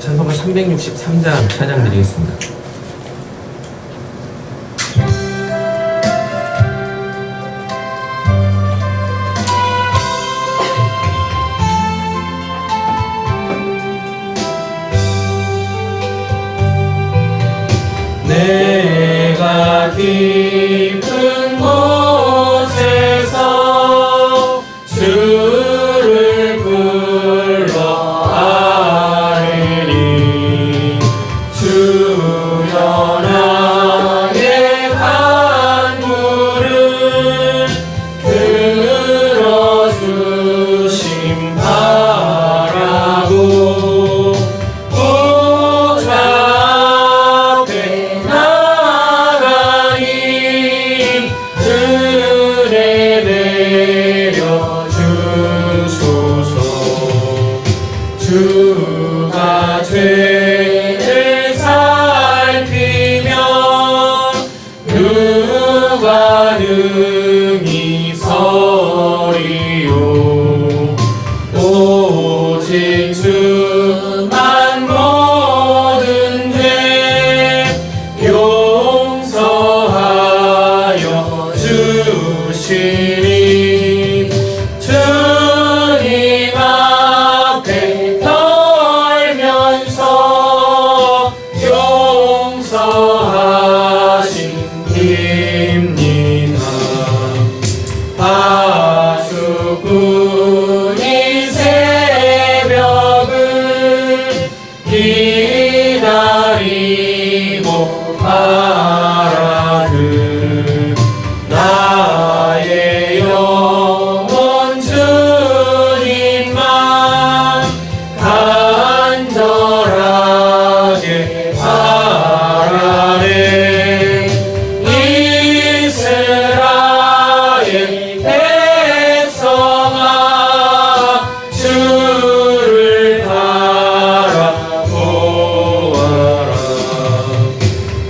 찬송가 363장 찬양 드리겠습니다. 내가 깊은 곳에서 주를 불러 아뢰니 주여 나의 간구를 들어주심 바라고 주가 죄를 살피면 누가 능히 서리요. 오직 주만 모든 죄 용서하여 주시니 주님 앞에 용서하십니다. 하수꾼이 새벽을 기다리고 바라듯 나의 영혼 주님만 간절하게 바라네. 이스라엘 백성아 주를 바라보아라.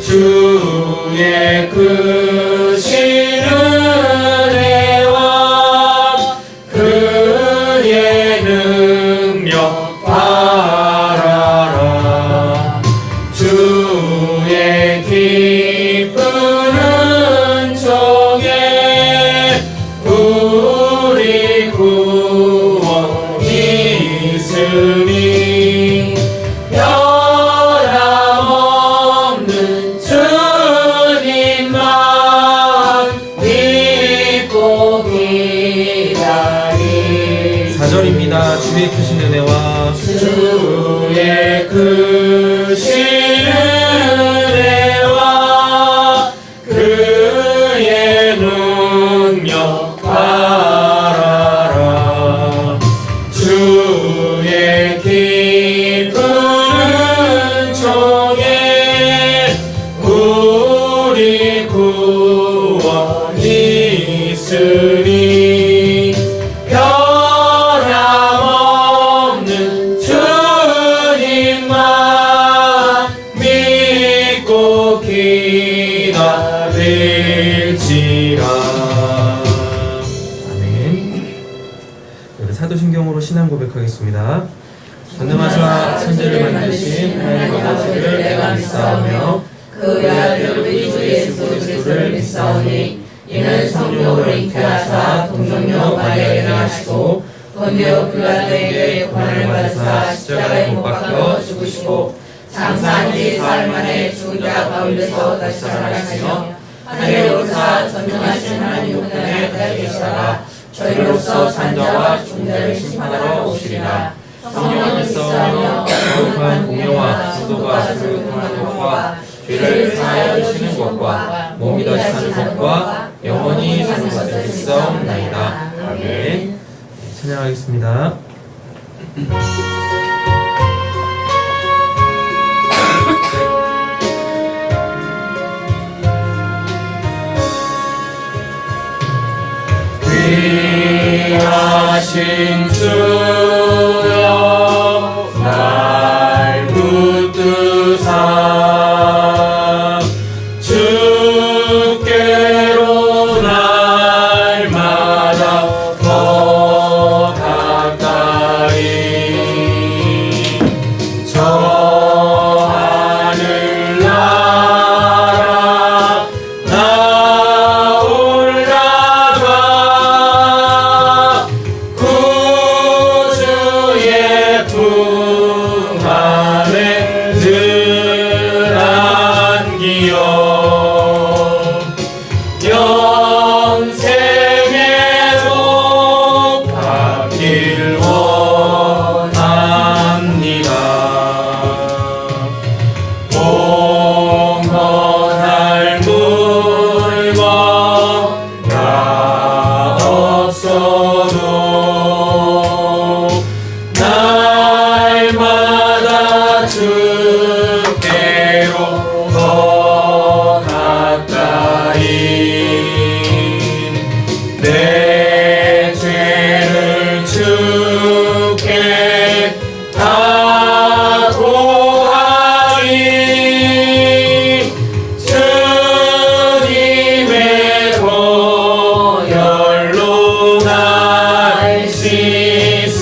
주의 크신 은혜와 그의 능력 바라라. 주의 기쁜 은총에 우리 구원이 있으니 변함없는 주님만 믿고 기다리. 4절입니다. 주의 크신 은혜와 주의 크신 은혜와 그의 능력 바라라. 주의 기쁜 은총에 우리 구원이 있으니 변함없는 주님만 믿고 기다릴지라. 아멘. 사도신경으로 신앙 고백하겠습니다. 전능하사 천지를 만드신 하나님 아버지를 내가 믿사오며 그의 아들 우리 주 예수 그리스도를 믿사오니 이는 성령으로 잉태하사 동정녀 마리아에게 나시고 본디오 빌라도에게 고난을 받으사 십자가에 못 박혀 죽으시고 장사한 지 사흘 만에 죽은 자 가운데서 다시 살아나시며 하늘에 오르사 전능하신 하나님 우편에 앉으시다가 저희로서 산자와 죽은 자를 심판하러 오시리라. 성령을 믿사오며 거룩한 공예와 수도가 수룩하는 것과 죄를 사하여 주시는 것과 몸이 다시 사는 것과 영원히 사는 것을 믿사옵나이다. 아멘. 찬양하겠습니다. 귀하신 주여 날 붙드사 주께로 날마다 더 가까이 저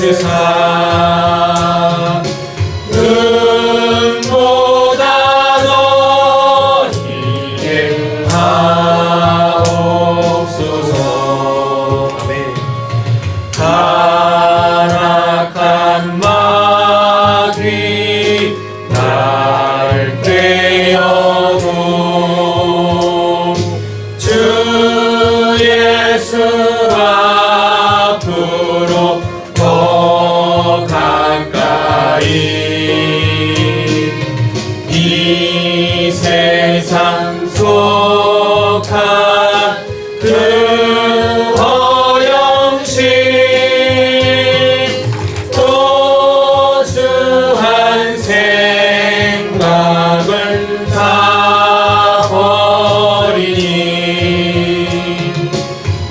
주사 눈보다 더 희게 하옵소서. 아멘. 타락한 마귀 날 꿰어도 주 예수 앞으로 더 가까이 이 세상 속한 그 허영심 도주한 생각을 다 버리니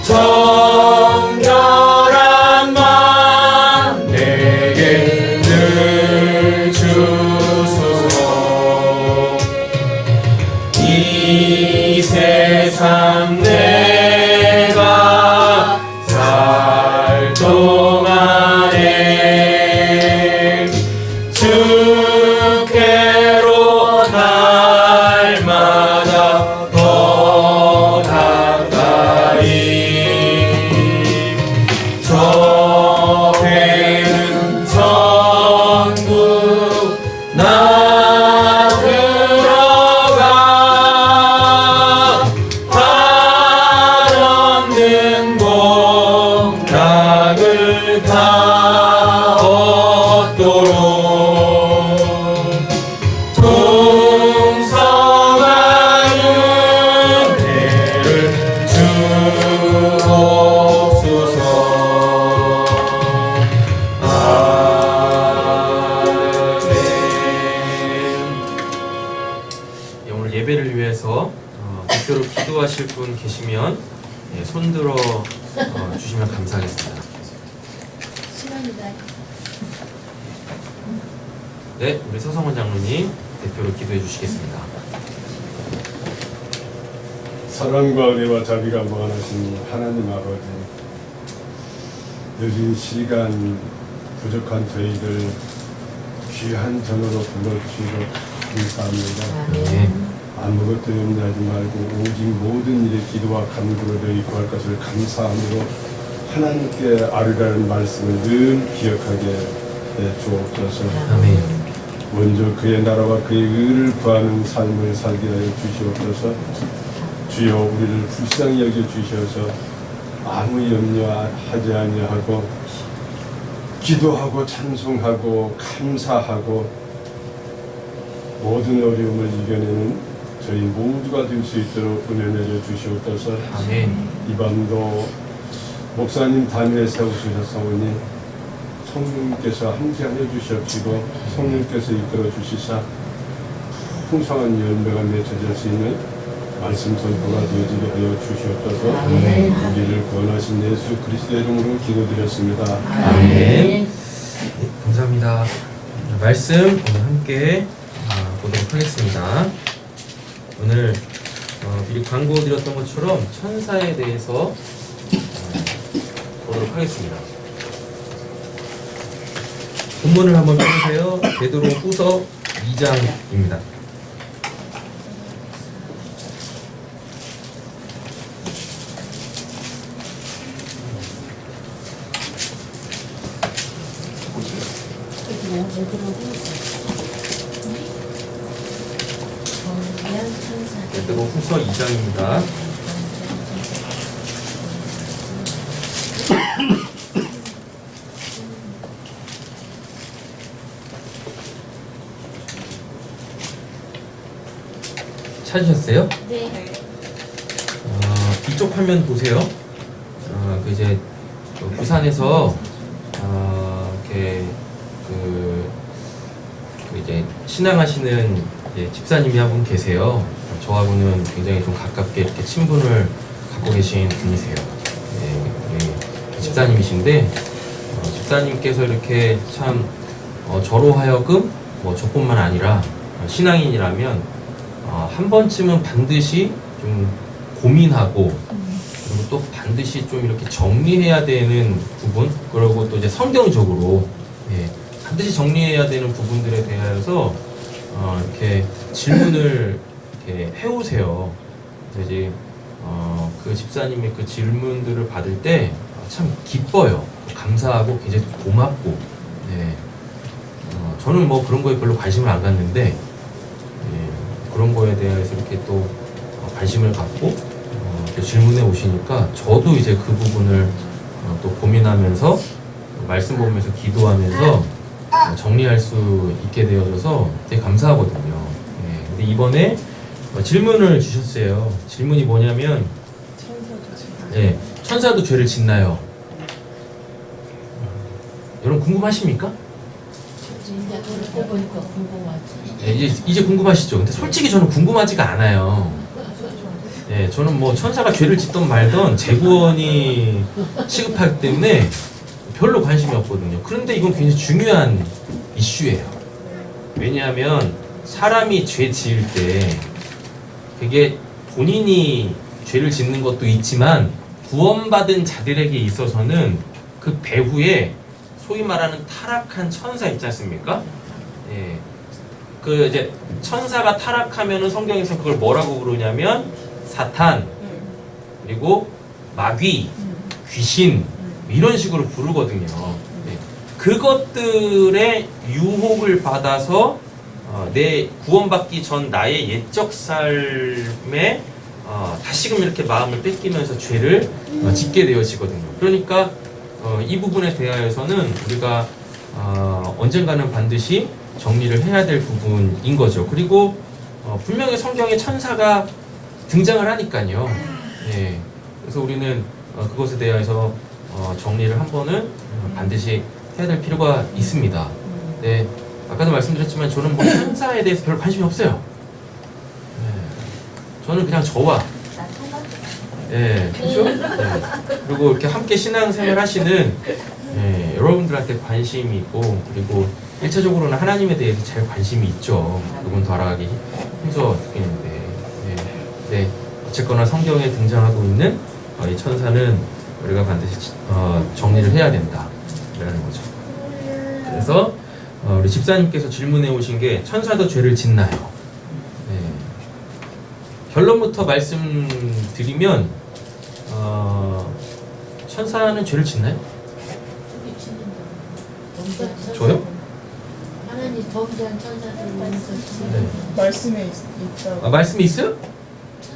정결한 맘 내게 늘 주소서. 이 세상 내가 살 동안에 주께로 날마다 더 가까이 저 배는 천국 나 들어가 한없는 복락을 다 얻도록 풍성한 은혜를 주옵소서. 아멘. 예, 오늘 예배를 위해서 대표로 기도하실 분 계시면 손들어 주시면 감사하겠습니다. 시간이다. 네, 우리 서성원 장로님 대표로 기도해 주시겠습니다. 사랑과 은혜와 자비가 무한하신 하나님 아버지, 늦은 시간 부족한 저희들 귀한 전으로 불러주시고 감사합니다. 네. 아무것도 염려하지 말고 오직 모든 일에 기도와 간구로 너희 구할 것을 감사함으로 하나님께 아뢰라는 말씀을 늘 기억하게 해 주옵소서. 아멘. 먼저 그의 나라와 그의 의를 구하는 삶을 살게 하여 주시옵소서. 주여 우리를 불쌍히 여겨 주셔서 아무 염려하지 아니하고 기도하고 찬송하고 감사하고 모든 어려움을 이겨내는 저희 모두가 될 수 있도록 은혜 내려 주시옵소서. 아멘. 이 밤도 목사님 단위에 세우시셨사오니 성령님께서 함께하여 주시옵시고 성령님께서 이끌어 주시사 풍성한 열매가 맺혀질 수 있는 말씀 선포가 되어지게 하여 주시옵소서. 아멘. 우리를 구원하신 예수 그리스도의 이름으로 기도드렸습니다. 아멘. 네, 감사합니다. 말씀 오늘 함께 보도록 하겠습니다. 오늘 미리 광고 드렸던 것처럼 천사에 대해서 보도록 하겠습니다. 본문을 한번 펴주세요. 베드로 후서 2장입니다. 베드로 후서 2장입니다. 찾으셨어요? 네. 이쪽 화면 보세요. 이제 부산에서 이렇게 이제 신앙하시는 집사님이 한 분 계세요. 저하고는 굉장히 좀 가깝게 이렇게 친분을 갖고 계신 분이세요. 집사님이신데 집사님께서 이렇게 참 저로 하여금 저뿐만 아니라 신앙인이라면 한 번쯤은 반드시 좀 고민하고 그리고 또 반드시 좀 이렇게 정리해야 되는 부분, 그리고 또 이제 성경적으로 예, 반드시 정리해야 되는 부분들에 대해서 이렇게 질문을 이렇게 해오세요. 그래서 이제 그 집사님의 그 질문들을 받을 때 참 기뻐요. 감사하고 굉장히 고맙고. 네. 저는 뭐 그런 거에 별로 관심을 안 갖는데 예, 그런 거에 대해서 이렇게 또 관심을 갖고 이렇게 질문해 오시니까 저도 이제 그 부분을 또 고민하면서 말씀 보면서 기도하면서 정리할 수 있게 되어져서 되게 감사하거든요. 예, 근데 이번에 질문을 주셨어요. 질문이 뭐냐면 예, 천사도 죄를 짓나요? 여러분 궁금하십니까? 이제 듣고 보니까 궁금하지. 예, 이제 궁금하시죠? 근데 솔직히 저는 궁금하지가 않아요. 예, 저는 뭐 천사가 죄를 짓던 말던 재구원이 시급하기 때문에 별로 관심이 없거든요. 그런데 이건 굉장히 중요한 이슈예요. 왜냐하면 사람이 죄 지을 때 그게 본인이 죄를 짓는 것도 있지만 구원받은 자들에게 있어서는 그 배후에 소위 말하는 타락한 천사 있지 않습니까? 예. 그 이제 천사가 타락하면은 성경에서 그걸 뭐라고 부르냐면 사탄, 그리고 마귀, 귀신 이런 식으로 부르거든요. 예. 그것들의 유혹을 받아서 내 구원받기 전 나의 옛적 삶에 다시금 이렇게 마음을 뺏기면서 죄를 짓게 되어지거든요. 그러니까 이 부분에 대하여서는 우리가 언젠가는 반드시 정리를 해야 될 부분인 거죠. 그리고 분명히 성경에 천사가 등장을 하니까요. 예. 그래서 우리는 그것에 대해서 정리를 한 번은 반드시 해야 될 필요가 있습니다. 네. 아까도 말씀드렸지만 저는 뭐 천사에 대해서 별 관심이 없어요. 예. 저는 그냥 저와 예, 그렇죠? 예. 그리고 이렇게 함께 신앙생활 하시는 예, 여러분들한테 관심이 있고 그리고 1차적으로는 하나님에 대해서 잘 관심이 있죠. 그분 더 알아가기 힘써 죽겠는데 네. 어쨌거나 성경에 등장하고 있는 이 천사는 우리가 반드시 정리를 해야 된다 라는 거죠. 그래서 우리 집사님께서 질문해 오신 게 천사도 죄를 짓나요? 네. 결론부터 말씀드리면 천사는 죄를 짓나요? 저요? 하나님 범죄한 천사들 위해서 네. 말씀에 있다고. 말씀이 있어요?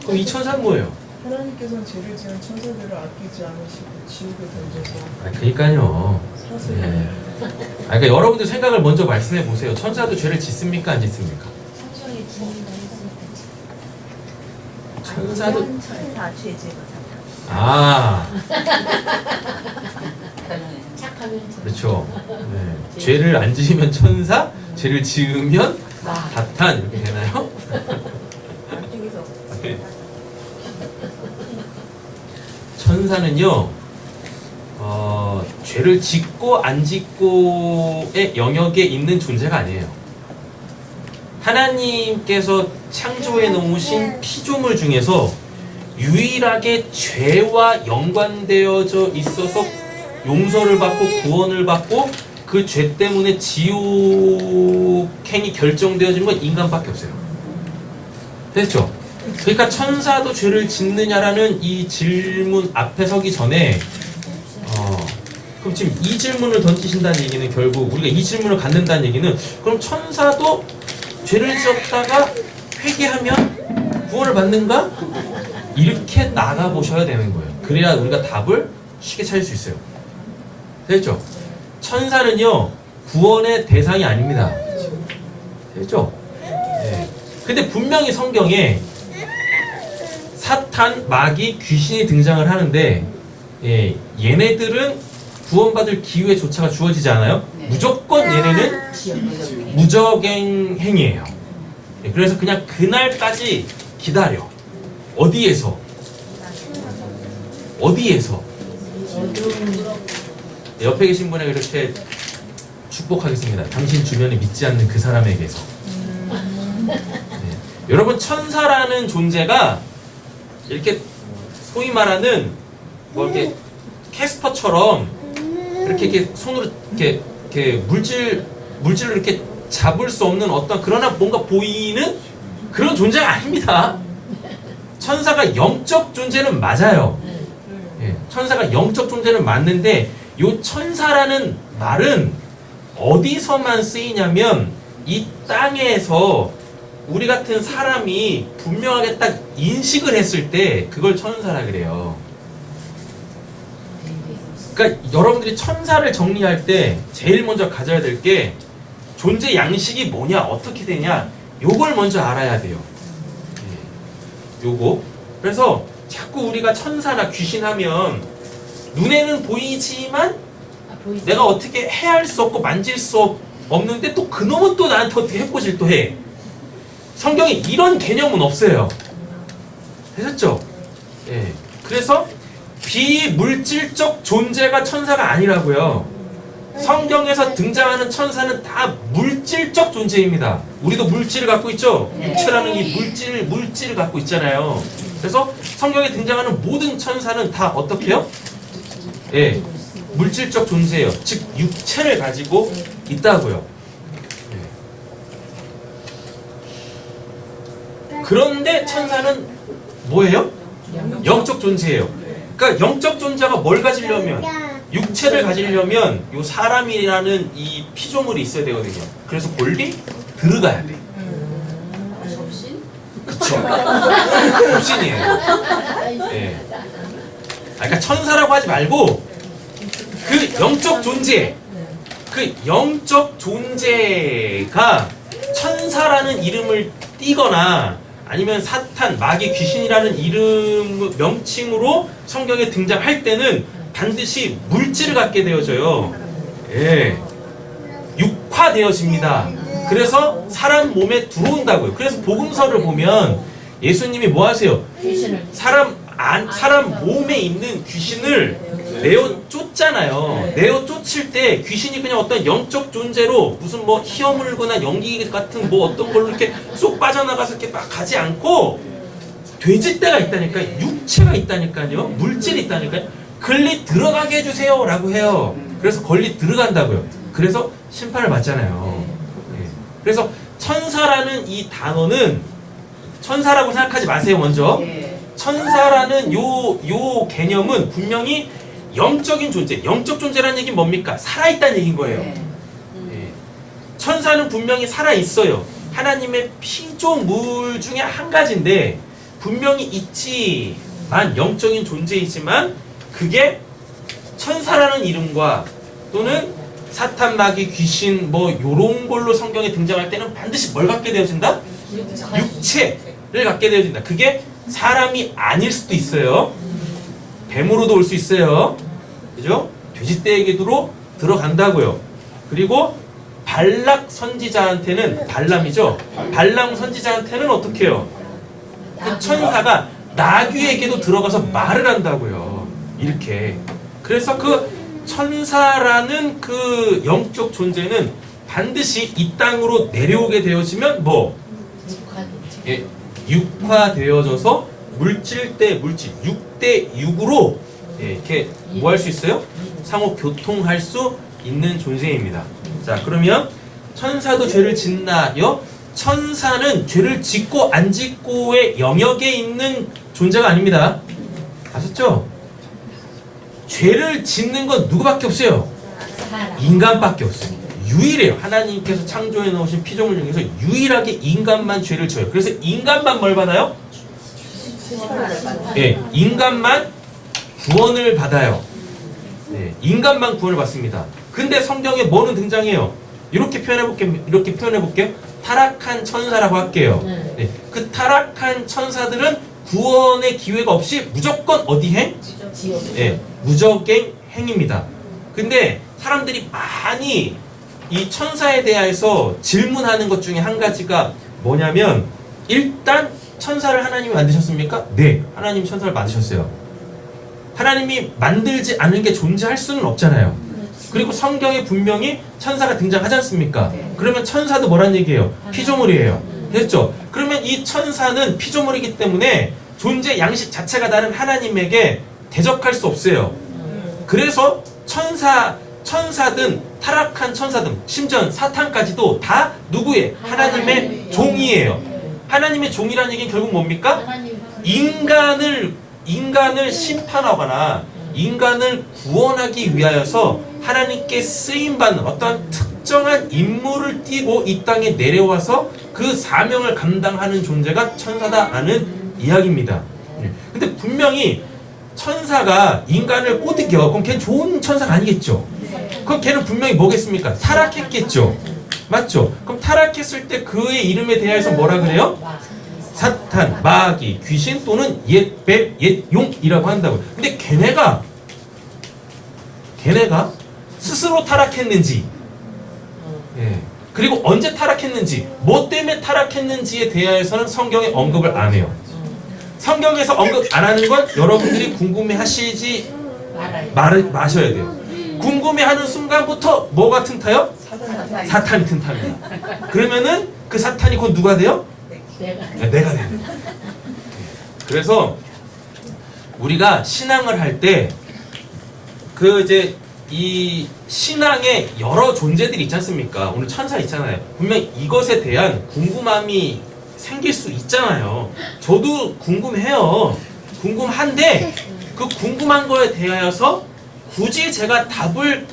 그럼 이 천사는 뭐예요? 하나님께서는 죄를 지은 천사들을 아끼지 않으시고 지옥에 던져서 그러니까요. 사슬을 네. 그러니까 여러분들 생각을 먼저 말씀해 보세요. 천사도 죄를 짓습니까? 안 짓습니까? 성경에 짓는다 했으니까 천사도 천사 죄지고 착하면 그렇죠. 네. 죄를 안 지으면 천사, 죄를 지으면 사탄 이렇게 되나요? 네. 천사는요, 죄를 짓고 안 짓고의 영역에 있는 존재가 아니에요. 하나님께서 창조해 놓으신 피조물 중에서 유일하게 죄와 연관되어져 있어서 용서를 받고 구원을 받고 그 죄 때문에 지옥행이 결정되어지는 건 인간밖에 없어요. 됐죠? 그러니까 천사도 죄를 짓느냐라는 이 질문 앞에 서기 전에 그럼 지금 이 질문을 던지신다는 얘기는 결국 우리가 이 질문을 갖는다는 얘기는 그럼 천사도 죄를 지었다가 회개하면 구원을 받는가? 이렇게 나가보셔야 되는 거예요. 그래야 우리가 답을 쉽게 찾을 수 있어요. 됐죠? 천사는요 구원의 대상이 아닙니다. 됐죠? 네. 근데 분명히 성경에 사탄, 마귀, 귀신이 등장을 하는데 얘네들은 구원받을 기회조차가 주어지지 않아요. 무조건 얘네는 무적행 행위예요. 그래서 그냥 그날까지 기다려. 어디에서? 옆에 계신 분에게 이렇게 축복하겠습니다. 당신 주변에 믿지 않는 그 사람에게서. 네. 여러분 천사라는 존재가 이렇게 소위 말하는 뭐 이렇게 캐스퍼처럼 이렇게 손으로 이렇게 물질로 이렇게 잡을 수 없는 어떤 그러나 뭔가 보이는 그런 존재가 아닙니다. 천사가 영적 존재는 맞아요. 예, 천사가 영적 존재는 맞는데 요 천사라는 말은 어디서만 쓰이냐면 이 땅에서 우리 같은 사람이 분명하게 딱 인식을 했을 때 그걸 천사라 그래요. 그러니까 여러분들이 천사를 정리할 때 제일 먼저 가져야 될 게 존재 양식이 뭐냐, 어떻게 되냐, 요걸 먼저 알아야 돼요. 요거. 그래서 자꾸 우리가 천사나 귀신 하면 눈에는 보이지만 내가 어떻게 헤아릴 수 없고 만질 수 없는데 또 그놈은 또 나한테 어떻게 해코지를 또 해. 성경에 이런 개념은 없어요. 되셨죠? 예. 그래서 비물질적 존재가 천사가 아니라고요. 성경에서 등장하는 천사는 다 물질적 존재입니다. 우리도 물질을 갖고 있죠? 육체라는 이 물질을 갖고 있잖아요. 그래서 성경에 등장하는 모든 천사는 다 어떻게 해요? 예, 물질적 존재예요. 즉 육체를 가지고 있다고요. 예. 그런데 천사는 뭐예요? 영적 존재예요. 그러니까 영적 존재가 뭘 가지려면 육체를 가지려면 요 사람이라는 이 피조물이 있어야 되거든요. 그래서 골리 들어가야 돼. 그쵸? 접신이에요. 예. 그러니까 천사라고 하지 말고 그 영적 존재, 그 영적 존재가 천사라는 이름을 띠거나 아니면 사탄, 마귀, 귀신이라는 이름 명칭으로 성경에 등장할 때는 반드시 물질을 갖게 되어져요. 예. 육화되어집니다. 그래서 사람 몸에 들어온다고요. 그래서 복음서를 보면 예수님이 뭐 하세요? 사람 몸에 있는 귀신을 내어 쫓잖아요. 내어 쫓을 때 귀신이 그냥 어떤 영적 존재로 무슨 뭐 희어물거나 연기 같은 뭐 어떤 걸로 이렇게 쏙 빠져나가서 이렇게 막 가지 않고 돼지떼가 있다니까요. 육체가 있다니까요. 물질이 있다니까요. 걸리 들어가게 해주세요 라고 해요. 그래서 걸리 들어간다고요. 그래서 심판을 받잖아요. 예. 그래서 천사라는 이 단어는 천사라고 생각하지 마세요. 먼저 천사라는 요 개념은 분명히 영적인 존재, 영적 존재라는 얘기는 뭡니까? 살아있다는 얘기인 거예요. 예. 천사는 분명히 살아있어요. 하나님의 피조물 중에 한 가지인데 분명히 있지만 영적인 존재이지만 그게 천사라는 이름과 또는 사탄, 마귀, 귀신 뭐 요런 걸로 성경에 등장할 때는 반드시 뭘 갖게 되어진다? 육체를 갖게 되어진다. 그게 사람이 아닐 수도 있어요. 뱀으로도 올 수 있어요. 그죠? 돼지떼에게도 들어간다고요. 그리고 발락 선지자한테는 발람이죠. 발람 선지자한테는 어떻게 해요? 그 천사가 나귀에게도 들어가서 말을 한다고요. 이렇게. 그래서 그 천사라는 그 영적 존재는 반드시 이 땅으로 내려오게 되어지면 뭐? 예, 육화되어져서 물질 대 물질, 6대 6으로 예, 이렇게 뭐 할 수 있어요? 상호 교통할 수 있는 존재입니다. 자, 그러면 천사도 죄를 짓나요? 천사는 죄를 짓고 안 짓고의 영역에 있는 존재가 아닙니다. 아셨죠? 죄를 짓는 건 누구밖에 없어요? 인간밖에 없어요. 유일해요. 하나님께서 창조해 놓으신 피조물 중에서 유일하게 인간만 죄를 져요. 그래서 인간만 뭘 받아요? 예, 인간만 구원을 받아요. 네, 인간만 구원을 받습니다. 근데 성경에 뭐는 등장해요? 이렇게 표현해 볼게요. 타락한 천사라고 할게요. 네, 그 타락한 천사들은 구원의 기회가 없이 무조건 어디 행? 예, 무적행 행입니다. 근데 사람들이 많이 이 천사에 대해서 질문하는 것 중에 한 가지가 뭐냐면 일단 천사를 하나님이 만드셨습니까? 네, 하나님이 천사를 만드셨어요. 하나님이 만들지 않은 게 존재할 수는 없잖아요. 그리고 성경에 분명히 천사가 등장하지 않습니까? 그러면 천사도 뭐란 얘기예요? 피조물이에요. 됐죠? 그러면 이 천사는 피조물이기 때문에 존재 양식 자체가 다른 하나님에게 대적할 수 없어요. 그래서 천사든 타락한 천사든 심지어 사탄까지도 다 누구의? 하나님의 종이에요. 하나님의 종이라는 얘기는 결국 뭡니까? 인간을 심판하거나 인간을 구원하기 위하여서 하나님께 쓰임받는 어떠한 특정한 임무를 띠고 이 땅에 내려와서 그 사명을 감당하는 존재가 천사다라는 이야기입니다. 근데 분명히 천사가 인간을 꼬드겨. 그럼 걔는 좋은 천사가 아니겠죠? 그럼 걔는 분명히 뭐겠습니까? 타락했겠죠? 맞죠? 그럼 타락했을 때 그의 이름에 대해서 뭐라 그래요? 사탄, 마귀, 귀신 또는 옛 뱀, 옛 용이라고 한다고요. 근데 걔네가 스스로 타락했는지, 예. 그리고 언제 타락했는지, 뭐 때문에 타락했는지에 대해서는 성경에 언급을 안 해요. 성경에서 언급 안 하는 건 여러분들이 궁금해하시지 마셔야 돼요. 궁금해하는 순간부터 뭐가 튼타요? 사탄이 튼탑니다. 그러면은 그 사탄이 곧 누가 돼요? 내가 됩니다. 그래서 우리가 신앙을 할 때 그 이제 이 신앙에 여러 존재들이 있지 않습니까? 오늘 천사 있잖아요. 분명 이것에 대한 궁금함이 생길 수 있잖아요. 저도 궁금해요. 궁금한데 그 궁금한 거에 대하여서 굳이 제가 답을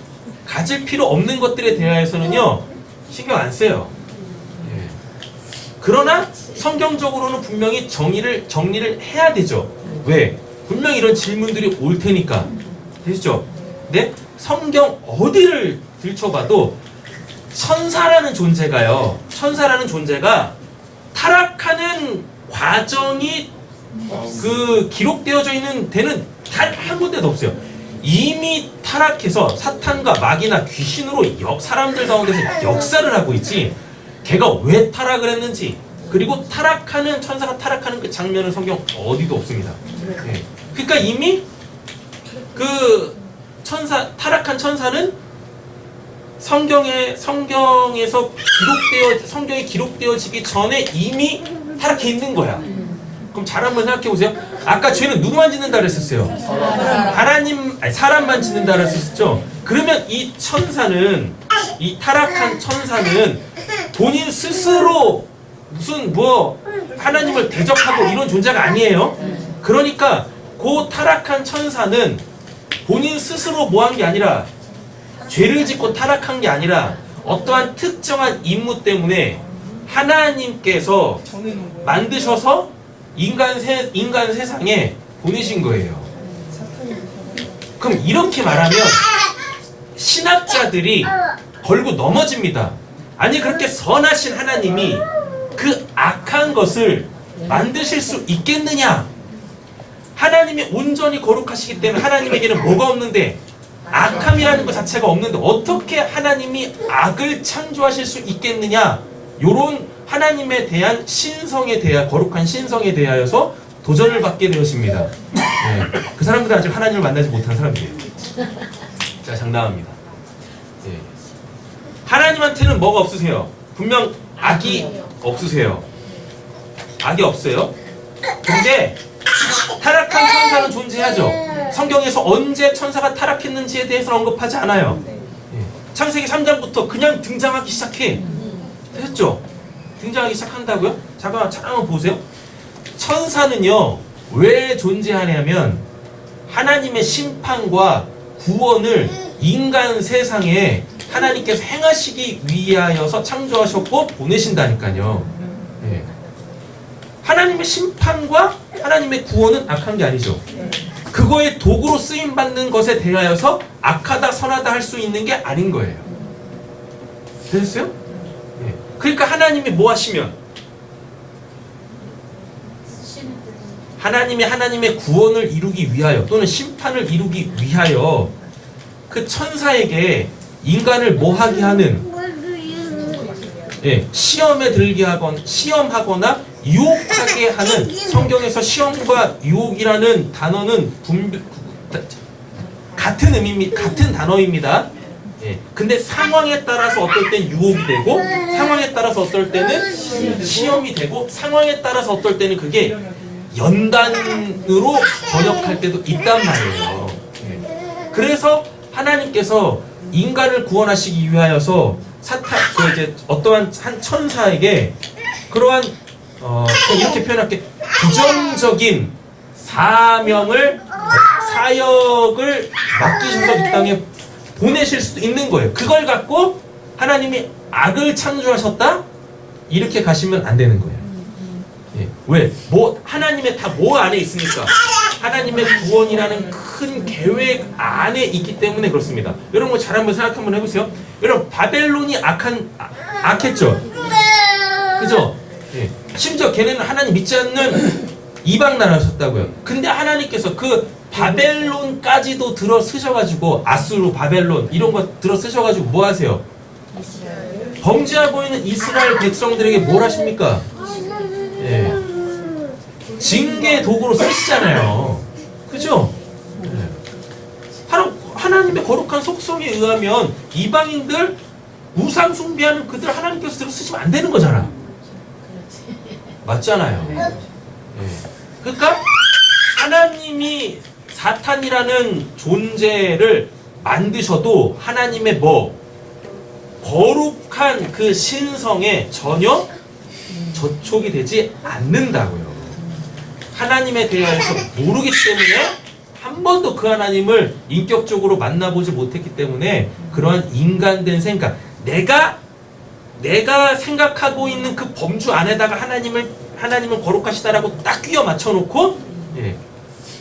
가질 필요 없는 것들에 대하여서는요 신경 안 써요. 예. 그러나 성경적으로는 분명히 정리를 해야 되죠. 왜? 분명히 이런 질문들이 올 테니까. 되시죠? 근데 성경 어디를 들춰봐도 천사라는 존재가 타락하는 과정이 그 기록되어져 있는 데는 단 한 군데도 없어요. 이미 타락해서 사탄과 마귀나 귀신으로 사람들 가운데서 역사를 하고 있지, 걔가 왜 타락을 했는지, 그리고 천사가 타락하는 그 장면은 성경 어디도 없습니다. 네. 그러니까 이미 그 타락한 천사는 성경에 기록되어지기 전에 이미 타락해 있는 거야. 그럼 잘 한번 생각해 보세요. 아까 죄는 누구만 짓는다 그랬었어요? 사람만 짓는다 그랬었죠? 그러면 이 타락한 천사는 본인 스스로 무슨 하나님을 대적하고 이런 존재가 아니에요. 그러니까 그 타락한 천사는 본인 스스로 뭐 한 게 아니라, 죄를 짓고 타락한 게 아니라 어떠한 특정한 임무 때문에 하나님께서 만드셔서 인간 세상에 보내신 거예요. 그럼 이렇게 말하면 신학자들이 걸고 넘어집니다. 아니 그렇게 선하신 하나님이 그 악한 것을 만드실 수 있겠느냐? 하나님이 온전히 거룩하시기 때문에 하나님에게는 뭐가 없는데, 악함이라는 것 자체가 없는데 어떻게 하나님이 악을 창조하실 수 있겠느냐? 요런 하나님에 대한 거룩한 신성에 대하여서 도전을 받게 되었습니다. 네. 그 사람들은 아직 하나님을 만나지 못한 사람들이에요. 자, 장담합니다. 네. 하나님한테는 뭐가 없으세요? 분명 악이 없으세요. 악이 없어요. 근데 타락한 천사는 존재하죠. 성경에서 언제 천사가 타락했는지에 대해서는 언급하지 않아요. 창세기 3장부터 그냥 등장하기 시작해. 됐죠? 등장하기 시작한다고요? 잠깐만 한번 보세요. 천사는요 왜 존재하냐면 하나님의 심판과 구원을 인간 세상에 하나님께서 행하시기 위하여서 창조하셨고 보내신다니까요. 네. 하나님의 심판과 하나님의 구원은 악한 게 아니죠. 그거의 도구로 쓰임받는 것에 대하여서 악하다 선하다 할 수 있는 게 아닌 거예요. 됐어요? 네. 그러니까 하나님이 뭐 하시면 하나님의 구원을 이루기 위하여 또는 심판을 이루기 위하여 그 천사에게 인간을 뭐하게 하는, 시험에 들게 시험하거나 유혹하게 하는, 성경에서 시험과 유혹이라는 단어는 같은 단어입니다. 근데 상황에 따라서 어떨 땐 유혹이 되고, 상황에 따라서 어떨 때는 시험이 되고, 상황에 따라서 어떨 때는 그게 연단으로 번역할 때도 있단 말이에요. 예. 그래서 하나님께서 인간을 구원하시기 위하여서 이제 어떠한 한 천사에게 그러한 그냥 이렇게 표현할게, 부정적인 사역을 맡기셔서 이 땅에 보내실 수도 있는 거예요. 그걸 갖고 하나님이 악을 창조하셨다? 이렇게 가시면 안 되는 거예요. 예. 왜? 하나님의 다 뭐 안에 있습니까? 하나님의 구원이라는 큰 계획 안에 있기 때문에 그렇습니다. 여러분 잘 한번 생각 한번 해보세요. 여러분 바벨론이 악했죠? 그죠? 예. 심지어 걔네는 하나님 믿지 않는 이방 나라셨다고요. 근데 하나님께서 그 바벨론까지도 들어 쓰셔가지고, 아수르, 바벨론 이런 거 들어 쓰셔가지고 뭐 하세요? 범죄하고 있는 이스라엘 백성들에게 뭘 하십니까? 예. 징계 도구로 쓰시잖아요. 그죠? 예. 하나님의 거룩한 속성에 의하면 이방인들 우상 숭배하는 그들 하나님께서 들어 쓰시면 안 되는 거잖아. 맞잖아요. 예. 그러니까 하나님이 사탄이라는 존재를 만드셔도 하나님의 거룩한 그 신성에 전혀 저촉이 되지 않는다고요. 하나님에 대해서 모르기 때문에 한 번도 그 하나님을 인격적으로 만나보지 못했기 때문에 그러한 인간된 생각, 내가 생각하고 있는 그 범주 안에다가 하나님은 거룩하시다라고 딱 끼워 맞춰놓고, 예,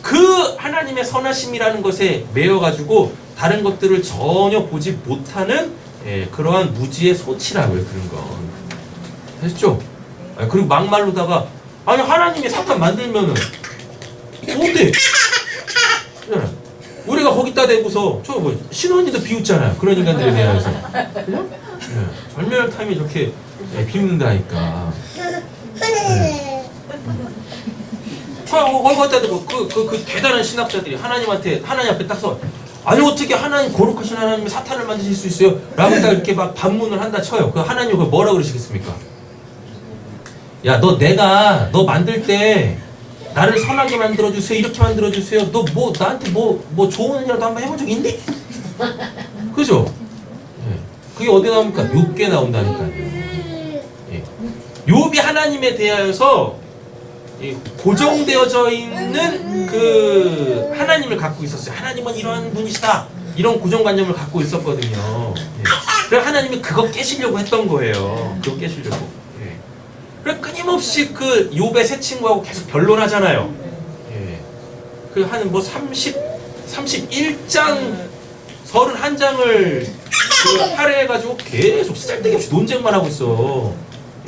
그 하나님의 선하심이라는 것에 매여가지고 다른 것들을 전혀 보지 못하는, 예, 그러한 무지의 소치라고요. 그런 건 됐죠? 그리고 막말로다가 아니 하나님이 사탄 만들면은 어때? 우리가 거기다 대고서 신원이도 비웃잖아요. 그런 인간들에 대해서. 그죠? 예, 절멸 타임이 저렇게 비웃는다니까. 예. 거기다 대고 그 대단한 신학자들이 하나님 앞에 딱 서, 아니 어떻게 하나님 거룩하신 하나님이 사탄을 만드실 수 있어요? 라고 딱 이렇게 막 반문을 한다 쳐요. 그 하나님 그걸 뭐라 그러시겠습니까? 야, 너 만들 때 나를 선하게 만들어주세요, 이렇게 만들어주세요. 너 나한테 좋은 일이라도 한번 해본 적 있니? 그죠? 예. 그게 어디 나옵니까? 욥기에 나온다니까요. 예. 욥이 하나님에 대하여서 고정되어져 있는 그 하나님을 갖고 있었어요. 하나님은 이러한 분이시다, 이런 고정관념을 갖고 있었거든요. 예. 그래서 하나님이 그거 깨시려고 했던 거예요. 그거 깨시려고. 그래 끊임없이 그 욥의 새 친구하고 계속 변론하잖아요. 예. 그 한 31장 31장을 할애해가지고 계속 쓸데기 없이 논쟁만 하고 있어.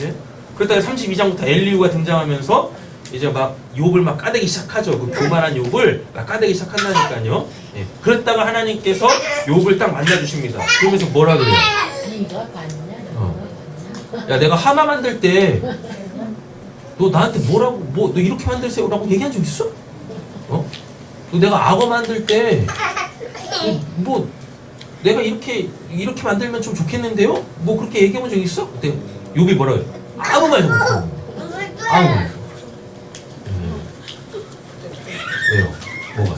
예? 그러다가 32장부터 엘리후가 등장하면서 이제 막 욥을 막 까대기 시작하죠. 그 교만한 욥을 막 까대기 시작한다니까요. 예. 그랬다가 하나님께서 욥을 딱 만나주십니다. 그러면서 뭐라 그래요? 야, 내가 하마 만들 때 너 나한테 너 이렇게 만들세요 라고 얘기한 적 있어? 너 내가 악어 만들 때 내가 이렇게 만들면 좀 좋겠는데요? 그렇게 얘기해 본 적 있어? 그때 욥이 뭐라 그래? 아무 말도 못하고. 아무 말도. 왜요? 뭐가?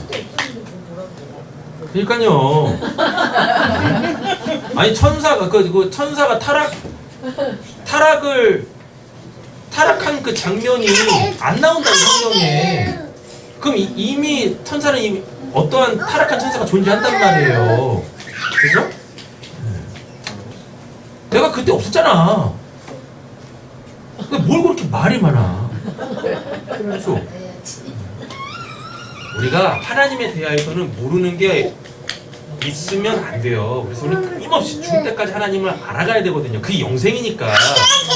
그러니까요. 아니 천사가 천사가 타락한 그 장면이 안 나온다는 성경에. 그럼 이미 천사는 어떠한 타락한 천사가 존재한단 말이에요. 그죠? 내가 그때 없었잖아. 근데 뭘 그렇게 말이 많아? 그렇죠? 우리가 하나님에 대하여서는 모르는 게 있으면 안 돼요. 그래서 우리는 끊임없이 죽을 때까지 하나님을 알아가야 되거든요. 그게 영생이니까.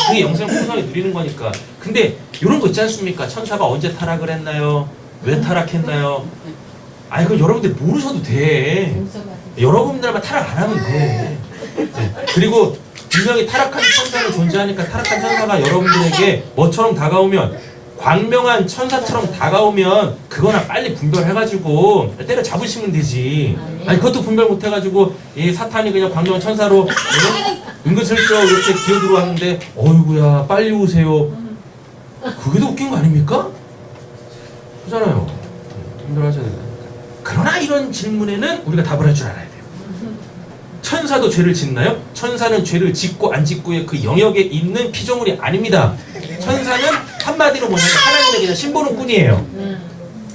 그게 영생을 풍성하게 누리는 거니까. 근데 이런 거 있지 않습니까? 천사가 언제 타락을 했나요? 왜 타락했나요? 아니 그거 여러분들 모르셔도 돼. 여러분들만 타락 안 하면 돼. 네. 그리고 분명히 타락한 천사는 존재하니까 타락한 천사가 여러분들에게 뭐처럼 다가오면, 광명한 천사처럼 다가오면 그거나 빨리 분별해가지고 때려 잡으시면 되지. 아니 그것도 분별 못해가지고 사탄이 그냥 광명한 천사로 은근슬쩍 이렇게 기어들어왔는데 어이구야 빨리 오세요. 그게 더 웃긴 거 아닙니까? 그렇잖아요. 힘들어하잖아요. 그러나 이런 질문에는 우리가 답을 할 줄 알아야 돼요. 천사도 죄를 짓나요? 천사는 죄를 짓고 안 짓고의 그 영역에 있는 피조물이 아닙니다. 천사는 한마디로 뭐냐면 하나님의 그냥 심보는 뿐이에요.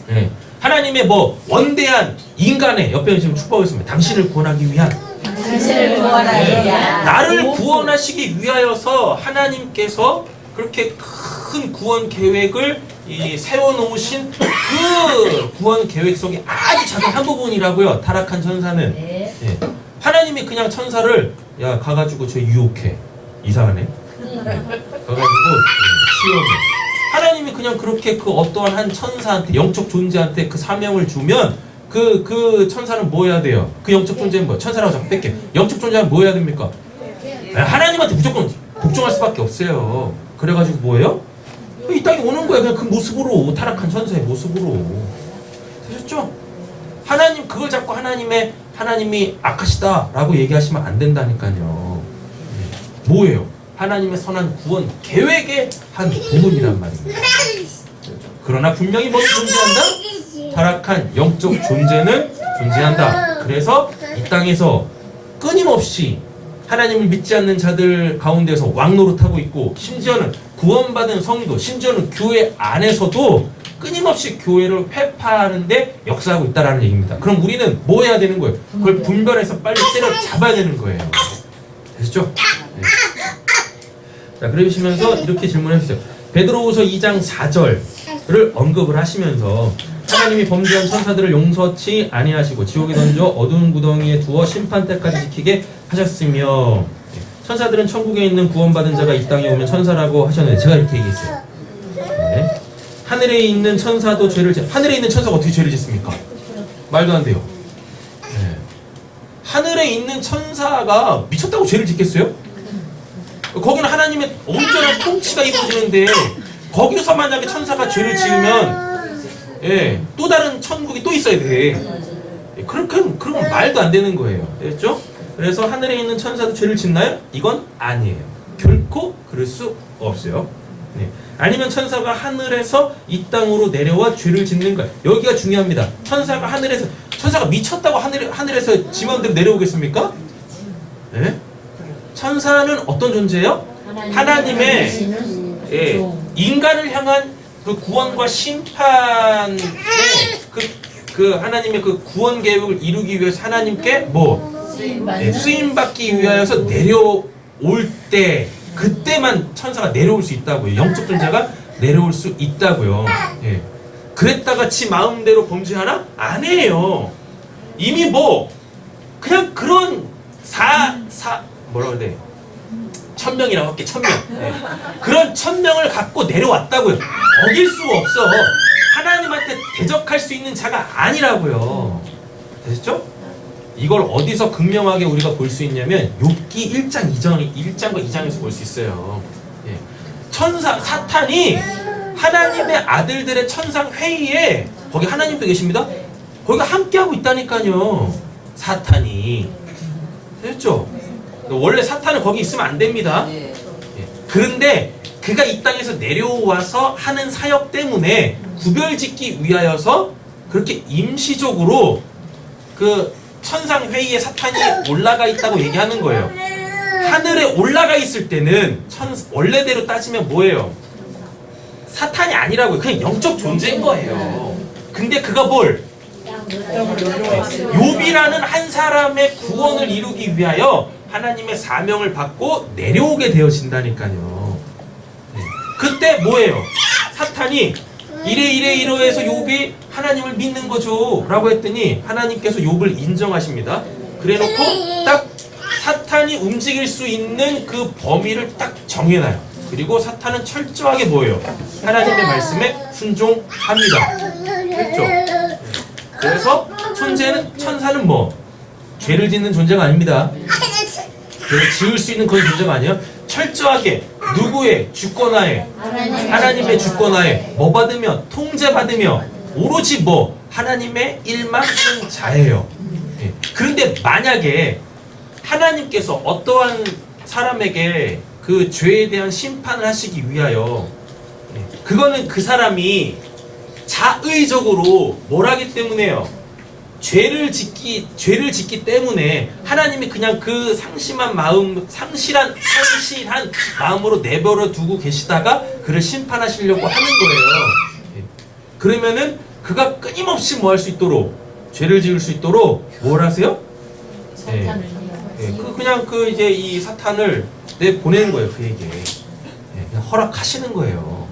네. 하나님의 뭐 원대한 인간의 옆에 지금 축복했습니다. 당신을 구원하기 위한 당신을 구원하기 위한 나를 구원하시기 위하여서 하나님께서 그렇게 큰 구원 계획을 세워놓으신 그 구원 계획 속에 아주 작은 한 부분이라고요. 타락한 천사는. 네. 예. 하나님이 그냥 천사를 야 가가지고 저 유혹해. 이상하네. 가가지고 시험해. 하나님이 그냥 그렇게 그 어떠한 한 천사한테 영적 존재한테 그 사명을 주면 그 천사는 뭐 해야 돼요? 그 영적 존재는 뭐? 천사라고 자꾸 뺄게. 영적 존재는 뭐 해야 됩니까? 하나님한테 무조건 복종할 수밖에 없어요. 그래가지고 뭐예요? 이 땅에 오는 거야. 그냥 그 모습으로 타락한 천사의 모습으로. 되셨죠? 하나님 그걸 자꾸 하나님이 악하시다라고 얘기하시면 안 된다니까요. 뭐예요? 하나님의 선한 구원 계획의 한 부분이란 말입니다. 그러나 분명히 뭐 존재한다? 타락한 영적 존재는 존재한다. 그래서 이 땅에서 끊임없이 하나님을 믿지 않는 자들 가운데서 왕노릇하고 있고 심지어는 구원받은 성도, 심지어는 교회 안에서도 끊임없이 교회를 회파하는데 역사하고 있다는 얘기입니다. 그럼 우리는 뭐 해야 되는 거예요? 그걸 분별해서 빨리 때려잡아야 되는 거예요. 되셨죠? 네. 자, 그러시면서 이렇게 질문해 주세요. 베드로후서 2장 4절을 언급을 하시면서 하나님이 범죄한 천사들을 용서치 아니하시고 지옥에 던져 어두운 구덩이에 두어 심판 때까지 지키게 하셨으며 천사들은 천국에 있는 구원받은 자가 이 땅에 오면 천사라고 하셨는데 제가 이렇게 얘기했어요. 네. 하늘에 있는 천사도 하늘에 있는 천사가 어떻게 죄를 짓습니까? 말도 안 돼요. 네. 하늘에 있는 천사가 미쳤다고 죄를 짓겠어요? 거기는 하나님의 온전한 통치가 이루어지는데 거기서 만약에 천사가 죄를 지으면 또 다른 천국이 또 있어야 돼. 그러면 말도 안 되는 거예요. 됐죠? 그래서 하늘에 있는 천사도 죄를 짓나요? 이건 아니에요. 결코 그럴 수 없어요. 네. 아니면 천사가 하늘에서 이 땅으로 내려와 죄를 짓는 거예요. 여기가 중요합니다. 천사가 미쳤다고 하늘에서 지 마음대로 내려오겠습니까? 네? 천사는 어떤 존재예요? 하나님의 인간을 향한 그 구원과 심판의 그 하나님의 그 구원 계획을 이루기 위해서 하나님께 쓰임받기 위하여서 내려올 때 그때만 천사가 내려올 수 있다고요. 영적 존재가 내려올 수 있다고요. 예. 그랬다가 지 마음대로 범죄하나? 안 해요. 이미 그냥 그런 뭐라 그래? 천명이라고 할게, 천명. 네. 그런 천명을 갖고 내려왔다고요. 어길 수가 없어. 하나님한테 대적할 수 있는 자가 아니라고요. 되셨죠? 이걸 어디서 극명하게 우리가 볼 수 있냐면 욥기 1장과 2장에서 볼 수 있어요. 예. 사탄이 하나님의 아들들의 천상 회의에 거기 하나님도 계십니다. 거기가 함께하고 있다니까요. 사탄이. 되셨죠? 원래 사탄은 거기 있으면 안 됩니다. 예. 그런데 그가 이 땅에서 내려와서 하는 사역 때문에 구별짓기 위하여서 그렇게 임시적으로 그 천상회의에 사탄이 올라가 있다고 얘기하는 거예요. 하늘에 올라가 있을 때는 원래대로 따지면 뭐예요? 사탄이 아니라고요. 그냥 영적 존재인 거예요. 근데 그가 욥이라는 한 사람의 구원을 이루기 위하여 하나님의 사명을 받고 내려오게 되어진다니까요. 네. 그때 뭐예요? 사탄이 이래해서 욥이 하나님을 믿는 거죠 라고 했더니 하나님께서 욥을 인정하십니다. 그래놓고 딱 사탄이 움직일 수 있는 그 범위를 딱 정해놔요. 그리고 사탄은 철저하게 하나님의 말씀에 순종합니다. 그렇죠? 그래서 천사는 죄를 짓는 존재가 아닙니다. 죄를 지을 수 있는 그런 존재가 아니에요. 철저하게 누구의 주권하에, 하나님의 주권하에 받으며 통제받으며 오로지 하나님의 일만 하는 자예요. 예. 그런데 만약에 하나님께서 어떠한 사람에게 그 죄에 대한 심판을 하시기 위하여 그거는 그 사람이 자의적으로 뭘 하기 때문에요? 죄를 짓기 때문에 하나님이 그냥 그 상실한 마음으로 내버려 두고 계시다가 그를 심판하시려고 하는 거예요. 그러면은 그가 끊임없이 뭐 할 수 있도록, 죄를 지을 수 있도록 뭘 하세요? 그냥 이제 이 사탄을 보내는 거예요, 그에게. 그냥 허락하시는 거예요.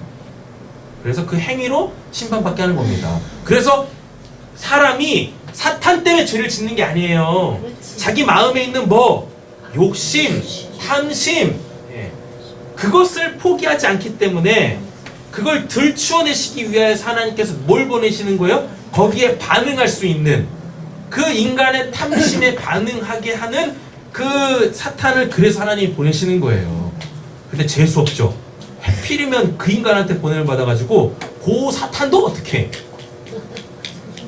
그래서 그 행위로 심판받게 하는 겁니다. 그래서 사람이 사탄 때문에 죄를 짓는 게 아니에요. 자기 마음에 있는 욕심, 탐심, 그것을 포기하지 않기 때문에 그걸 들추어내시기 위하여서 하나님께서 뭘 보내시는 거예요? 거기에 반응할 수 있는, 그 인간의 탐심에 반응하게 하는 그 사탄을 그래서 하나님이 보내시는 거예요. 근데 재수 없죠. 하필이면 그 인간한테 보냄을 받아가지고 그 사탄도 어떻게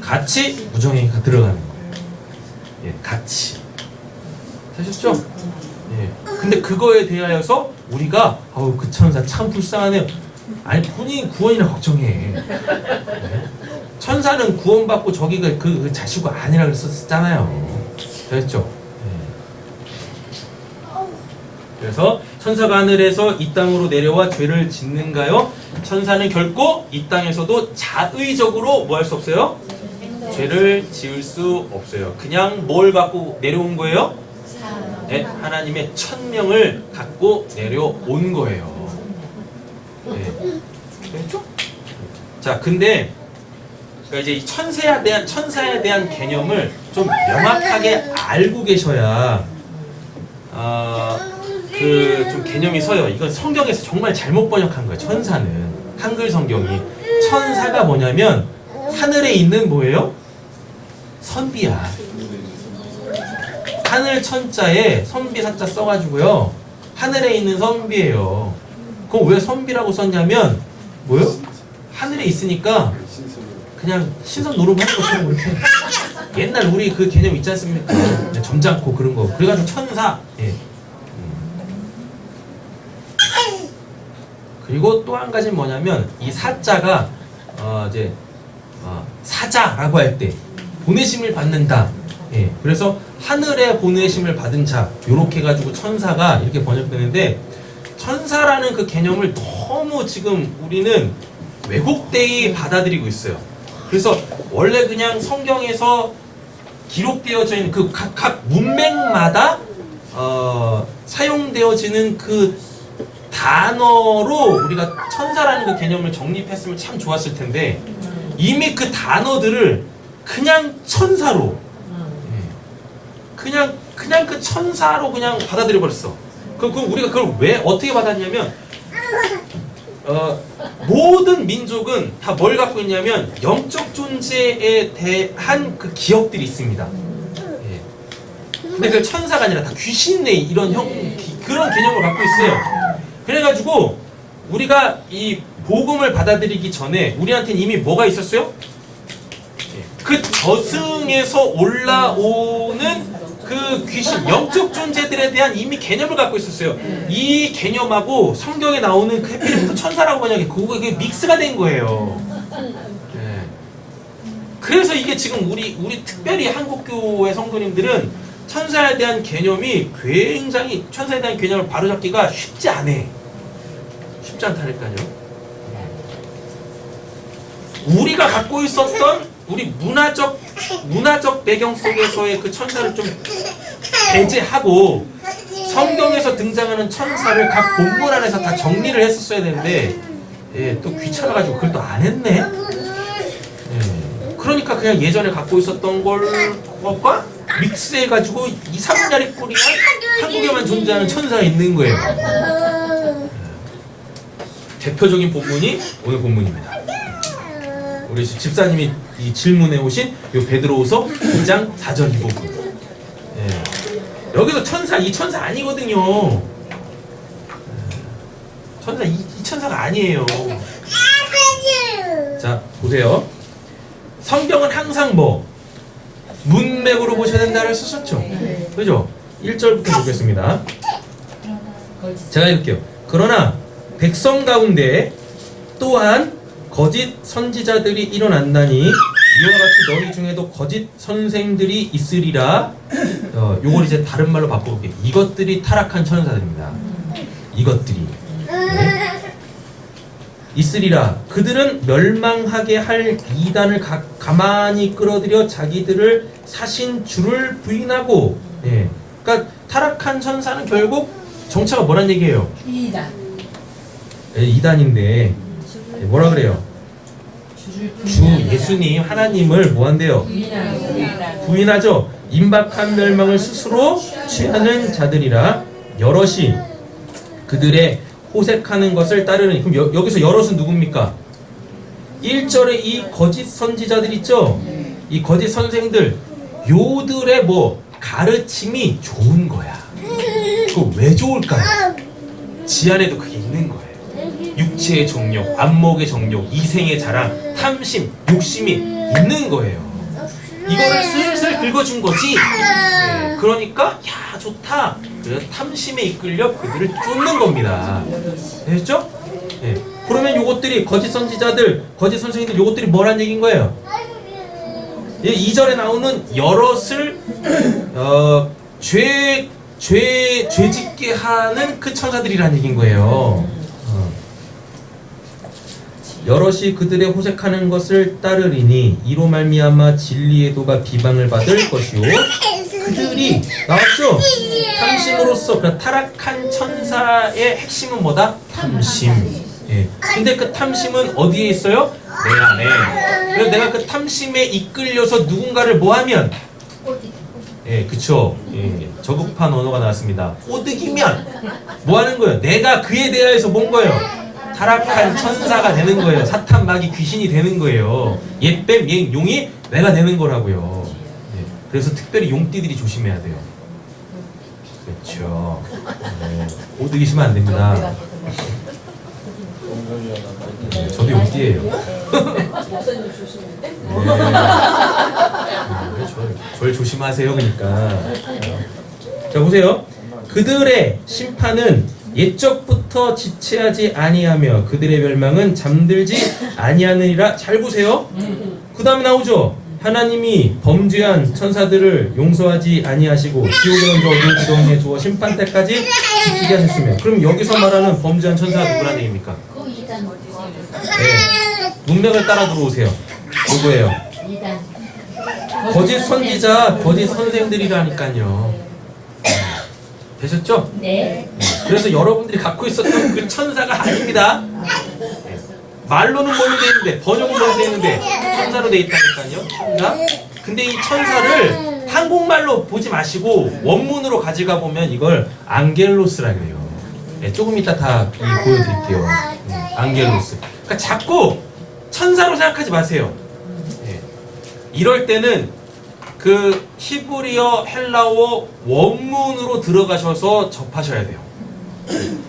같이 무정행이 들어가는 거예요. 같이. 되셨죠? 근데 그거에 대하여서 우리가 그 천사 참 불쌍하네요. 아니 본인 구원이나 걱정해. 천사는 구원받고 저기가 그 자식이 아니라 그랬었잖아요. 됐죠? 그래서 천사가 하늘에서 이 땅으로 내려와 죄를 짓는가요? 천사는 결코 이 땅에서도 자의적으로 뭐 할 수 없어요? 죄를 지을 수 없어요. 그냥 뭘 갖고 내려온 거예요? 네, 하나님의 천명을 갖고 내려온 거예요. 그렇죠? 자, 근데 그러니까 이제 이 천사에 대한 개념을 좀 명확하게 알고 계셔야 좀 개념이 서요. 이건 성경에서 정말 잘못 번역한 거예요. 천사는 한글 성경이 천사가 뭐냐면 하늘에 있는 뭐예요? 선비야. 하늘 천자에 선비 사자 써가지고요. 하늘에 있는 선비예요. 그럼 왜 선비라고 썼냐면 뭐요? 하늘에 있으니까 그냥 신선 노름하는 것처럼 이렇게 옛날 우리 그 개념 있지 않습니까? 점잖고 그런 거. 그래가지고 천사. 그리고 또 한 가지는 뭐냐면 이 사자가 사자라고 할 때 보내심을 받는다. 그래서 하늘에 보내심을 받은 자 요렇게 해가지고 천사가 이렇게 번역되는데 천사라는 그 개념을 너무 지금 우리는 왜곡되이 받아들이고 있어요. 그래서 원래 그냥 성경에서 기록되어져 있는 그 각 문맥마다 사용되어지는 그 단어로 우리가 천사라는 그 개념을 정립했으면 참 좋았을 텐데 이미 그 단어들을 그냥 천사로 그냥 그 천사로 그냥 받아들여 버렸어. 그럼 우리가 그걸 왜 어떻게 받았냐면 모든 민족은 다 뭘 갖고 있냐면 영적 존재에 대한 그 기억들이 있습니다. 근데 그 천사가 아니라 다 귀신의 이런 그런 개념을 갖고 있어요. 그래가지고 우리가 이 복음을 받아들이기 전에 우리한테는 이미 뭐가 있었어요? 그 저승에서 올라오는 그 귀신, 영적 존재들에 대한 이미 개념을 갖고 있었어요. 이 개념하고 성경에 나오는 그 해피리부터 천사라고 번역해. 그게 믹스가 된 거예요. 그래서 이게 지금 우리 특별히 한국교회 성도님들은 천사에 대한 개념이 굉장히 천사에 대한 개념을 바로잡기가 쉽지 않다니까요. 우리가 갖고 있었던 우리 문화적 배경 속에서의 그 천사를 좀 배제하고 성경에서 등장하는 천사를 각 본문 안에서 다 정리를 했었어야 되는데 또 귀찮아가지고 그걸 또 안 했네. 그러니까 그냥 예전에 갖고 있었던 것과 믹스해가지고 2, 3자리 꼴이야 한국에만 존재하는 천사가 있는 거예요. 대표적인 본문이 오늘 본문입니다. 우리 집사님이 이 질문해 오신 요 베드로후서 2장 4절 이 부분. 여기서 이 천사 아니거든요. 이 천사가 아니에요. 자, 보세요. 성경은 항상 문맥으로 보셔야 된다를 썼었죠. 그죠? 1절부터 보겠습니다. 제가 읽을게요. 그러나 백성 가운데 또한 거짓 선지자들이 일어난다니 이와 같이 너희 중에도 거짓 선생들이 있으리라. 요걸 이제 다른 말로 바꿔볼게요. 이것들이 타락한 천사들입니다. 이것들이 있으리라. 그들은 멸망하게 할 이단을 가만히 끌어들여 자기들을 사신 주를 부인하고, 그러니까 타락한 천사는 결국 정체가 뭐란 얘기예요? 이단인데 뭐라 그래요? 주 예수님 하나님을 뭐한대요? 부인하죠. 임박한 멸망을 스스로 취하는 자들이라. 여럿이 그들의 호색하는 것을 따르는. 그럼 여기서 여럿은 누굽니까? 1절에 이 거짓 선지자들 있죠? 이 거짓 선생들, 요들의 뭐 가르침이 좋은 거야. 그거 왜 좋을까요? 지 안에도 그게 있는 거예요. 육체의 정욕, 안목의 정욕, 이생의 자랑, 탐심, 욕심이 있는 거예요. 이거를 슬슬 긁어준 거지. 그러니까 야 좋다. 그래서 탐심에 이끌려 그들을 쫓는 겁니다. 됐죠? 그러면 요것들이 거짓 선지자들, 거짓 선생님들 요것들이 뭐란 얘기인 거예요? 2절에 나오는 여럿을 죄짓게 하는 그 천사들이란 얘기인 거예요. 여럿이 그들의 호색하는 것을 따르리니 이로 말미암아 진리의 도가 비방을 받을 것이요. 그들이 나왔죠? 탐심으로써 그 타락한 천사의 핵심은 뭐다? 탐심. 근데 그 탐심은 어디에 있어요? 내 안에. 그래서 내가 그 탐심에 이끌려서 누군가를 뭐하면? 그쵸. 저급한 언어가 나왔습니다. 꼬드기면 뭐하는 거예요? 내가 그에 대하여서 뭔 거예요? 타락한 천사가 되는 거예요. 사탄, 마귀, 귀신이 되는 거예요. 옛뱀, 예, 용이 내가 되는 거라고요. 그래서 특별히 용띠들이 조심해야 돼요. 그렇죠. 꼬드기시면 안 됩니다. 저도 용띠예요. 절 조심하세요. 그러니까. 자 보세요. 그들의 심판은 옛적부터 지체하지 아니하며 그들의 멸망은 잠들지 아니하느니라. 잘 보세요. 그 다음에 나오죠. 하나님이 범죄한 천사들을 용서하지 아니하시고 지옥에 던져 어두운 구덩이에 두어 심판 때까지 지키게 하셨으며. 그럼 여기서 말하는 범죄한 천사가 누구란 얘기입니까? 문맥을 따라 들어오세요. 누구예요? 거짓 선지자, 거짓 선생들이라니까요. 되셨죠? 네. 그래서 여러분들이 갖고 있었던 그 천사가 아닙니다. 말로는 뭘로 돼 있는데, 번역은 뭘로 돼 있는데 천사로 돼 있다니까요. 천사. 근데 이 천사를 한국말로 보지 마시고 원문으로 가져가 보면 이걸 앙겔로스라 그래요. 조금 이따 다 보여드릴게요. 앙겔로스. 그러니까 자꾸 천사로 생각하지 마세요. 이럴 때는 그 히브리어, 헬라어 원문으로 들어가셔서 접하셔야 돼요.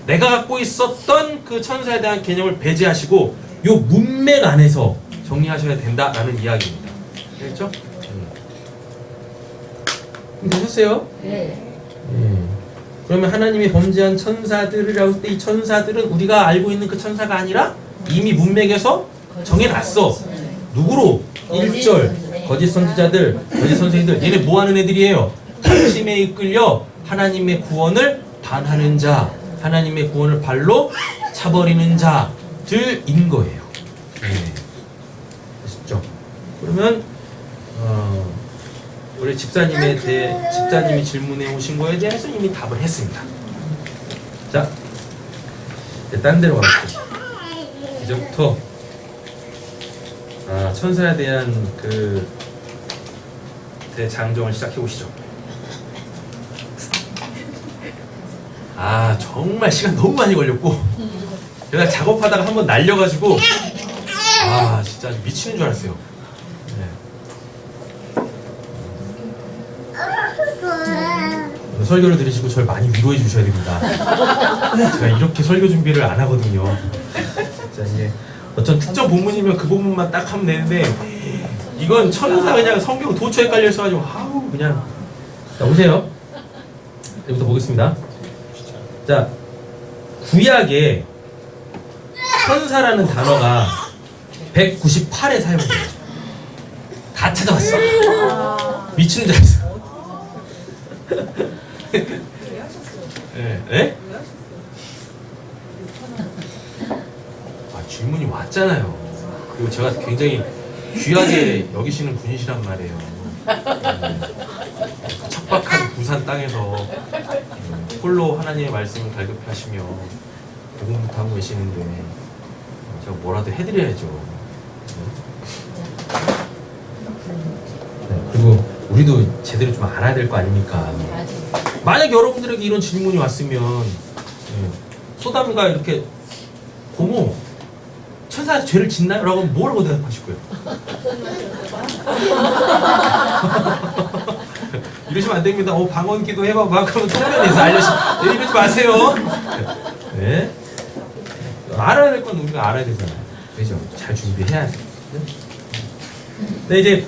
내가 갖고 있었던 그 천사에 대한 개념을 배제하시고 요 문맥 안에서 정리하셔야 된다라는 이야기입니다. 알겠죠? 되셨어요? 네. 그러면 하나님이 범죄한 천사들이라고 할 때 이 천사들은 우리가 알고 있는 그 천사가 아니라 이미 문맥에서 정해놨어. 누구로? 1절 거짓 선지자들, 거짓 선생님들. 얘네 뭐하는 애들이에요? 탐심에 이끌려 하나님의 구원을 반하는 자, 하나님의 구원을 발로 차버리는 자들인 거예요. 아시죠? 그러면 우리 집사님이 질문해 오신 거에 대해서 이미 답을 했습니다. 자, 이제 딴 데로 가볼게요. 이제부터 천사에 대한 그 대장정을 시작해 보시죠. 정말 시간 너무 많이 걸렸고 제가 작업하다가 한번 날려가지고 진짜 미치는 줄 알았어요. 설교를 들으시고 저를 많이 위로해 주셔야 됩니다. 제가 이렇게 설교 준비를 안 하거든요. 진짜 이게 어떤 특정 본문이면 그 본문만 딱 하면 되는데 이건 천사 그냥 성경 도처에 깔려 있어가지고 그냥. 자 보세요. 이제부터 보겠습니다. 자, 구약에 천사라는 단어가 198에 사용돼요. 다 찾아봤어. 미치는 줄 알았어. 예? 예? 아, 질문이 왔잖아요. 그리고 제가 굉장히 귀하게 여기시는 분이시란 말이에요. 척박한 부산 땅에서 홀로 하나님의 말씀을 갈급하시며 복음부터 계시는데 제가 뭐라도 해드려야죠. 네, 그리고 우리도 제대로 좀 알아야 될 거 아닙니까? 만약 여러분들에게 이런 질문이 왔으면 소담이가 이렇게 고모 천사가 죄를 짓나요? 라고 하면 뭐라고 대답하실 거예요? 이러시면 안 됩니다. 방언기도 해봐봐. 그러면 통변에서 이러지 마세요. 네. 알아야 될 건 우리가 알아야 되잖아요. 그죠? 잘 준비해야죠. 네, 이제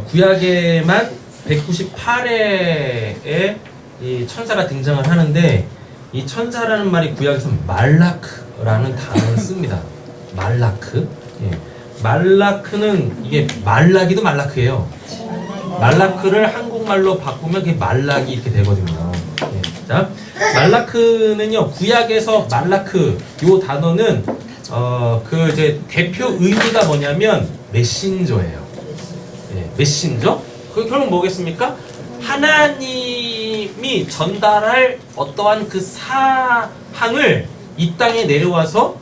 구약에만 198회에 이 천사가 등장을 하는데 이 천사라는 말이 구약에서 말라크라는 단어를 씁니다. 말라크. 예. 말라크는 이게 말라기도 말라크예요. 말라크를 한국말로 바꾸면 그게 말라기 이렇게 되거든요. 예. 자, 말라크는요 구약에서 말라크 요 단어는 그 이제 대표 의미가 뭐냐면 메신저예요. 예, 메신저? 그 결국 뭐겠습니까? 하나님이 전달할 어떠한 그 사항을 이 땅에 내려와서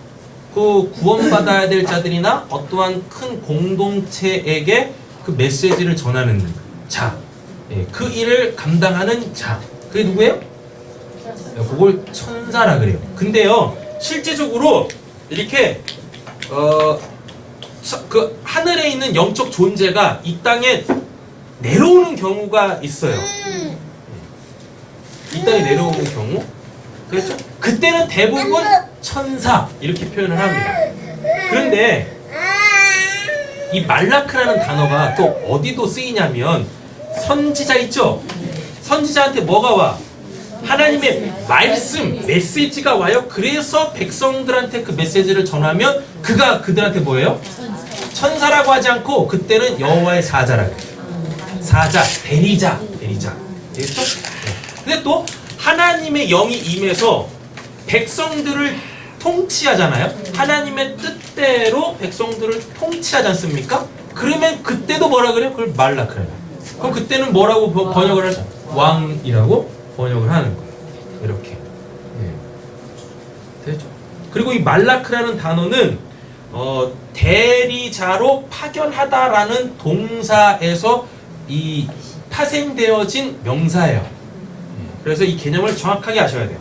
그 구원받아야 될 자들이나 어떠한 큰 공동체에게 그 메시지를 전하는 자, 예, 그 일을 감당하는 자, 그게 누구예요? 그걸 천사라 그래요. 근데요, 실제적으로 이렇게 그 하늘에 있는 영적 존재가 이 땅에 내려오는 경우가 있어요. 이 땅에 내려오는 경우, 그렇죠? 그때는 대부분 천사 이렇게 표현을 합니다. 그런데 이 말라크라는 단어가 또 어디도 쓰이냐면 선지자 있죠? 선지자한테 뭐가 와? 하나님의 말씀, 메시지가 와요. 그래서 백성들한테 그 메시지를 전하면 그가 그들한테 뭐예요? 천사라고 하지 않고 그때는 여호와의 사자라고 해요. 사자, 대리자. 알겠죠? 근데 또 하나님의 영이 임해서 백성들을 통치하잖아요. 하나님의 뜻대로 백성들을 통치하지 않습니까? 그러면 그때도 뭐라 그래요? 그걸 말라크래요. 그럼 그때는 뭐라고 번역을 하죠? 왕이라고 번역을 하는 거예요. 이렇게. 예. 되죠? 그리고 이 말라크라는 단어는 대리자로 파견하다라는 동사에서 이 파생되어진 명사예요. 그래서 이 개념을 정확하게 아셔야 돼요.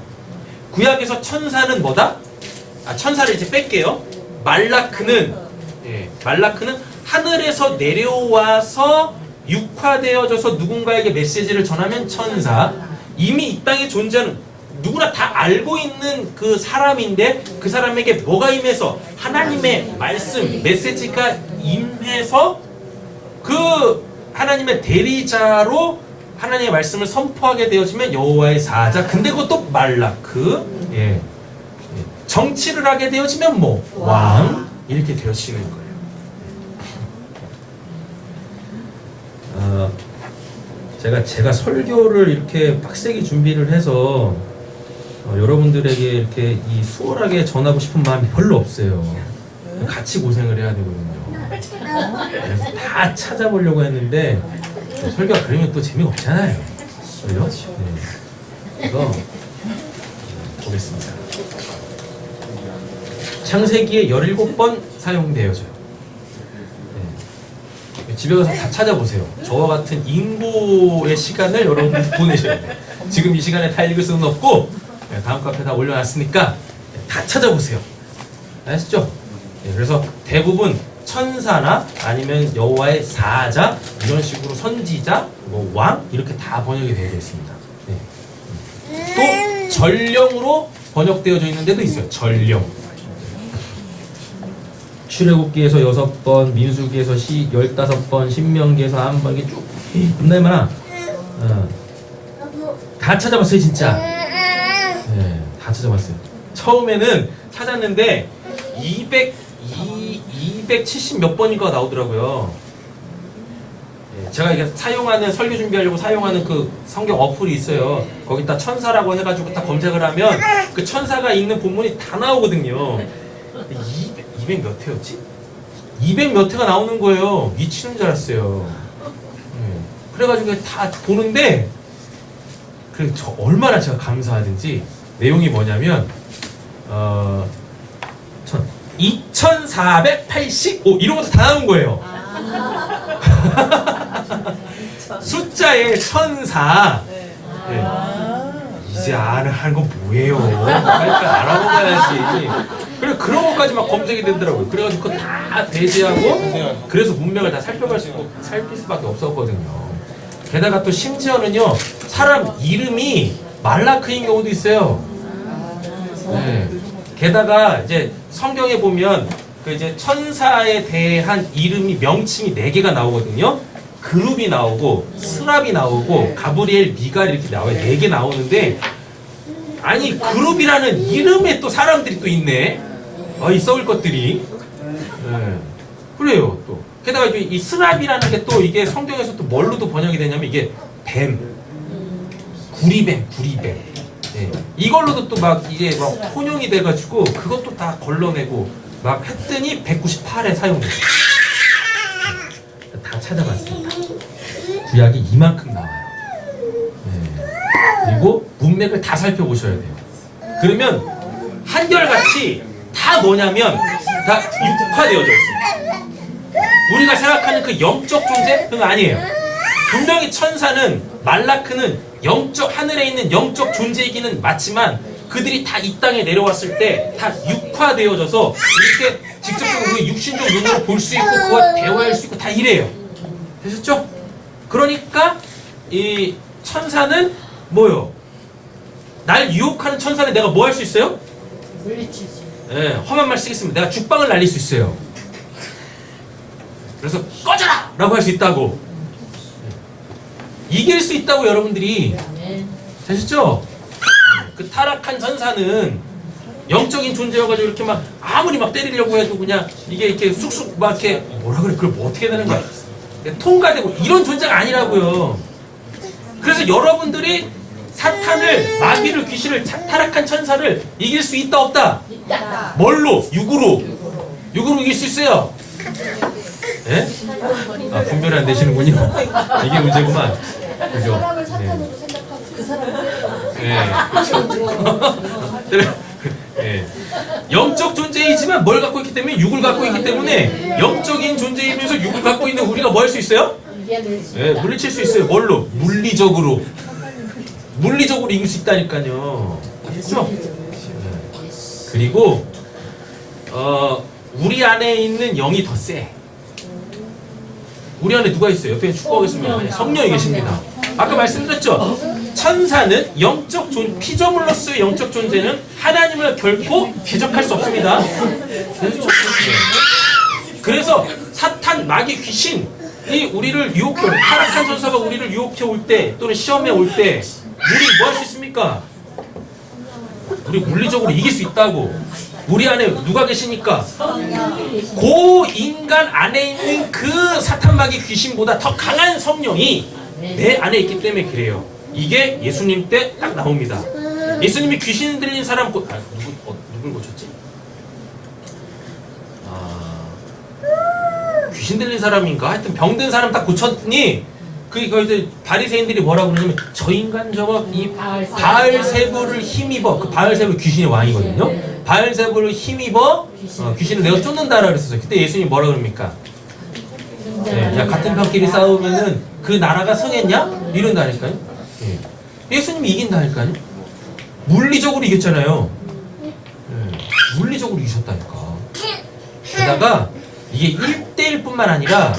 구약에서 천사는 뭐다? 천사를 이제 뺄게요. 말라크는 하늘에서 내려와서 육화되어져서 누군가에게 메시지를 전하면 천사. 이미 이 땅에 존재하는 누구나 다 알고 있는 그 사람인데 그 사람에게 뭐가 임해서 하나님의 말씀, 메시지가 임해서 그 하나님의 대리자로 하나님의 말씀을 선포하게 되어지면 여호와의 사자. 근데 그것도 말라크. 예. 정치를 하게 되어지면 뭐 왕 이렇게 되어지는 거예요. 제가 설교를 이렇게 빡세게 준비를 해서 여러분들에게 이렇게 이 수월하게 전하고 싶은 마음이 별로 없어요. 같이 고생을 해야 되거든요. 그래서 다 찾아보려고 했는데 설교가 그러면 또 재미가 없잖아요. 그죠? 네. 그래서 보겠습니다. 창세기에 17번 사용되어져요. 네. 집에 가서 다 찾아보세요. 저와 같은 인고의 시간을 여러분 보내셔야 돼요. 지금 이 시간에 다 읽을 수는 없고 다음 카페 다 올려놨으니까 다 찾아보세요. 아시죠? 네. 그래서 대부분 천사나 아니면 여호와의 사자 이런 식으로 선지자, 뭐 왕 이렇게 다 번역이 되어 있습니다. 네. 또 전령으로 번역되어져 있는 데도 있어요. 전령. 출애굽기에서 6번, 민수기에서 15번, 신명기에서 1번 이게 쭉 겁나 많아. 다 찾아봤어요 진짜. 네, 다 찾아봤어요. 처음에는 찾았는데 200 270 몇 번인가 나오더라고요. 예, 제가 이게 사용하는 설교 준비하려고 사용하는 그 성경 어플이 있어요. 거기다 천사라고 해가지고 딱 검색을 하면 그 천사가 있는 본문이 다 나오거든요. 200 몇 회였지? 200 몇 회가 나오는 거예요. 미치는 줄 알았어요. 예, 그래가지고 다 보는데 그 저 얼마나 제가 감사하든지 내용이 뭐냐면 2485 이런 것도 다 나온 거예요. 숫자에 1004. 네. 예. 아. 이제 하는 거 뭐예요? 그러니까 알아먹어야지. 그래 그런 것까지 막 검색이 되더라고요. 그래가지고 그거 다 배제하고 그래서 문맥을 다 살필 수밖에 없었거든요. 게다가 또 심지어는요 사람 이름이 말라크인 경우도 있어요. 네. 게다가 이제 성경에 보면 그 이제 천사에 대한 이름이 명칭이 4개가 나오거든요. 그룹이 나오고 스랍이 나오고 가브리엘, 미갈 이렇게 나와요. 4개 나오는데 아니 그룹이라는 이름에 또 사람들이 또 있네. 이 썩을 것들이. 네. 그래요 또. 게다가 이 스랍이라는 게 또 이게 성경에서 또 뭘로도 번역이 되냐면 이게 뱀, 구리뱀. 네. 이걸로도 또 막 이게 막 혼용이 돼가지고 그것도 다 걸러내고 막 했더니 198에 사용됐어요. 다 찾아봤습니다. 구약이 이만큼 나와요. 네. 그리고 문맥을 다 살펴보셔야 돼요. 그러면 한결같이 다 뭐냐면 다 육화되어져 있습니다. 우리가 생각하는 그 영적 존재? 그건 아니에요. 분명히 천사는 말라크는 영적 하늘에 있는 영적 존재이기는 맞지만 그들이 다 이 땅에 내려왔을 때 다 육화되어져서 이렇게 직접적으로 우리 육신적 눈으로 볼 수 있고 그와 대화할 수 있고 다 이래요. 되셨죠? 그러니까 이 천사는 뭐요? 날 유혹하는 천사는 내가 뭐 할 수 있어요? 물리칠 수 있어요. 네, 험한 말 쓰겠습니다. 내가 죽방을 날릴 수 있어요. 그래서 꺼져라! 라고 할 수 있다고. 이길 수 있다고 여러분들이. 네. 되셨죠? 그 타락한 천사는 영적인 존재여가지고 이렇게 막 아무리 막 때리려고 해도 그냥 이게 이렇게 쑥쑥 막 이렇게 뭐라 그래? 그걸 뭐 어떻게 되는 거야? 통과되고 이런 존재가 아니라고요. 그래서 여러분들이 사탄을, 마귀를, 귀신을, 타락한 천사를 이길 수 있다 없다? 있다. 뭘로? 육으로. 육으로 이길 수 있어요. 예? 분별이 안 되시는군요. 이게 문제구만. 그죠? 사람을 사탄으로 생각하고 그 사람을 예. 영적 존재이지만 뭘 갖고 있기 때문에 육을 갖고 있기 때문에 영적인 존재이면서 육을 갖고 있는 우리가 뭐 할 수 있어요? 이겨낼 수 예, 물리칠 수 있어요. 뭘로? 물리적으로. 물리적으로 이길 수 있다니까요. 아시죠? 예. 그리고 우리 안에 있는 영이 더 세. 우리 안에 누가 있어요? 옆에 축복하겠습니다. 성령이 계십니다. 아까 말씀드렸죠? 천사는 영적 피조물로서의 영적 존재는 하나님을 결코 대적할 수 없습니다. 그래서 사탄, 마귀, 귀신이 우리를 유혹해 올 때, 타락한 천사가 우리를 유혹해 올 때 또는 시험에 올 때 우리 뭐 할 수 있습니까? 우리 물리적으로 이길 수 있다고. 우리 안에 누가 계시니까? 그 인간 안에 있는 그 사탄, 마귀, 귀신보다 더 강한 성령이 내 안에 있기 때문에 그래요. 이게 예수님 때 딱 나옵니다. 예수님이 귀신 들린 사람 누굴 고쳤지? 귀신 들린 사람인가? 하여튼 병든 사람 딱 고쳤더니 그러니까 이제 바리새인들이 뭐라고 그러냐면 저 인간 저거 이 바알세부를 힘입어. 그 바알세부 귀신의 왕이거든요. 바알세부를 힘입어 귀신을 내가 쫓는다라 그랬었어요. 그때 예수님이 뭐라 그럽니까? 네, 야 같은 편끼리 싸우면은 그 나라가 성했냐? 이런다니까요. 네. 예수님이 이긴다니까요. 물리적으로 이겼잖아요. 네, 물리적으로 이기셨다니까. 게다가 이게 1대1뿐만 아니라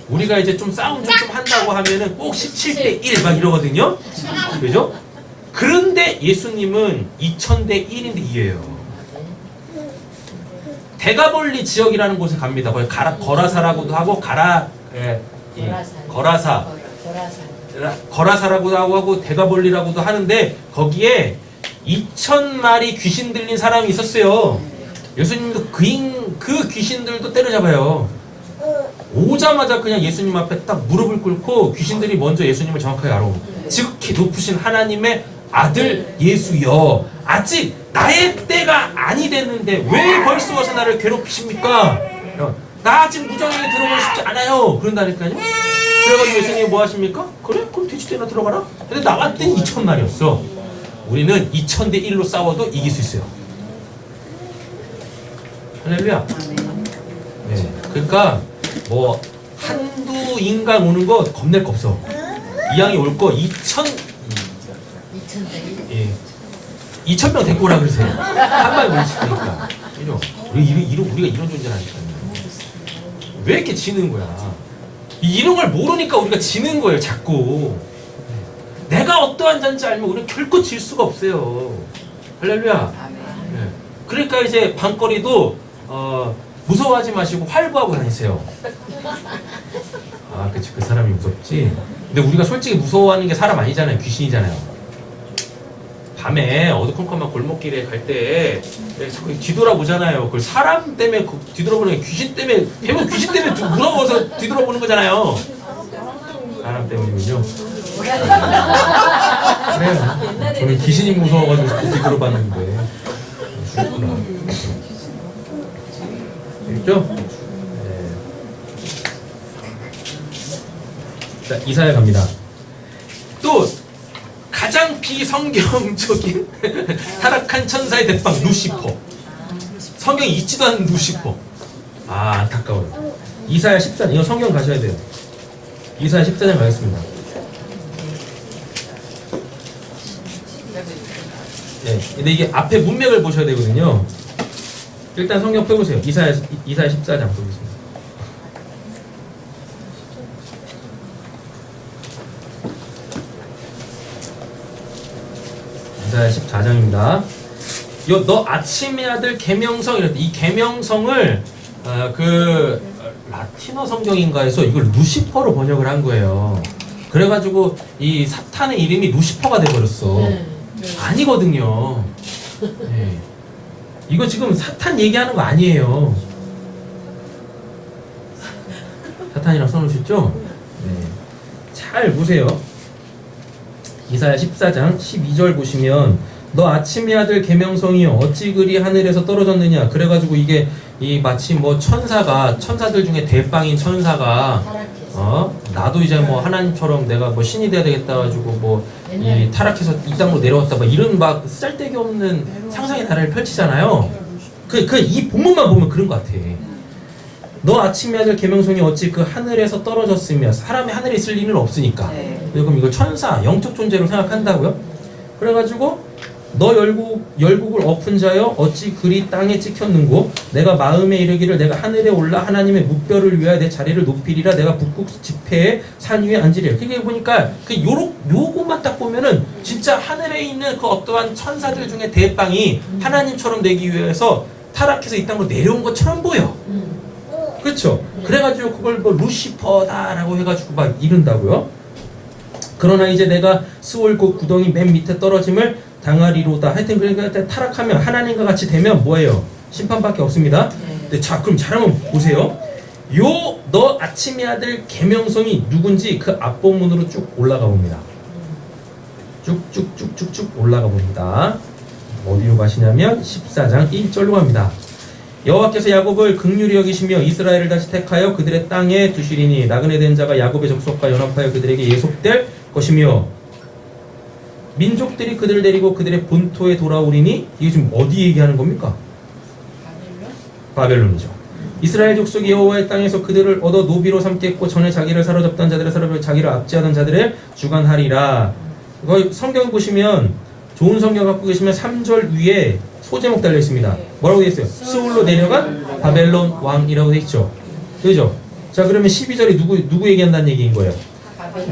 우리가 이제 좀 싸움 좀 한다고 하면은 꼭 17대1 막 이러거든요. 그죠? 그런데 예수님은 2000대 1인데 이겨요. 대가볼리 지역이라는 곳에 갑니다. 거기 거라사라고도 하고 거라사라고도 하고 대가볼리라고도 하는데 거기에 2000마리 귀신 들린 사람이 있었어요. 예수님도 그 귀신들도 때려잡아요. 오자마자 그냥 예수님 앞에 딱 무릎을 꿇고 귀신들이 먼저 예수님을 정확하게 알아보고 지극히 높으신 하나님의 아들 예수여, 아직 나의 때가 아니 됐는데 왜 벌써 와서 나를 괴롭히십니까? 나 아직 무정에 들어가고 싶지 않아요. 그런다니까요. 그래가지고 예수님이 뭐 하십니까? 그래? 그럼 돼지떼나 들어가라. 근데 나갈 땐 2000마리였어. 우리는 2000대 1로 싸워도 이길 수 있어요. 할렐루야. 네. 그러니까 뭐 한두 인간 오는 거 겁낼 거 없어. 이 양이 올 거 2000명 데리고 오라 그러세요. 한 방에 물리치니까. 우리가 이런 존재라니까요. 왜 이렇게 지는 거야? 이런 걸 모르니까 우리가 지는 거예요, 자꾸. 내가 어떠한 자인지 알면 우리는 결코 질 수가 없어요. 할렐루야. 네. 그러니까 이제 밤거리도 무서워하지 마시고 활보하고 다니세요. 아, 그치, 그 사람이 무섭지. 근데 우리가 솔직히 무서워하는 게 사람 아니잖아요, 귀신이잖아요. 밤에 어두컴컴한 골목길에 갈 때 자꾸 뒤돌아보잖아요. 그걸 사람 때문에 뒤돌아보는 게 귀신 때문에, 대부분 귀신 때문에 무서워서 뒤돌아보는 거잖아요. 사람 때문이군요. 그래요. 저는 귀신이 무서워가지고 자꾸 뒤돌아봤는데. 그렇구나. 알겠죠? 네. 자, 이사야 갑니다. 또 가장 비성경적인 타락한 천사의 대빵 루시퍼. 성경에 있지도 않은 루시퍼. 아, 안타까워요. 이사야 14장, 이거 성경 가셔야 돼요. 이사야 14장 가겠습니다. 네, 근데 이게 앞에 문맥을 보셔야 되거든요. 일단 성경 펴보세요. 이사야 14장 보겠습니다. 이사야 14장입니다. 너 아침의 아들 계명성, 이랬대. 이 계명성을 라틴어 성경인가에서 이걸 루시퍼로 번역을 한 거예요. 그래가지고 이 사탄의 이름이 루시퍼가 돼버렸어. 아니거든요. 네. 이거 지금 사탄 얘기하는 거 아니에요. 사탄이라고 써놓으셨죠? 네. 잘 보세요. 이사야 14장 12절 보시면 너 아침의 아들 계명성이 어찌 그리 하늘에서 떨어졌느냐. 그래가지고 이게 이 마치 뭐 천사들 중에 대빵인 천사가 나도 이제 뭐 하나님처럼 내가 뭐 신이 돼야 되겠다 가지고 뭐 이 타락해서 이 땅으로 내려왔다 막 이런 막 쓸데기 없는 상상의 나라를 펼치잖아요. 이 본문만 보면 그런 것 같아. 너 아침의 아들 계명성이 어찌 그 하늘에서 떨어졌으며, 사람이 하늘에 있을 리는 없으니까. 그럼 이걸 천사, 영적 존재로 생각한다고요? 그래가지고 너 열국을 엎은 자여 어찌 그리 땅에 찍혔는고, 내가 마음에 이르기를 내가 하늘에 올라 하나님의 묵별을 위하여 내 자리를 높이리라. 내가 북극 지폐의 산 위에 앉으리라. 그게 보니까 요것만 딱 보면은 진짜 하늘에 있는 그 어떠한 천사들 중에 대빵이 하나님처럼 되기 위해서 타락해서 이 땅으로 내려온 것처럼 보여. 그렇죠? 그래가지고 그걸 뭐 루시퍼다라고 해가지고 막 이른다고요. 그러나 이제 내가 스올 그 구덩이 맨 밑에 떨어짐을 당하리로다. 하여튼 그러니까 타락하면 하나님과 같이 되면 뭐예요? 심판밖에 없습니다. 자, 그럼 잘한번 보세요. 너 아침의 아들 계명성이 누군지 그 앞부분으로 쭉 올라가 봅니다. 쭉쭉쭉쭉쭉 올라가 봅니다. 어디로 가시냐면 14장 1절로 갑니다. 여호와께서 야곱을 긍휼히 여기시며 이스라엘을 다시 택하여 그들의 땅에 두시리니 나그네 된 자가 야곱의 족속과 연합하여 그들에게 예속될 것이며 민족들이 그들을 데리고 그들의 본토에 돌아오리니. 이게 지금 어디 얘기하는 겁니까? 바벨론이죠. 이스라엘 족속이 여호와의 땅에서 그들을 얻어 노비로 삼겠고 전에 자기를 사로잡던 자들의 사로잡아 자기를 압제하던 자들을 주관하리라. 이거 성경 보시면, 좋은 성경 갖고 계시면 3절 위에 소제목 달려 있습니다. 뭐라고 되어 있어요? 스울로 내려간 바벨론 왕이라고 되어 있죠. 그죠? 자, 그러면 12절이 누구 얘기한다는 얘기인 거예요?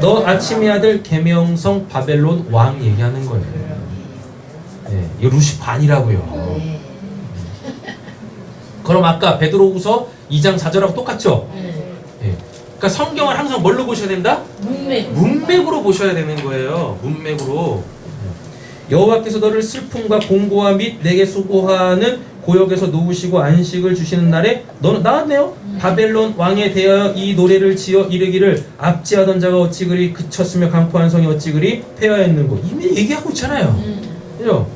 너 아침의 아들 계명성 바벨론 왕 얘기하는 거예요. 네, 이거 루시판이라고요. 그럼 아까 베드로후서 2장 4절하고 똑같죠? 네. 그러니까 성경을 항상 뭘로 보셔야 된다? 문맥으로 보셔야 되는 거예요. 문맥으로. 여호와께서 너를 슬픔과 공고와 및 내게 수고하는 고역에서 놓으시고 안식을 주시는 날에 너는 나왔네요. 바벨론 왕에 대하여 이 노래를 지어 이르기를 압지하던 자가 어찌 그리 그쳤으며 강포한 성이 어찌 그리 폐하였는고. 이미 얘기하고 있잖아요. 그죠?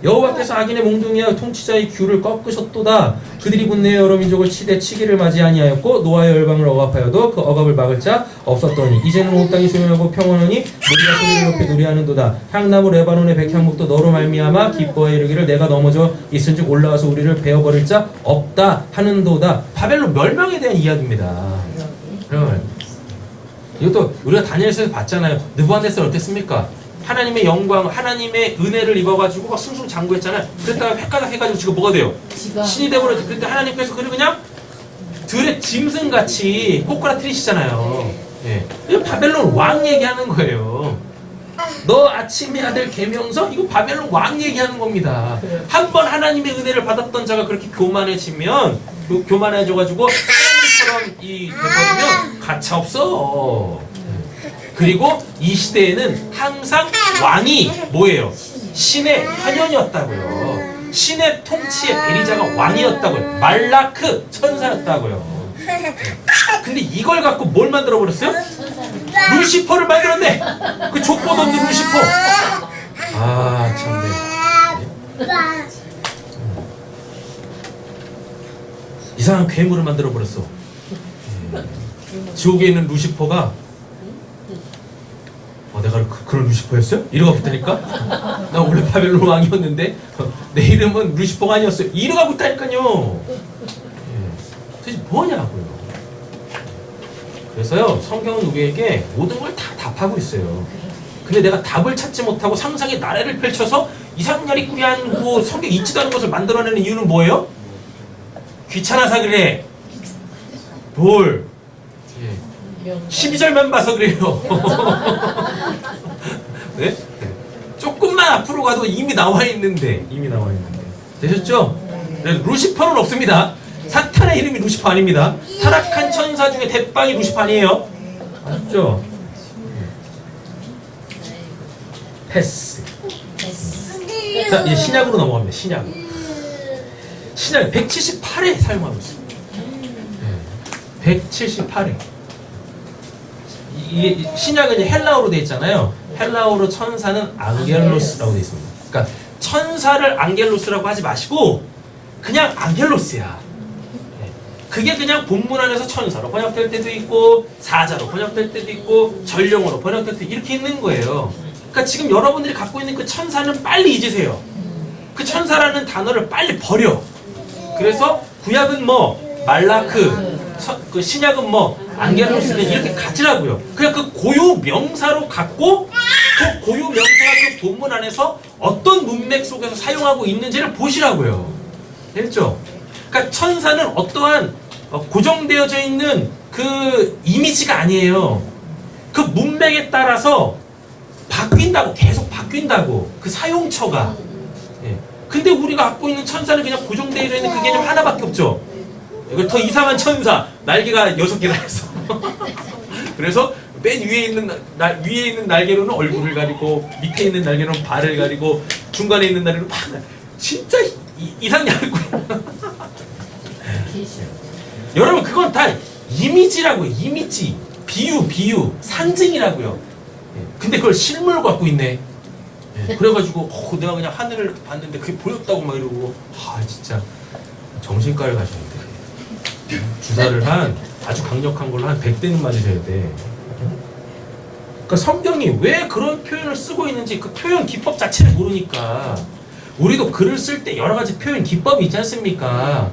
여호와께서 악인의 몽둥이와 통치자의 규를 꺾으셨도다. 그들이 분내어 여러 민족을 치되 치기를 맞이 아니하였고 노아의 열방을 억압하여도 그 억압을 막을 자 없었더니 이제는 온 땅이 조용하고 평온하니 무리가 소리를 높여 노래하는도다. 향나무 레바논의 백향목도 너로 말미암아 기뻐해 이르기를 내가 넘어져 있은즉 올라와서 우리를 베어버릴 자 없다 하는도다. 바벨론 멸망에 대한 이야기입니다. 그러면 이것도 우리가 다니엘서에서 봤잖아요. 느부갓네살 어땠습니까? 하나님의 영광, 하나님의 은혜를 입어가지고 막 승승장구했잖아요. 그랬다가 획가닥 해가지고 지금 뭐가 돼요? 신이 되버렸죠. 그런데 하나님께서 그를 그냥 들의 짐승같이 꼬꾸라뜨리시잖아요. 예. 이거 바벨론 왕 얘기하는 거예요. 너 아침의 아들 계명서? 이거 바벨론 왕 얘기하는 겁니다. 한 번 하나님의 은혜를 받았던 자가 그렇게 교만해지면 교만해져가지고 하나님처럼 돼버리면 가차없어. 그리고 이 시대에는 항상 왕이 뭐예요? 신의 환연이었다고요. 신의 통치의 대리자가 왕이었다고요. 말라크 천사였다고요. 근데 이걸 갖고 뭘 만들어버렸어요? 루시퍼를 만들었네. 그 족보도 없는 루시퍼. 아 참네. 이상한 괴물을 만들어버렸어. 지옥에 있는 루시퍼가 내가 그런 루시퍼였어요? 이러고 있다니까? 나 원래 바벨론 왕이었는데 내 이름은 루시퍼가 아니었어요. 이러고 있다니까요. 도대체 뭐냐고요. 그래서요 성경은 우리에게 모든 걸 다 답하고 있어요. 근데 내가 답을 찾지 못하고 상상의 나래를 펼쳐서 이상야리 꾸리한 성경 있지도 않은 것을 만들어내는 이유는 뭐예요? 귀찮아서 그래. 뭘? 12절만 봐서 그래요. 네? 조금만 앞으로 가도 이미 나와 있는데. 되셨죠? 네, 루시퍼는 없습니다. 사탄의 이름이 루시퍼 아닙니다. 타락한 천사 중에 대빵이 루시퍼 아니에요. 아셨죠? 패스. 자, 이제 신약으로 넘어갑니다. 신약 178회 사용하고 있습니다. 178회. 이게 신약은 이제 헬라어로 되어 있잖아요. 헬라어로 천사는 앙겔로스라고 되어 있습니다. 그러니까 천사를 앙겔로스라고 하지 마시고 그냥 앙겔로스야. 그게 그냥 본문 안에서 천사로 번역될 때도 있고 사자로 번역될 때도 있고 전령어로 번역될 때 이렇게 있는 거예요. 그러니까 지금 여러분들이 갖고 있는 그 천사는 빨리 잊으세요. 그 천사라는 단어를 빨리 버려. 그래서 구약은 뭐 말라크, 그 신약은 뭐 앙겔로스는 이렇게 가지라고요. 그냥 그 고유 명사로 갖고 그 고유 명사가 그 본문 안에서 어떤 문맥 속에서 사용하고 있는지를 보시라고요. 됐죠? 그러니까 천사는 어떠한 고정되어져 있는 그 이미지가 아니에요. 그 문맥에 따라서 바뀐다고, 계속 바뀐다고, 그 사용처가. 예. 근데 우리가 갖고 있는 천사는 그냥 고정되어져 있는 그 개념 하나밖에 없죠. 이거 더 이상한 천사, 날개가 6개나 있어. 그래서 맨 위에 있는 날개로는 얼굴을 가리고, 밑에 있는 날개로는 발을 가리고, 중간에 있는 날개로는 진짜 이상냐고요. 여러분 그건 다 이미지라고요. 이미지, 비유, 상징이라고요. 근데 그걸 실물로 갖고 있네. 그래가지고 내가 그냥 하늘을 봤는데 그게 보였다고 막 이러고 진짜 정신과를 가셔야 돼. 주사를 아주 강력한 걸로 한 100대는 맞으셔야 돼. 그러니까 성경이 왜 그런 표현을 쓰고 있는지 그 표현 기법 자체를 모르니까 우리도 글을 쓸 때 여러 가지 표현 기법이 있지 않습니까?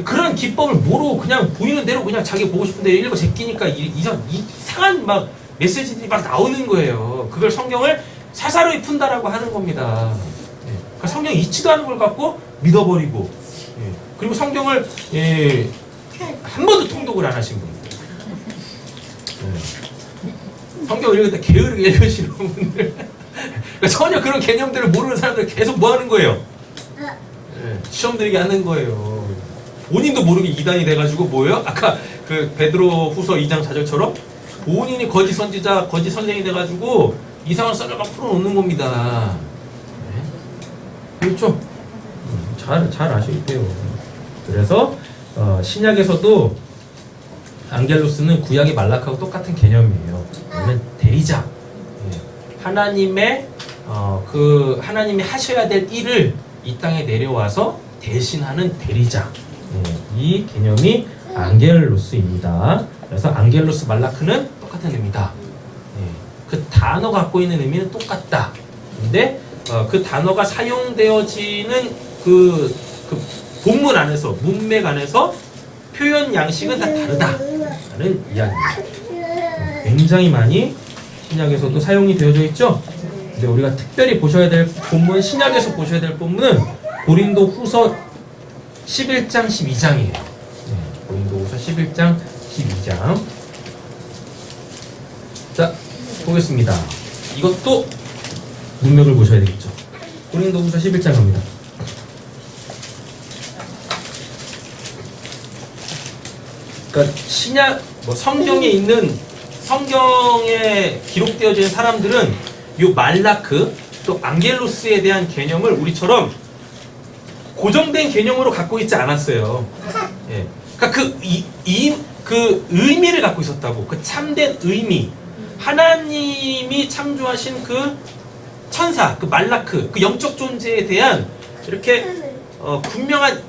그런 기법을 모르고 그냥 보이는 대로 그냥 자기 보고 싶은 대로 읽어 제끼니까 이상한 막 메시지들이 막 나오는 거예요. 그걸 성경을 사사로이 푼다라고 하는 겁니다. 그러니까 성경이 있지도 않은 걸 갖고 믿어버리고, 그리고 성경을 한 번도 통독을 안 하신 분들, 성경을 읽을 때 게으르게 읽으시는 분들, 그러니까 전혀 그런 개념들을 모르는 사람들 계속 뭐 하는 거예요? 시험 들게 하는 거예요. 본인도 모르게 이단이 돼가지고 뭐예요? 아까 그 베드로 후서 2장 4절처럼 본인이 거짓 선지자, 거짓 선생이 돼가지고 이상한 썰을 막 풀어놓는 겁니다. 그렇죠? 잘 아셔야 돼요. 그래서 신약에서도 안겔로스는 구약의 말라크하고 똑같은 개념이에요. 그러면 대리자. 예. 하나님의 하나님이 하셔야 될 일을 이 땅에 내려와서 대신하는 대리자. 예. 이 개념이 안겔로스입니다. 그래서 안겔로스 말라크는 똑같은 의미다. 예. 그 단어 갖고 있는 의미는 똑같다. 근데 그 단어가 사용되어지는 그 본문 안에서, 문맥 안에서 표현 양식은 다 다르다라는 이야기입니다. 굉장히 많이 신약에서도 사용이 되어져 있죠. 근데 우리가 특별히 보셔야 될 본문, 신약에서 보셔야 될 본문은 고린도 후서 11장 12장이에요. 고린도 후서 11장 12장. 자, 보겠습니다. 이것도 문맥을 보셔야 되겠죠. 고린도 후서 11장 갑니다. 그러니까 신약 성경에 있는, 성경에 기록되어진 사람들은 요 말라크 또 안겔로스에 대한 개념을 우리처럼 고정된 개념으로 갖고 있지 않았어요. 예. 그러니까 그 의미를 갖고 있었다고. 그 참된 의미, 하나님이 창조하신 그 천사, 그 말라크, 그 영적 존재에 대한 이렇게 분명한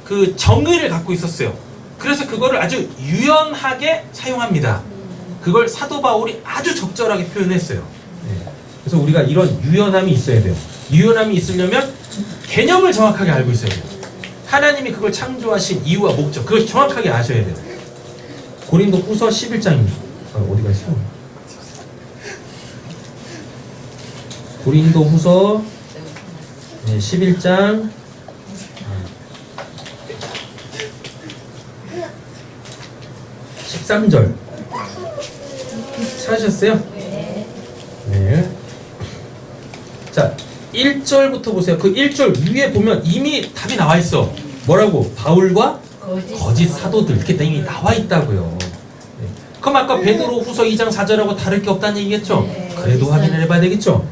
그 정의를 갖고 있었어요. 그래서 그거를 아주 유연하게 사용합니다. 그걸 사도 바울이 아주 적절하게 표현했어요. 네. 그래서 우리가 이런 유연함이 있어야 돼요. 유연함이 있으려면 개념을 정확하게 알고 있어야 돼요. 하나님이 그걸 창조하신 이유와 목적, 그걸 정확하게 아셔야 돼요. 고린도 후서 11장입니다. 어디가 있어? 고린도 후서 11장 13절 찾으셨어요? 네. 자, 1절부터 보세요. 그 1절 위에 보면 이미 답이 나와 있어. 뭐라고? 바울과 거짓 사도들 이렇게 이미 나와 있다고요. 네. 그럼 아까 베드로 후서 2장 4절하고 다를 게 없다는 얘기겠죠? 그래도 확인을 해봐야 되겠죠?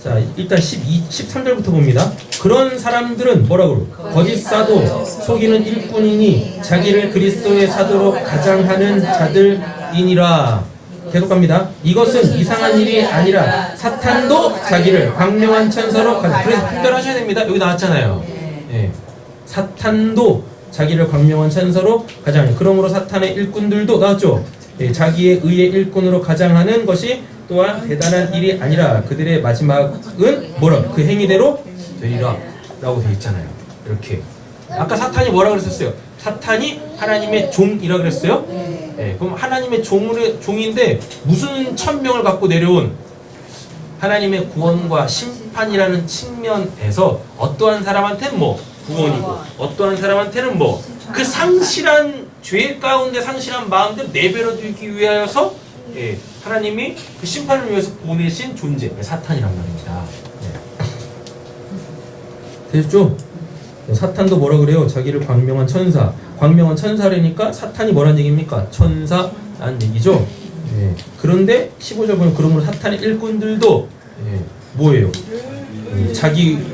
자, 일단 13절부터 봅니다. 그런 사람들은 뭐라고? 거짓 사도, 속이는 일꾼이니 자기를 그리스도의 사도로 가장하는 자들이니라. 계속 갑니다. 이것은 이상한 일이 아니라 사탄도 자기를 광명한 천사로 그래서 분별하셔야 됩니다. 여기 나왔잖아요. 예. 사탄도 자기를 광명한 천사로 가장하는. 그러므로 사탄의 일꾼들도 나왔죠. 예. 자기의 의의 일꾼으로 가장하는 것이 또한 대단한 일이 아니라 그들의 마지막은 뭐라? 그 행위대로 되리라 라고 되어 있잖아요. 이렇게. 아까 사탄이 뭐라 그랬었어요? 사탄이 하나님의 종이라 그랬어요? 네, 그럼 하나님의 종인데 무슨 천명을 갖고 내려온 하나님의 구원과 심판이라는 측면에서 어떠한 사람한테는 뭐 구원이고 어떠한 사람한테는 뭐 그 상실한 죄 가운데 상실한 마음대로 내버려두기 위하여서 예, 하나님이 그 심판을 위해서 보내신 존재, 사탄이란 말입니다. 네. 됐죠? 사탄도 뭐라 그래요? 자기를 광명한 천사. 광명한 천사라니까 사탄이 뭐란 얘기입니까? 천사라는 얘기죠? 네. 그런데 15절 보면 그러므로 사탄의 일꾼들도 뭐예요?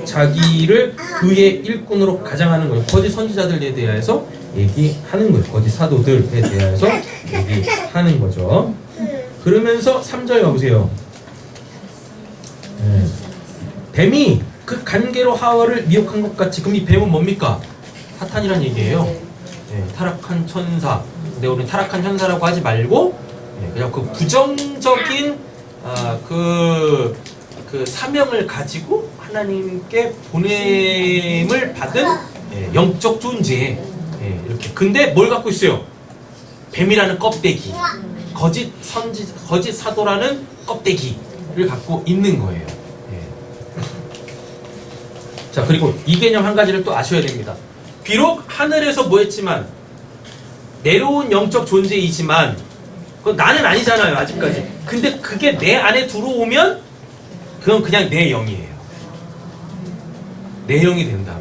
자기를 의의 일꾼으로 가장하는 거예요. 거짓 선지자들에 대해서 얘기하는 거예요. 거짓 사도들에 대해서 얘기하는 거죠. 그러면서 3절 가보세요. 뱀이 그 간계로 하와를 미혹한 것 같이. 그럼 이 뱀은 뭡니까? 사탄이란 얘기예요. 타락한 천사. 근데 우리는 타락한 천사라고 하지 말고 그냥 그 부정적인 그 사명을 가지고 하나님께 보냄을 받은 영적 존재. 이렇게. 근데 뭘 갖고 있어요? 뱀이라는 껍데기. 거짓 사도라는 껍데기를 갖고 있는 거예요. 자, 그리고 이 개념 한 가지를 또 아셔야 됩니다. 비록 하늘에서 뭐 했지만 내려온 영적 존재이지만 그건 나는 아니잖아요, 아직까지. 근데 그게 내 안에 들어오면 그건 그냥 내 영이에요. 내 영이 된다.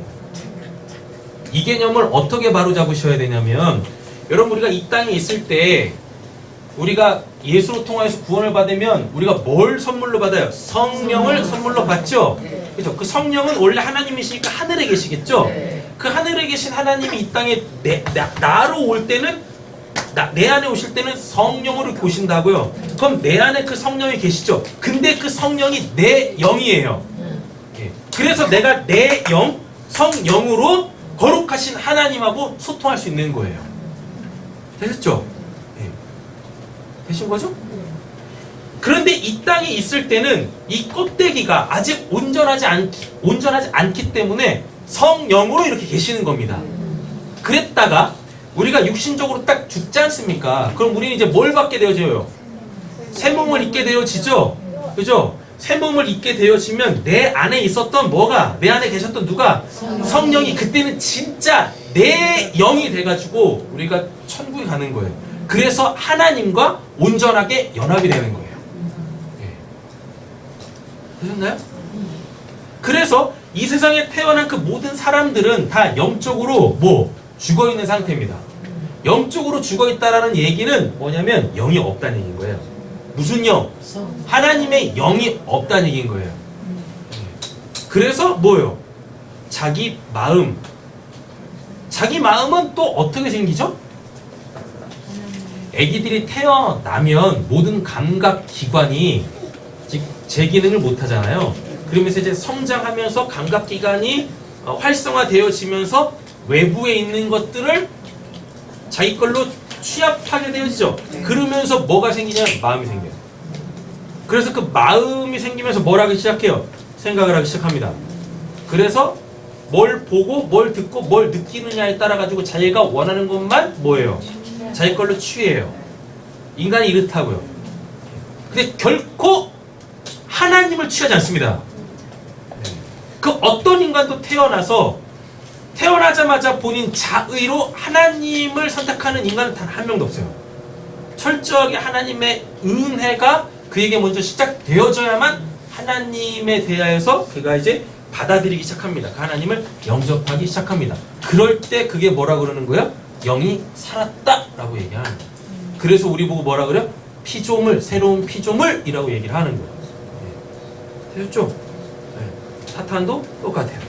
이 개념을 어떻게 바로 잡으셔야 되냐면, 여러분, 우리가 이 땅에 있을 때 우리가 예수로 통하여서 구원을 받으면 우리가 뭘 선물로 받아요? 성령을 선물로 받죠? 그죠? 그 성령은 원래 하나님이시니까 하늘에 계시겠죠? 네. 그 하늘에 계신 하나님이 이 땅에 나로 올 때는 내 안에 오실 때는 성령으로 오신다고요. 그럼 내 안에 그 성령이 계시죠? 근데 그 성령이 내 영이에요. 예. 그래서 내가 내 영, 성령으로 거룩하신 하나님하고 소통할 수 있는 거예요. 되셨죠? 예. 되신 거죠? 그런데 이 땅에 있을 때는 이 껍데기가 아직 온전하지 않기 때문에 성령으로 이렇게 계시는 겁니다. 그랬다가 우리가 육신적으로 딱 죽지 않습니까? 그럼 우리는 이제 뭘 받게 되어져요? 새 몸을 입게 되어지죠? 그죠? 새 몸을 입게 되어지면 내 안에 있었던 뭐가? 내 안에 계셨던 누가? 성령이 그때는 진짜 내 영이 돼가지고 우리가 천국에 가는 거예요. 그래서 하나님과 온전하게 연합이 되는 거예요. 되셨나요? 그래서 이 세상에 태어난 그 모든 사람들은 다 영적으로 죽어있는 상태입니다. 영적으로 죽어있다라는 얘기는 뭐냐면 영이 없다는 얘기인 거예요. 무슨 영? 하나님의 영이 없다는 얘기인 거예요. 그래서 뭐예요? 자기 마음은 또 어떻게 생기죠? 아기들이 태어나면 모든 감각 기관이 제 기능을 못 하잖아요. 그러면서 이제 성장하면서 감각 기관이 활성화되어지면서 외부에 있는 것들을 자기 걸로 취합하게 되어지죠. 그러면서 뭐가 생기냐면 마음이 생겨요. 그래서 그 마음이 생기면서 뭘 하기 시작해요? 생각을 하기 시작합니다. 그래서 뭘 보고 뭘 듣고 뭘 느끼느냐에 따라 가지고 자기가 원하는 것만 뭐예요? 자기 걸로 취해요. 인간이 이렇다고요. 근데 결코 하나님을 취하지 않습니다. 그 어떤 인간도 태어나자마자 본인 자의로 하나님을 선택하는 인간은 단 한 명도 없어요. 철저하게 하나님의 은혜가 그에게 먼저 시작되어져야만 하나님에 대하여서 그가 이제 받아들이기 시작합니다. 그 하나님을 영접하기 시작합니다. 그럴 때 그게 뭐라 그러는 거예요? 영이 살았다라고 얘기하는 거예요. 그래서 우리 보고 뭐라 그래요? 피조물, 새로운 피조물이라고 얘기를 하는 거예요. 되셨죠? 네. 사탄도 똑같아요.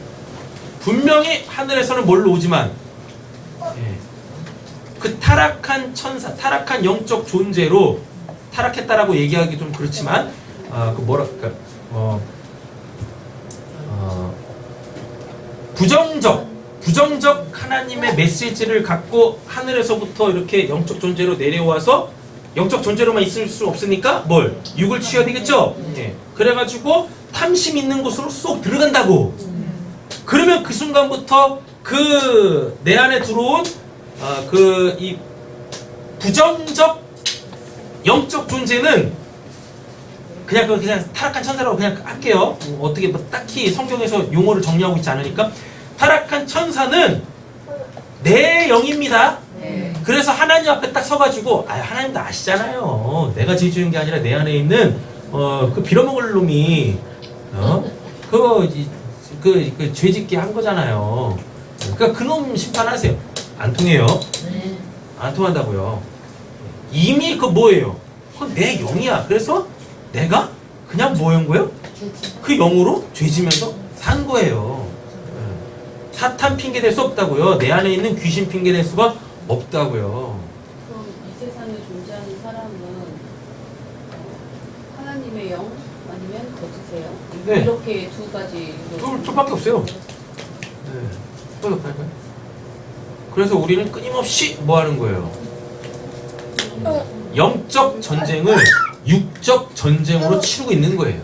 분명히 하늘에서는 뭘로 오지만 그 타락한 천사, 타락한 영적 존재로 타락했다라고 얘기하기 좀 그렇지만 부정적 하나님의 메시지를 갖고 하늘에서부터 이렇게 영적 존재로 내려와서 영적 존재로만 있을 수 없으니까 육을 취해야 되겠죠? 그래가지고 탐심 있는 곳으로 쏙 들어간다고. 그러면 그 순간부터 그 내 안에 들어온 이 부정적 영적 존재는 그냥 타락한 천사라고 그냥 할게요. 어떻게 딱히 성경에서 용어를 정리하고 있지 않으니까 타락한 천사는 내 영입니다. 그래서 하나님 앞에 딱 서가지고 하나님도 아시잖아요. 내가 지어준 게 아니라 내 안에 있는 그 빌어먹을 놈이 그 죄짓게 한 거잖아요. 그러니까 그놈 심판하세요. 안 통해요. 안 통한다고요. 이미 그 뭐예요? 그건 내 영이야. 그래서 내가 그냥 뭐인 거예요? 그 영으로 죄지면서 산 거예요. 사탄 핑계 댈 수 없다고요. 내 안에 있는 귀신 핑계 댈 수가 없다고요. 그럼 이 세상에 존재하는 사람은 하나님의 영 아니면 거짓이에요? 네. 이렇게 두 가지. 둘밖에 없어요. 그래서 우리는 끊임없이 뭐 하는 거예요? 영적 전쟁을 육적 전쟁으로 치르고 있는 거예요.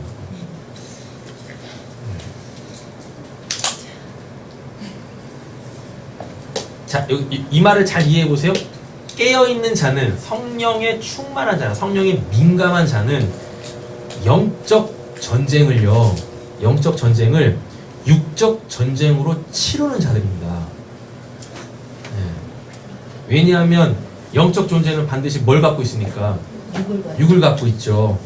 자, 이 말을 잘 이해해 보세요. 깨어있는 자는, 성령에 충만한 자는, 성령에 민감한 자는 영적 전쟁을 육적 전쟁으로 치르는 자들입니다. 왜냐하면 영적 존재는 반드시 뭘 갖고 있으니까? 육을 갖고 있죠.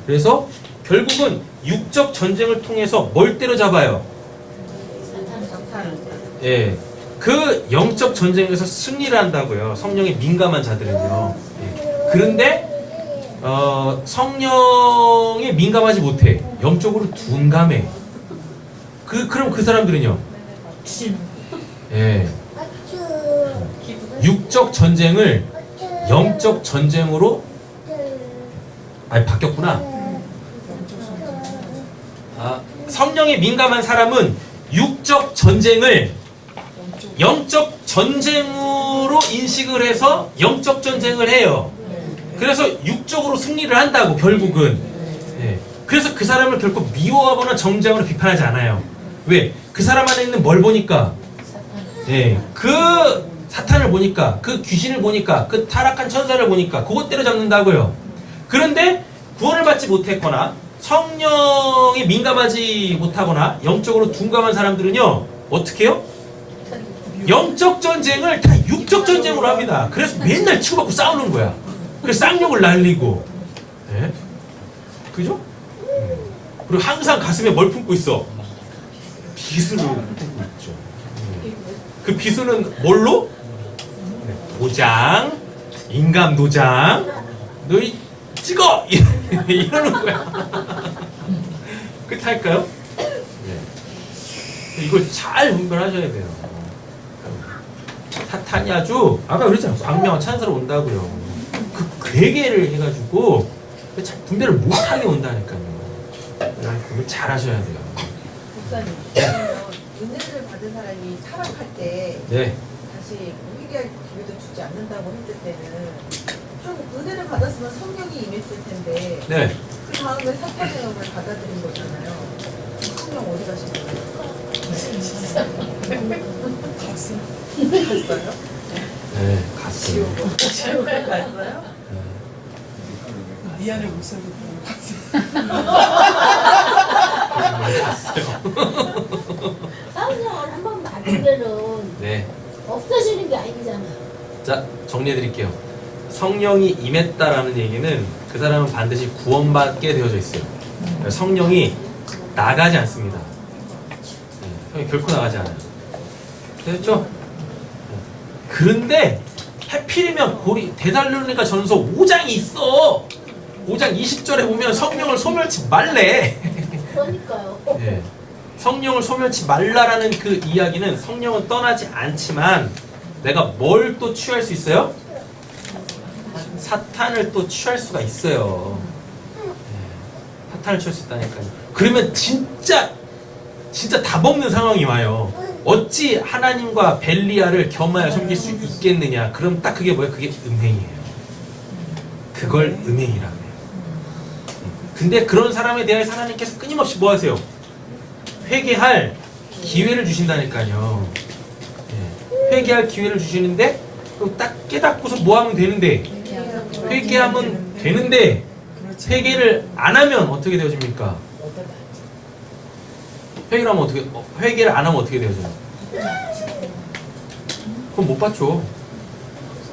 그래서 결국은 육적 전쟁을 통해서 뭘 때려잡아요? 그 영적 전쟁에서 승리를 한다고요. 성령에 민감한 자들은요. 그런데 성령에 민감하지 못해. 영적으로 둔감해. 그럼 그 사람들은요? 예. 육적 전쟁을 영적 전쟁으로 아니 바뀌었구나. 아, 성령에 민감한 사람은 육적 전쟁을 영적 전쟁으로 인식을 해서 영적 전쟁을 해요. 그래서 육적으로 승리를 한다고 결국은. 예. 그래서 그 사람을 결코 미워하거나 정죄하거나 비판하지 않아요. 왜? 그 사람 안에 있는 뭘 보니까? 예. 그 사탄을 보니까, 그 귀신을 보니까, 그 타락한 천사를 보니까 그것 때려잡는다고요. 그런데 구원을 받지 못했거나 성령에 민감하지 못하거나 영적으로 둔감한 사람들은요 어떻게 해요? 영적 전쟁을 다 육적 전쟁으로 합니다. 그래서 맨날 치고받고 싸우는 거야. 그래서 쌍욕을 날리고, 예? 그죠? 그리고 항상 가슴에 뭘 품고 있어? 비수를 품고 있죠. 그 비수는 뭘로? 도장, 인감 도장, 너희 찍어! 이러는 거야. 끝할까요? 네. 이걸 잘 분별하셔야 돼요. 사탄이 아주 아까 그랬잖아요. 광명한 찬사로 온다고요. 그 괴계를 해가지고 잘 분별을 못하게 온다니까요. 그걸 잘 하셔야 돼요. 목사님, 그러면 은혜를 받은 사람이 타락할 때 네. 다시 회개할 기회도 주지 않는다고 했을 때는 좀 은혜를 받았으면 성령이 임했을 텐데 네. 그 다음에 사탄의 영을 받아들인 거잖아요. 성령 어디 가신 거예요? 갔어요? 네, 갔어요. 지옥 갔어요? 미안해 못 살겠다. 성령을 한 번 받으면은 네. 없어지는 게 아니잖아요. 자, 정리해드릴게요. 성령이 임했다라는 얘기는 그 사람은 반드시 구원받게 되어져 있어요. 그러니까 성령이 나가지 않습니다. 성령이 결코 나가지 않아요. 됐죠? 그런데 하필이면 고리 데살로니가 전서 5장이 있어. 5장 20절에 보면 성령을 소멸치 말래. 그러니까요. 예. 성령을 소멸치 말라라는 그 이야기는 성령은 떠나지 않지만 내가 뭘 또 취할 수 있어요? 사탄을 또 취할 수가 있어요. 예. 사탄을 취할 수 있다니까요. 그러면 진짜 다 먹는 상황이 와요. 어찌 하나님과 벨리알을 겸하여 섬길 수 있겠느냐? 그럼 딱 그게 뭐예요? 그게 음행이에요. 그걸 음행이라고 해요. 근데 그런 사람에 대해서 하나님께서 끊임없이 뭐 하세요? 회개할 기회를 주신다니까요. 예. 회개할 기회를 주시는데 그럼 딱 깨닫고서 뭐 하면 되는데? 회개하면 되는데 회개를 안 하면 어떻게 되어집니까? 회개를 하면 어떻게? 회개를 안 하면 어떻게 되어져요? 그건 못 받죠.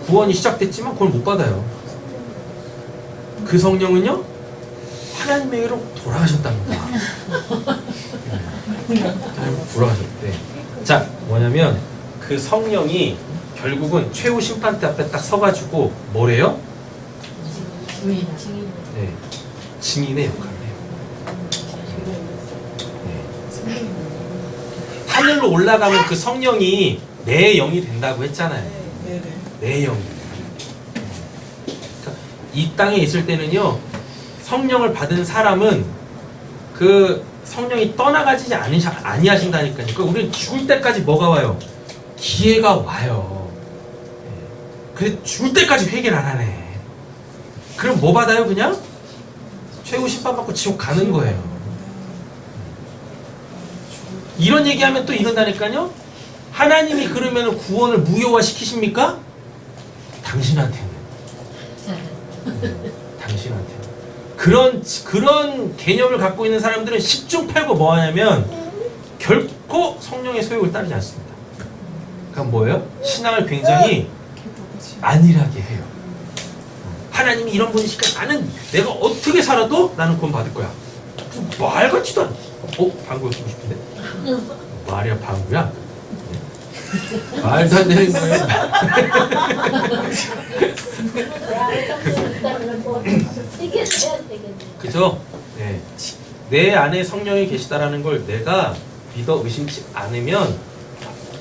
구원이 시작됐지만 그걸 못 받아요. 그 성령은요 하나님에게로 돌아가셨답니다. 하나님 돌아가셨대. 자, 뭐냐면 그 성령이 결국은 최후 심판대 앞에 딱 서가지고 뭐래요? 네, 증인의 역할을 해요. 네. 하늘로 올라가면 그 성령이 내 영이 된다고 했잖아요. 네네. 내 영이. 그러니까 이 땅에 있을 때는요, 성령을 받은 사람은 그 성령이 떠나가지 아니하신다니까요. 그러니까 우리는 죽을 때까지 뭐가 와요? 기회가 와요. 그래 죽을 때까지 회개를 안 하네. 그럼 뭐 받아요? 그냥 최후 심판받고 지옥 가는 거예요. 이런 얘기하면 또 이런다니까요. 하나님이 그러면 구원을 무효화 시키십니까? 당신한테는. 당신한테는. 그런 개념을 갖고 있는 사람들은 10중 8구 뭐 하냐면 결코 성령의 소욕을 따르지 않습니다. 그럼 뭐예요? 신앙을 굉장히 안일하게 해요. 하나님이 이런 분이시니까 나는 내가 어떻게 살아도 나는 구원 받을 거야. 무슨 말 같지도 않아. 방구 쓰고 싶은데? 말이야 방구야? 말도 안 되는 거예요. 이게 돼야 되겠네. 그죠? 네. 내 안에 성령이 계시다라는 걸 내가 믿어 의심치 않으면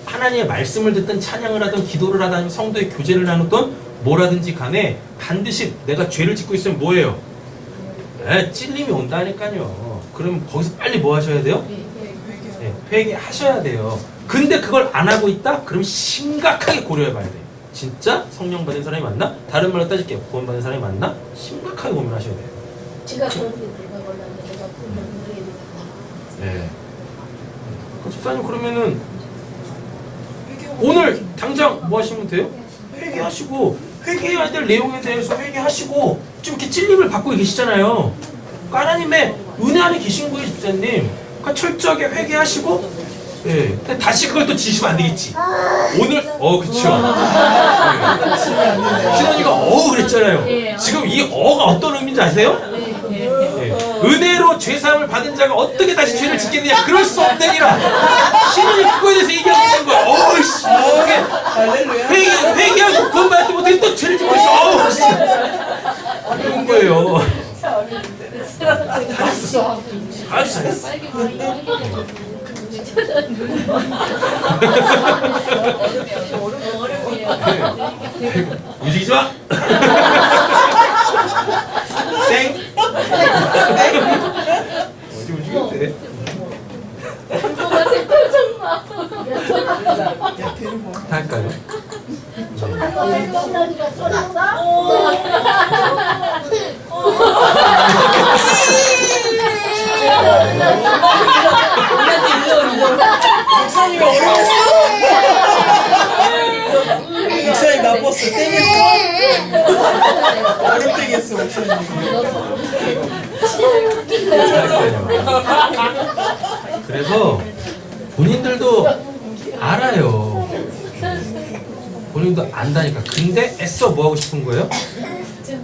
하나님의 말씀을 듣든 찬양을 하든 기도를 하든 성도의 교제를 나누든 뭐라든지 간에 반드시 내가 죄를 짓고 있으면 뭐예요? 찔림이 온다니까요. 그럼 거기서 빨리 뭐 하셔야 돼요? 네, 회개하셔야 돼요. 근데 그걸 안 하고 있다? 그럼 심각하게 고려해 봐야 돼요. 진짜 성령 받은 사람이 맞나? 다른 말로 따질게요. 구원 받은 사람이 맞나? 심각하게 고민하셔야 돼요. 제가 그런 게 내가 걸렸는데 내가 분명히 네. 집사님 그러면은 오늘 당장 뭐 하시면 돼요? 회개하시고 회개해야 될 내용에 대해서 회개하시고 좀 이렇게 찔림을 받고 계시잖아요. 그러니까 하나님의 은혜 안에 계신 거예요, 집사님. 그러니까 철저하게 회개하시고 예. 근데 다시 그걸 또 지시면 안 되겠지. 오늘 그쵸. 네. 신원이가 그랬잖아요. 지금 이 어가 어떤 의미인지 아세요? 네. 은혜로 죄사함을 받은 자가 어떻게 다시 죄를 짓겠느냐. 그럴 수 없느니라. 신원이 그거에 대해서 얘기하고 있는 거야. 씨. 할렐루야. 회개하고 구원받을 때 못해 또 죄를 짓고 있어. 씨. 그런 거예요. 잘했어. 잘했어. 움직이지 마! 땡! 어디 움직여도 돼? 야, 데리고 와. 다 할까요? 신랑이가 쫄았나? 목사님이 어려웠어? 목사님 나빴어. 땡겼어? 어렵대겠어, 목사님. 그래서 본인들도 알아요. 본인도 안다니까. 근데 애써 뭐 하고 싶은 거예요?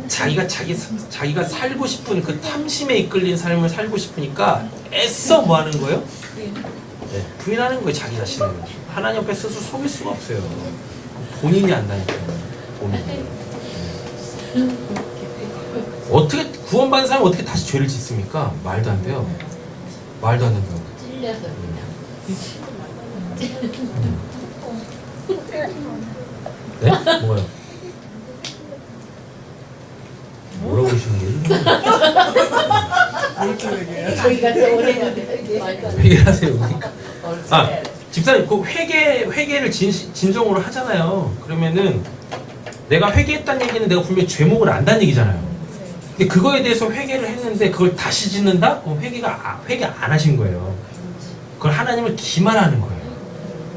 자기가 살고 싶은 그 탐심에 이끌린 삶을 살고 싶으니까 애써 뭐 하는 거예요? 네, 부인하는 거예요, 자기 자신을. 하나님 앞에 스스로 속일 수가 없어요. 본인이 안다니까요. 본인이. 어떻게 구원받은 사람이 어떻게 다시 죄를 짓습니까? 말도 안 돼요. 말도 안 된다고. 찔려서 네? 뭐요? 뭐라고 하시는 거예요? 이렇게 얘기해. 저희가 또 오래가네. 회개하세요. 그러니까. 집사님 그 회개를 진정으로 하잖아요. 그러면은 내가 회개했다는 얘기는 내가 분명히 죄목을 안다는 얘기잖아요. 근데 그거에 대해서 회개를 했는데 그걸 다시 짓는다? 그럼 회개 안 하신 거예요. 그걸 하나님을 기만하는 거예요.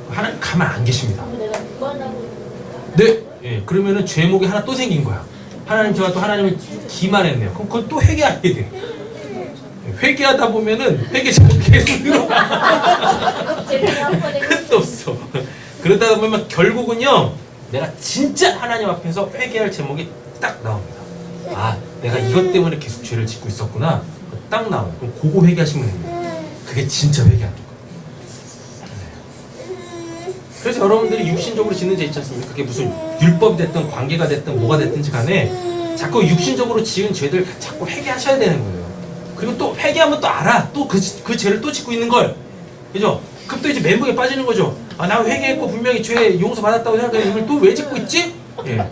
하나님 가만 안 계십니다. 내가 무관하고 네, 예, 그러면은 죄목이 하나 또 생긴 거야. 하나님 제가 또 하나님을 기만했네요. 그럼 그걸 또 회개하게 돼. 회개하다 보면은 회개 제목이 계속 늘어. 끝도 없어. 그러다 보면 결국은요, 내가 진짜 하나님 앞에서 회개할 제목이 딱 나옵니다. 아, 내가 이것 때문에 계속 죄를 짓고 있었구나. 딱 나와요. 그럼 그거 회개하시면 됩니다. 그게 진짜 회개하는 거예요. 그래서 여러분들이 육신적으로 짓는 죄 있지 않습니까? 그게 무슨 율법이 됐든 관계가 됐든 뭐가 됐든지 간에 자꾸 육신적으로 지은 죄들 자꾸 회개하셔야 되는 거예요. 그리고 또 회개하면 또 알아. 또 그 죄를 또 짓고 있는 걸. 그죠? 그럼 또 이제 멘붕에 빠지는 거죠. 아, 나 회개했고 분명히 죄 용서 받았다고 생각하는데 이걸 또 왜 짓고 있지? 예.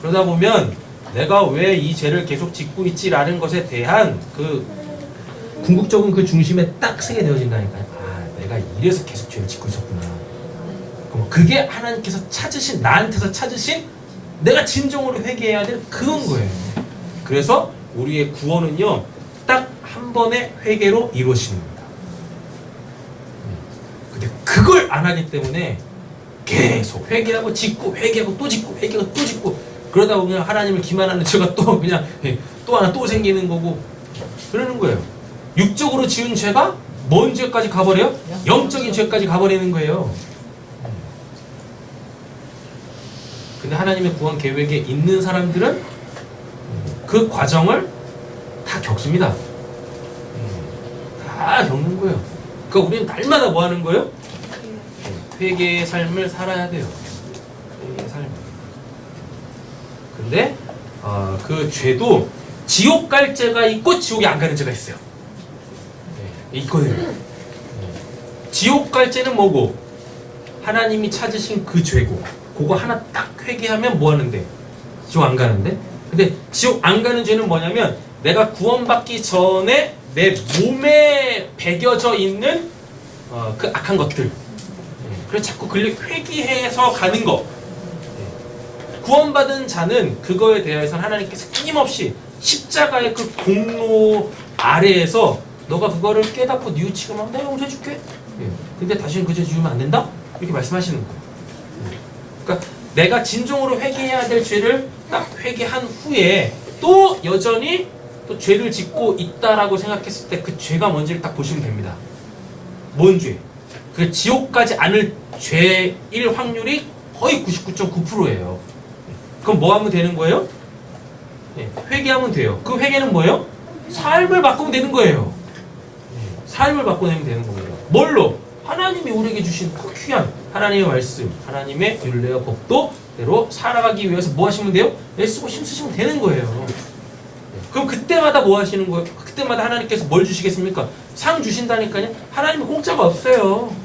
그러다 보면 내가 왜 이 죄를 계속 짓고 있지라는 것에 대한 그 궁극적인 그 중심에 딱 서게 되어진다니까요. 아, 내가 이래서 계속 죄를 짓고 있었구나. 그럼 그게 하나님께서 나한테서 찾으신 내가 진정으로 회개해야 될 그건 거예요. 그래서 우리의 구원은요, 딱 한 번의 회개로 이루어지는 겁니다. 근데 그걸 안 하기 때문에 계속 회개하고 짓고 회개하고 또 짓고 회개하고 또 짓고 그러다 보면 하나님을 기만하는 죄가 또 그냥 또 하나 또 생기는 거고 그러는 거예요. 육적으로 지은 죄가 뭔 죄까지 가버려요? 영적인 죄까지 가버리는 거예요. 근데 하나님의 구원 계획에 있는 사람들은 그 과정을 다 겪습니다. 다 겪는 거예요. 그러니까 우리는 날마다 뭐 하는 거예요? 회개의 삶을 살아야 돼요. 회개의 삶. 근데 그 죄도 지옥 갈 죄가 있고 지옥에 안 가는 죄가 있어요. 네, 있거든요. 지옥 갈 죄는 뭐고? 하나님이 찾으신 그 죄고. 그거 하나 딱 회개하면 뭐 하는데? 지옥 안 가는데? 근데 지옥 안 가는 죄는 뭐냐면 내가 구원받기 전에 내 몸에 배겨져 있는 그 악한 것들. 그래서 자꾸 회개해서 가는 거. 구원받은 자는 그거에 대해서는 하나님께서 끊임없이 십자가의 그 공로 아래에서 너가 그거를 깨닫고 뉘우치고 막 내가 용서해줄게. 근데 다시는 그 죄 지으면 안 된다? 이렇게 말씀하시는 거예요. 그러니까 내가 진정으로 회개해야 될 죄를 딱 회개한 후에 또 여전히 또 죄를 짓고 있다라고 생각했을 때 그 죄가 뭔지를 딱 보시면 됩니다. 뭔 죄? 그 지옥 가지 않을 죄일 확률이 거의 99.9%예요. 그럼 뭐 하면 되는 거예요? 회개하면 돼요. 그 회개는 뭐예요? 삶을 바꾸면 되는 거예요. 삶을 바꿔내면 되는 거예요. 뭘로? 하나님이 우리에게 주신 그 귀한 하나님의 말씀, 하나님의 율례와 법도대로 살아가기 위해서 뭐 하시면 돼요? 애쓰고 힘쓰시면 되는 거예요. 그럼 그때마다 뭐 하시는 거예요? 그때마다 하나님께서 뭘 주시겠습니까? 상 주신다니까요. 하나님은 공짜가 없어요.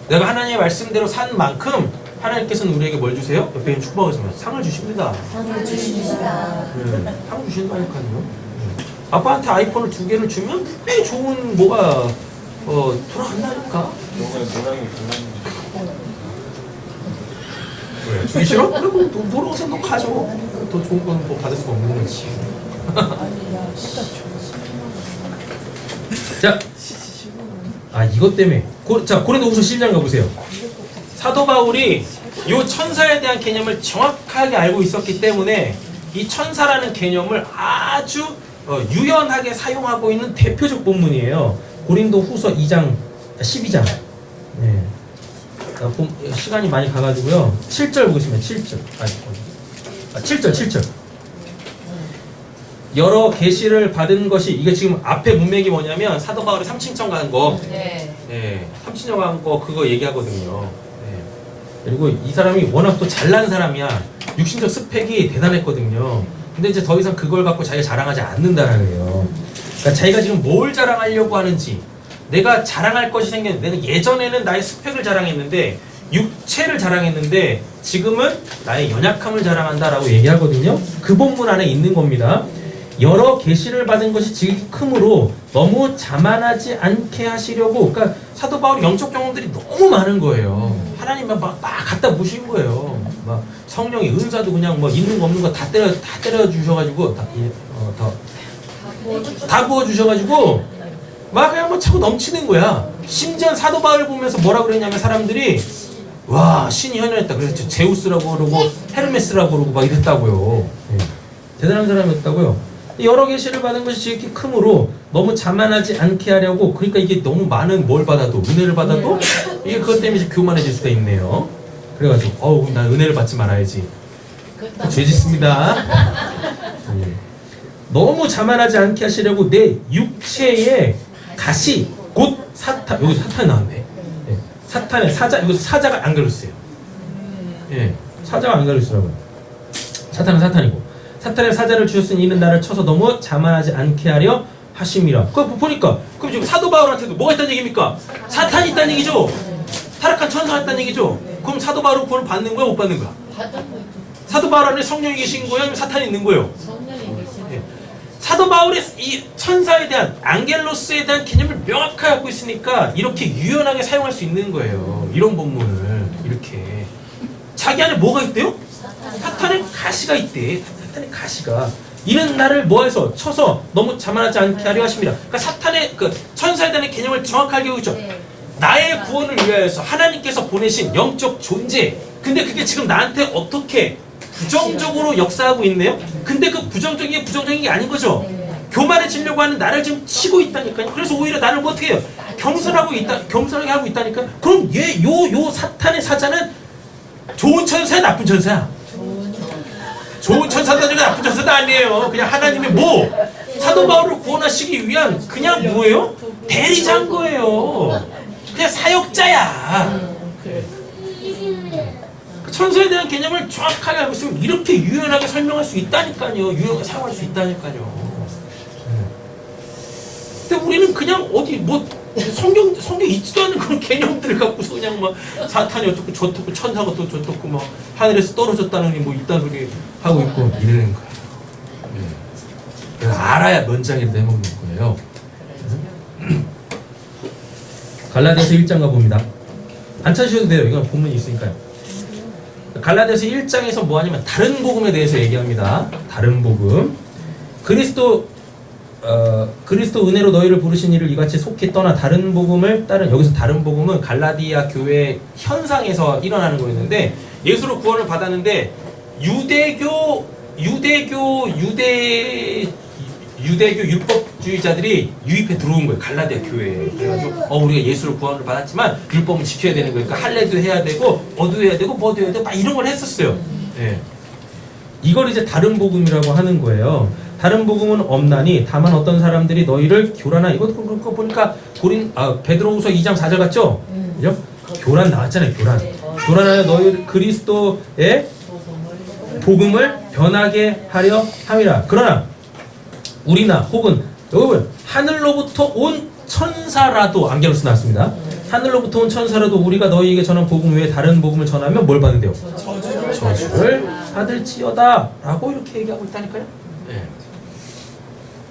내가 하나님의 말씀대로 산 만큼 하나님께서는 우리에게 뭘 주세요? 옆에 있는 축복에서 상을 주십니다. 상을 주십니다. 상 주신다니까요. 아빠한테 아이폰을 2개를 주면 분명히 좋은 뭐가 돌아간다니까. 왜? 주기 싫어? 그리고 돌아오서 너 가져. 더 좋은 건 뭐 받을 수가 없는 거지. 자, 이것 때문에. 자, 고린도후서 12장 가보세요. 사도 바울이 이 천사에 대한 개념을 정확하게 알고 있었기 때문에 이 천사라는 개념을 아주 유연하게 사용하고 있는 대표적 본문이에요. 고린도후서 12장. 네. 시간이 많이 가가지고요. 7절 보겠습니다. 7절. 7절. 여러 계시를 받은 것이, 이게 지금 앞에 문맥이 뭐냐면 사도 바울이 삼층청 간 거. 네. 삼층청 간 거 그거 얘기하거든요. 네. 그리고 이 사람이 워낙 또 잘난 사람이야. 육신적 스펙이 대단했거든요. 근데 이제 더 이상 그걸 갖고 자기가 자랑하지 않는다는 거예요. 그러니까 자기가 지금 뭘 자랑하려고 하는지, 내가 자랑할 것이 생겼는데, 내가 예전에는 나의 스펙을 자랑했는데 육체를 자랑했는데 지금은 나의 연약함을 자랑한다라고 얘기하거든요. 그 본문 안에 있는 겁니다. 여러 계시를 받은 것이 지극히 크므로 너무 자만하지 않게 하시려고. 그러니까 사도 바울이 영적 경험들이 너무 많은 거예요. 하나님만 막 갖다 부신 거예요. 막 성령의 은사도 그냥 뭐 있는 거 없는 거 다 때려 주셔가지고 다 부어 주셔가지고 막 그냥 뭐 차고 넘치는 거야. 심지어 사도 바울 보면서 뭐라 그랬냐면 사람들이 와 신이 현현했다. 그래서 제우스라고 그러고 헤르메스라고 그러고 막 이랬다고요. 대단한 사람이었다고요. 여러 계시를 받은 것이 지극히 크므로 너무 자만하지 않게 하려고. 그러니까 이게 너무 많은 뭘 받아도, 은혜를 받아도 이게 그것 때문에 이제 교만해질 수가 있네요. 그래가지고 난 은혜를 받지 말아야지. 죄 짓습니다. 너무 자만하지 않게 하시려고 내 육체의 가시 곧 사탄. 여기서 사탄이 나왔네. 사탄의 사자. 여기서 사자가 안 가렸어요. 사자가 안 가렸어요. 사탄은 사탄이고. 사탄의 사자를 주셨으니 이는 나를 쳐서 너무 자만하지 않게 하려 하심이라. 그거 보니까 그럼 지금 사도 바울한테도 뭐가 있다는 얘기입니까? 사탄이 있다는 얘기죠. 타락한 천사가 있다는 얘기죠. 그럼 사도 바울은 구원을 받는 거야, 못 받는 거야? 사도 바울 안에 성령이 계신 거야, 아니면 사탄이 있는 거예요? 사도 바울의 이 천사에 대한, 앙겔로스에 대한 개념을 명확하게 갖고 있으니까 이렇게 유연하게 사용할 수 있는 거예요. 이런 본문을 이렇게. 자기 안에 뭐가 있대요? 사탄의 가시가 있대. 사탄의 가시가. 이는 나를 뭐해서 쳐서 너무 자만하지 않게 하려 하십니다. 그러니까 사탄의 그 천사에 대한 개념을 정확하게 하고 있죠. 나의 구원을 위하여서 하나님께서 보내신 영적 존재. 근데 그게 지금 나한테 어떻게 부정적으로 역사하고 있네요. 근데 그 부정적인 게 아닌 거죠. 교만해지려고 하는 나를 지금 치고 있다니까요. 그래서 오히려 나를 뭐 어떻게 해요? 겸손하게 하고 있다니까요. 그럼 요 사탄의 사자는 좋은 천사야, 나쁜 천사야? 좋은 천사도 아니고 나쁜 천사도 아니에요. 그냥 하나님의 사도 바울을 구원하시기 위한 그냥 뭐예요? 대리자인 거예요. 그냥 사역자야. 천사에 대한 개념을 정확하게 알고 있으면 이렇게 유연하게 설명할 수 있다니까요. 유연하게 사용할 수 있다니까요. 근데 우리는 그냥 어디 성경 있지도 않은 그런 개념들을 갖고서 그냥 막 사탄이 어떻고 저떻고 천사가 또 저떻고 막 하늘에서 떨어졌다느니 뭐 이딴 소리 하고 있고 이러는 거예요. 그래서 알아야 면장이라도 해먹는 거예요. 갈라디아서 1장 가봅니다. 안 찾으셔도 돼요. 이건 본문이 있으니까요. 갈라디아서 1장에서 뭐 하냐면 다른 복음에 대해서 얘기합니다. 다른 복음. 그리스도 은혜로 너희를 부르신 이를 이같이 속히 떠나 다른 복음을 따른, 여기서 다른 복음은 갈라디아 교회 현상에서 일어나는 거였는데, 예수로 구원을 받았는데 유대교 율법주의자들이 유입해 들어온 거예요. 갈라디아 교회에. 그래가지고 우리가 예수로 구원을 받았지만 율법은 지켜야 되는 거예요. 그러니까 할례도 해야 되고 어도 해야 되고 뭐도 해야 되고 막 이런 걸 했었어요. 예. 이걸 이제 다른 복음이라고 하는 거예요. 다른 복음은 없나니 다만 어떤 사람들이 너희를 교란하, 이것도 그거 보니까 베드로후서 2장 4절 같죠? 그죠? 교란 나왔잖아요. 교란하여 너희 그리스도의 복음을 변하게 하려 함이라. 그러나 우리나 혹은 여러분 하늘로부터 온 천사라도, 안개로서 나왔습니다. 하늘로부터 온 천사라도 우리가 너희에게 전한 복음 외에 다른 복음을 전하면 뭘 받는데요? 저주를 받을지어다 라고 이렇게 얘기하고 있다니까요. 네.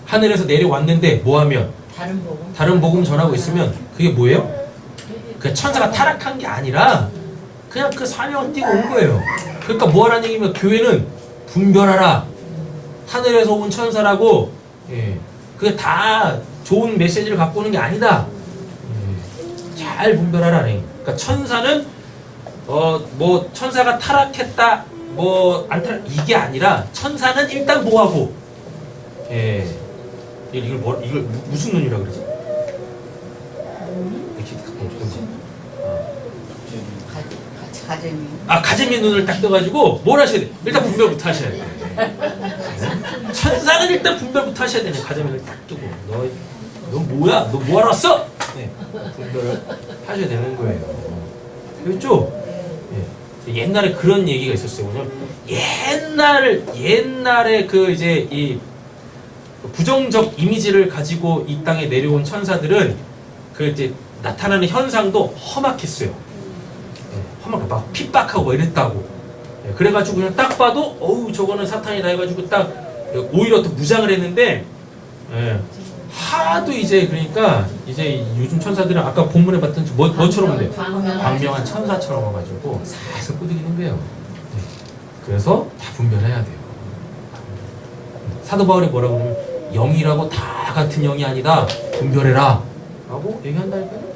하늘에서 내려왔는데 뭐하면? 다른 복음 전하고 있으면 그게 뭐예요? 그 천사가 타락한 게 아니라 그냥 그 사명을 띠고 온 거예요. 그러니까 뭐하라는 얘기면 교회는 분별하라. 하늘에서 온 천사라고, 예, 그게 다 좋은 메시지를 갖고 오는 게 아니다. 예, 잘 분별하라. 그러니까 천사는 뭐 천사가 타락했다, 뭐 안 타락, 이게 아니라 천사는 일단 뭐하고, 예, 이걸 무슨 눈이라 그러지? 이렇게 가재미 눈을 딱 떠가지고 뭘 하셔야 돼? 일단 분별부터 하셔야 돼. 천사는 일단 분별부터 하셔야 되네. 가재미를 딱 뜨고 너 뭐야? 너 뭐하러 왔어? 네, 분별을 하셔야 되는 거예요. 그렇죠? 예. 옛날에 그런 얘기가 있었어요. 뭐냐면 옛날에 그 이제 이 부정적 이미지를 가지고 이 땅에 내려온 천사들은 그 이제 나타나는 현상도 험악했어요. 험하게 막 핍박하고 뭐 이랬다고. 그래가지고 그냥 딱 봐도 저거는 사탄이다 해가지고 딱 오히려 더 무장을 했는데, 하도 이제 그러니까 이제 요즘 천사들은 아까 본문에 봤던 뭐처럼 돼요? 광명한 천사처럼 와가지고 살살 꾸짖는 거예요. 그래서 다 분별해야 돼요. 사도 바울이 뭐라고 그러면 영이라고 다 같은 영이 아니다. 분별해라 라고 얘기한다니까요.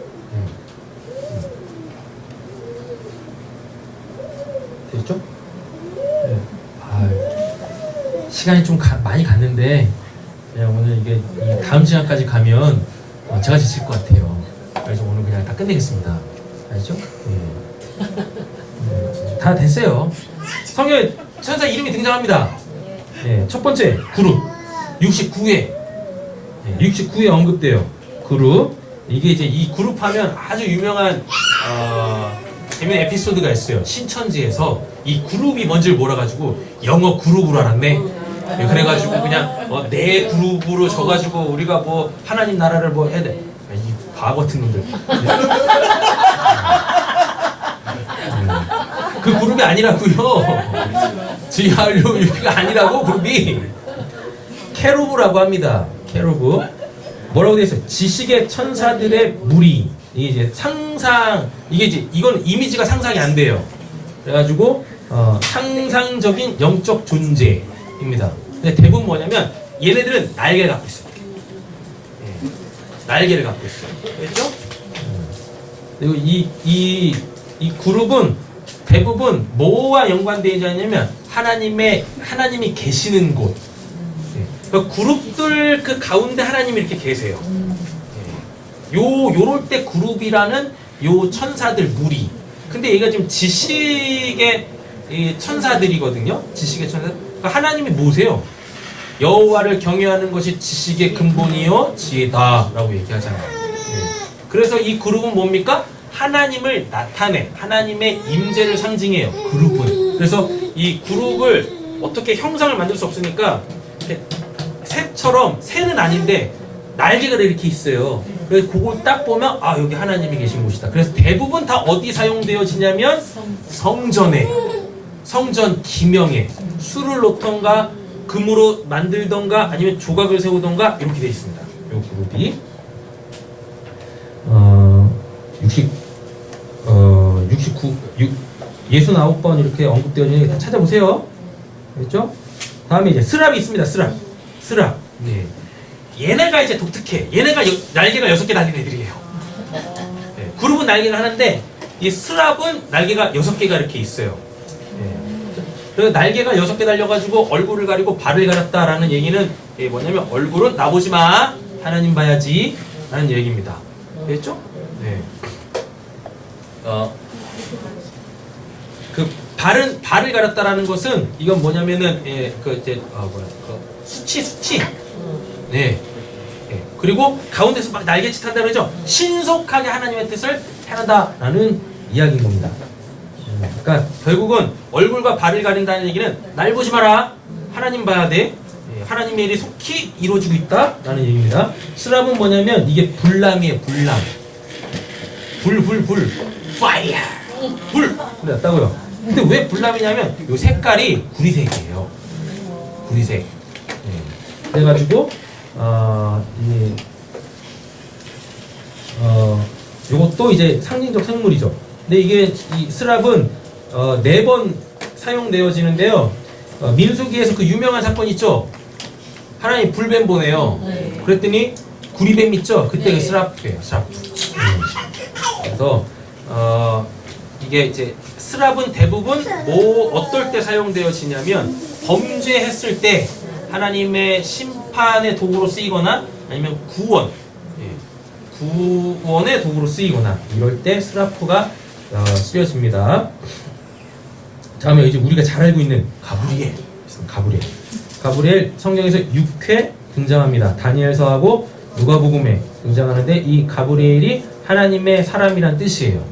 됐죠? 네. 시간이 좀 많이 갔는데 그냥 오늘 이게 다음 시간까지 가면 제가 지칠 것 같아요. 그래서 오늘 그냥 다 끝내겠습니다. 알죠? 다 됐어요. 성경에 천사 이름이 등장합니다. 첫 번째 그룹 69회 69회 언급돼요. 그룹. 이게 이제 이 그룹 하면 아주 유명한 재미있는 에피소드가 있어요. 신천지에서 이 그룹이 뭔지를 몰라가지고 영어 그룹으로 알았네. 그래가지고 그냥 내 그룹으로 져가지고 우리가 뭐 하나님 나라를 뭐 해야 돼. 이 바보 같은 놈들. 그 그룹이 아니라고요. GRU가 아니라고. 그룹이 케루브라고 합니다. 케루브. 뭐라고 되어 있어요? 지식의 천사들의 무리. 이게 이제 상상, 이게 이제 이건 이미지가 상상이 안 돼요. 그래가지고 상상적인 영적 존재입니다. 근데 대부분 뭐냐면 얘네들은 날개를 갖고 있어요. 날개를 갖고 있어요. 그렇죠? 그리고 이 그룹은 대부분 뭐와 연관되어 있냐면 하나님이 계시는 곳. 그 그룹들 그 가운데 하나님이 이렇게 계세요. 요럴 때 그룹이라는 요 천사들 무리. 근데 얘가 지금 지식의 천사들이거든요. 지식의 천사. 그러니까 하나님이 뭐세요? 여호와를 경외하는 것이 지식의 근본이요 지혜다라고 얘기하잖아요. 그래서 이 그룹은 뭡니까? 하나님을 나타내, 하나님의 임재를 상징해요. 그룹은. 그래서 이 그룹을 어떻게 형상을 만들 수 없으니까 새처럼, 새는 아닌데 날개가 이렇게 있어요. 그래서 그걸 딱 보면 아 여기 하나님이 계신 곳이다. 그래서 대부분 다 어디 사용되어지냐면 성전에, 성전 기명에 수를 놓던가 금으로 만들던가 아니면 조각을 세우던가 이렇게 되어 있습니다. 요 그룹이 69번 이렇게 언급되어지는 다 찾아보세요. 그렇죠? 다음에 이제 스랍이 있습니다. 스랍. 네. 얘네가 이제 독특해. 얘네가 날개가 6개 달린 애들이에요. 네. 그룹은 날개가 하나인데 이 스랍은 날개가 6개가 이렇게 있어요. 네. 그래서 날개가 6개 달려가지고 얼굴을 가리고 발을 가렸다라는 얘기는 뭐냐면 얼굴은 나보지 마. 하나님 봐야지. 라는 얘기입니다. 됐죠? 네. 그 발을 가렸다라는 것은 이건 뭐냐면은 수치. 네. 그리고 가운데서 막 날개짓 한다 그러죠. 신속하게 하나님의 뜻을 행한다라는 이야기인 겁니다. 그러니까 결국은 얼굴과 발을 가린다는 얘기는 날 보지 마라. 하나님 봐야 돼. 하나님의 일이 속히 이루어지고 있다라는 얘기입니다. 스랍은 뭐냐면 이게 불남이에요. 불남. 불. 파이어. 불. 그랬다고요. 근데 왜 불남이냐면 요 색깔이 구리색이에요. 구리색. 그래가지고 요것도 이제 상징적 생물이죠. 근데 이게 이 스랍은 4번 사용되어지는데요. 민수기에서 그 유명한 사건 있죠. 하나님 불뱀 보내요. 그랬더니 구리뱀 있죠. 그때 그 스랍이에요. 스랍. 그래서 이게 이제 스랍은 대부분 어떨 때 사용되어지냐면 범죄했을 때 하나님의 심판의 도구로 쓰이거나 아니면 구원의 도구로 쓰이거나 이럴 때 스라프가 쓰여집니다. 다음에 이제 우리가 잘 알고 있는 가브리엘 성경에서 6회 등장합니다. 다니엘서하고 누가복음에 등장하는데 이 가브리엘이 하나님의 사람이란 뜻이에요.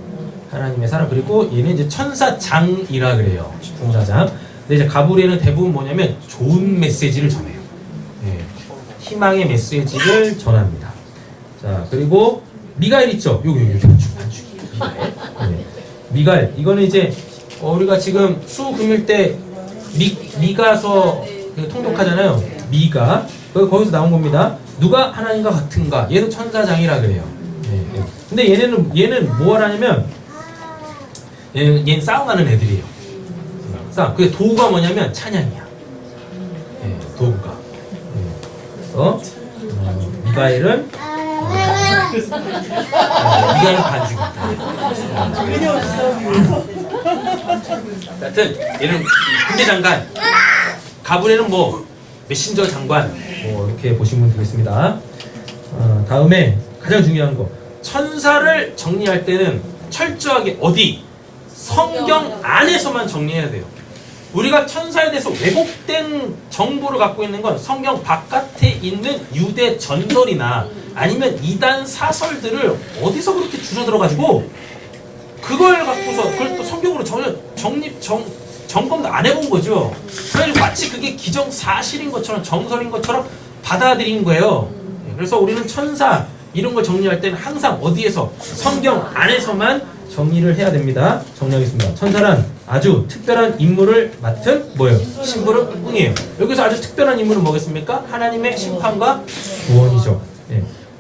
하나님의 사람. 그리고 얘는 이제 천사장이라 그래요. 천사장. 근데 이제 가브리엘은 대부분 뭐냐면 좋은 메시지를 전해요. 희망의 메시지를 전합니다. 자, 그리고 미가엘 있죠? 여기 반죽이. 미가엘. 이거는 이제 우리가 지금 수금일 때 미가서 통독하잖아요. 미가. 거기서 나온 겁니다. 누가 하나님과 같은가? 얘도 천사장이라 그래요. 근데 얘는 뭐 하냐면 얘는 싸움하는 애들이에요. 그 도구가 뭐냐면 찬양이야. 도구가. 그래서 미가엘은 반죽이다. 하여튼 얘는 군대장관, 가브리엘은 뭐 메신저 장관, 뭐 이렇게 보시면 되겠습니다. 다음에 가장 중요한 거, 천사를 정리할 때는 철저하게 성경 안에서만 정리해야 돼요. 우리가 천사에 대해서 왜곡된 정보를 갖고 있는 건 성경 바깥에 있는 유대 전설이나 아니면 이단 사설들을 어디서 그렇게 주워 들어가지고 그걸 갖고서 그걸 또 성경으로 전혀 점검도 안 해본 거죠. 그래서 마치 그게 기정사실인 것처럼 정설인 것처럼 받아들인 거예요. 그래서 우리는 천사 이런 걸 정리할 때는 항상 어디에서 성경 안에서만 정리를 해야 됩니다. 정리하겠습니다. 천사란 아주 특별한 임무를 맡은 뭐예요? 심부름꾼이에요. 여기서 아주 특별한 임무는 뭐겠습니까? 하나님의 심판과 구원이죠.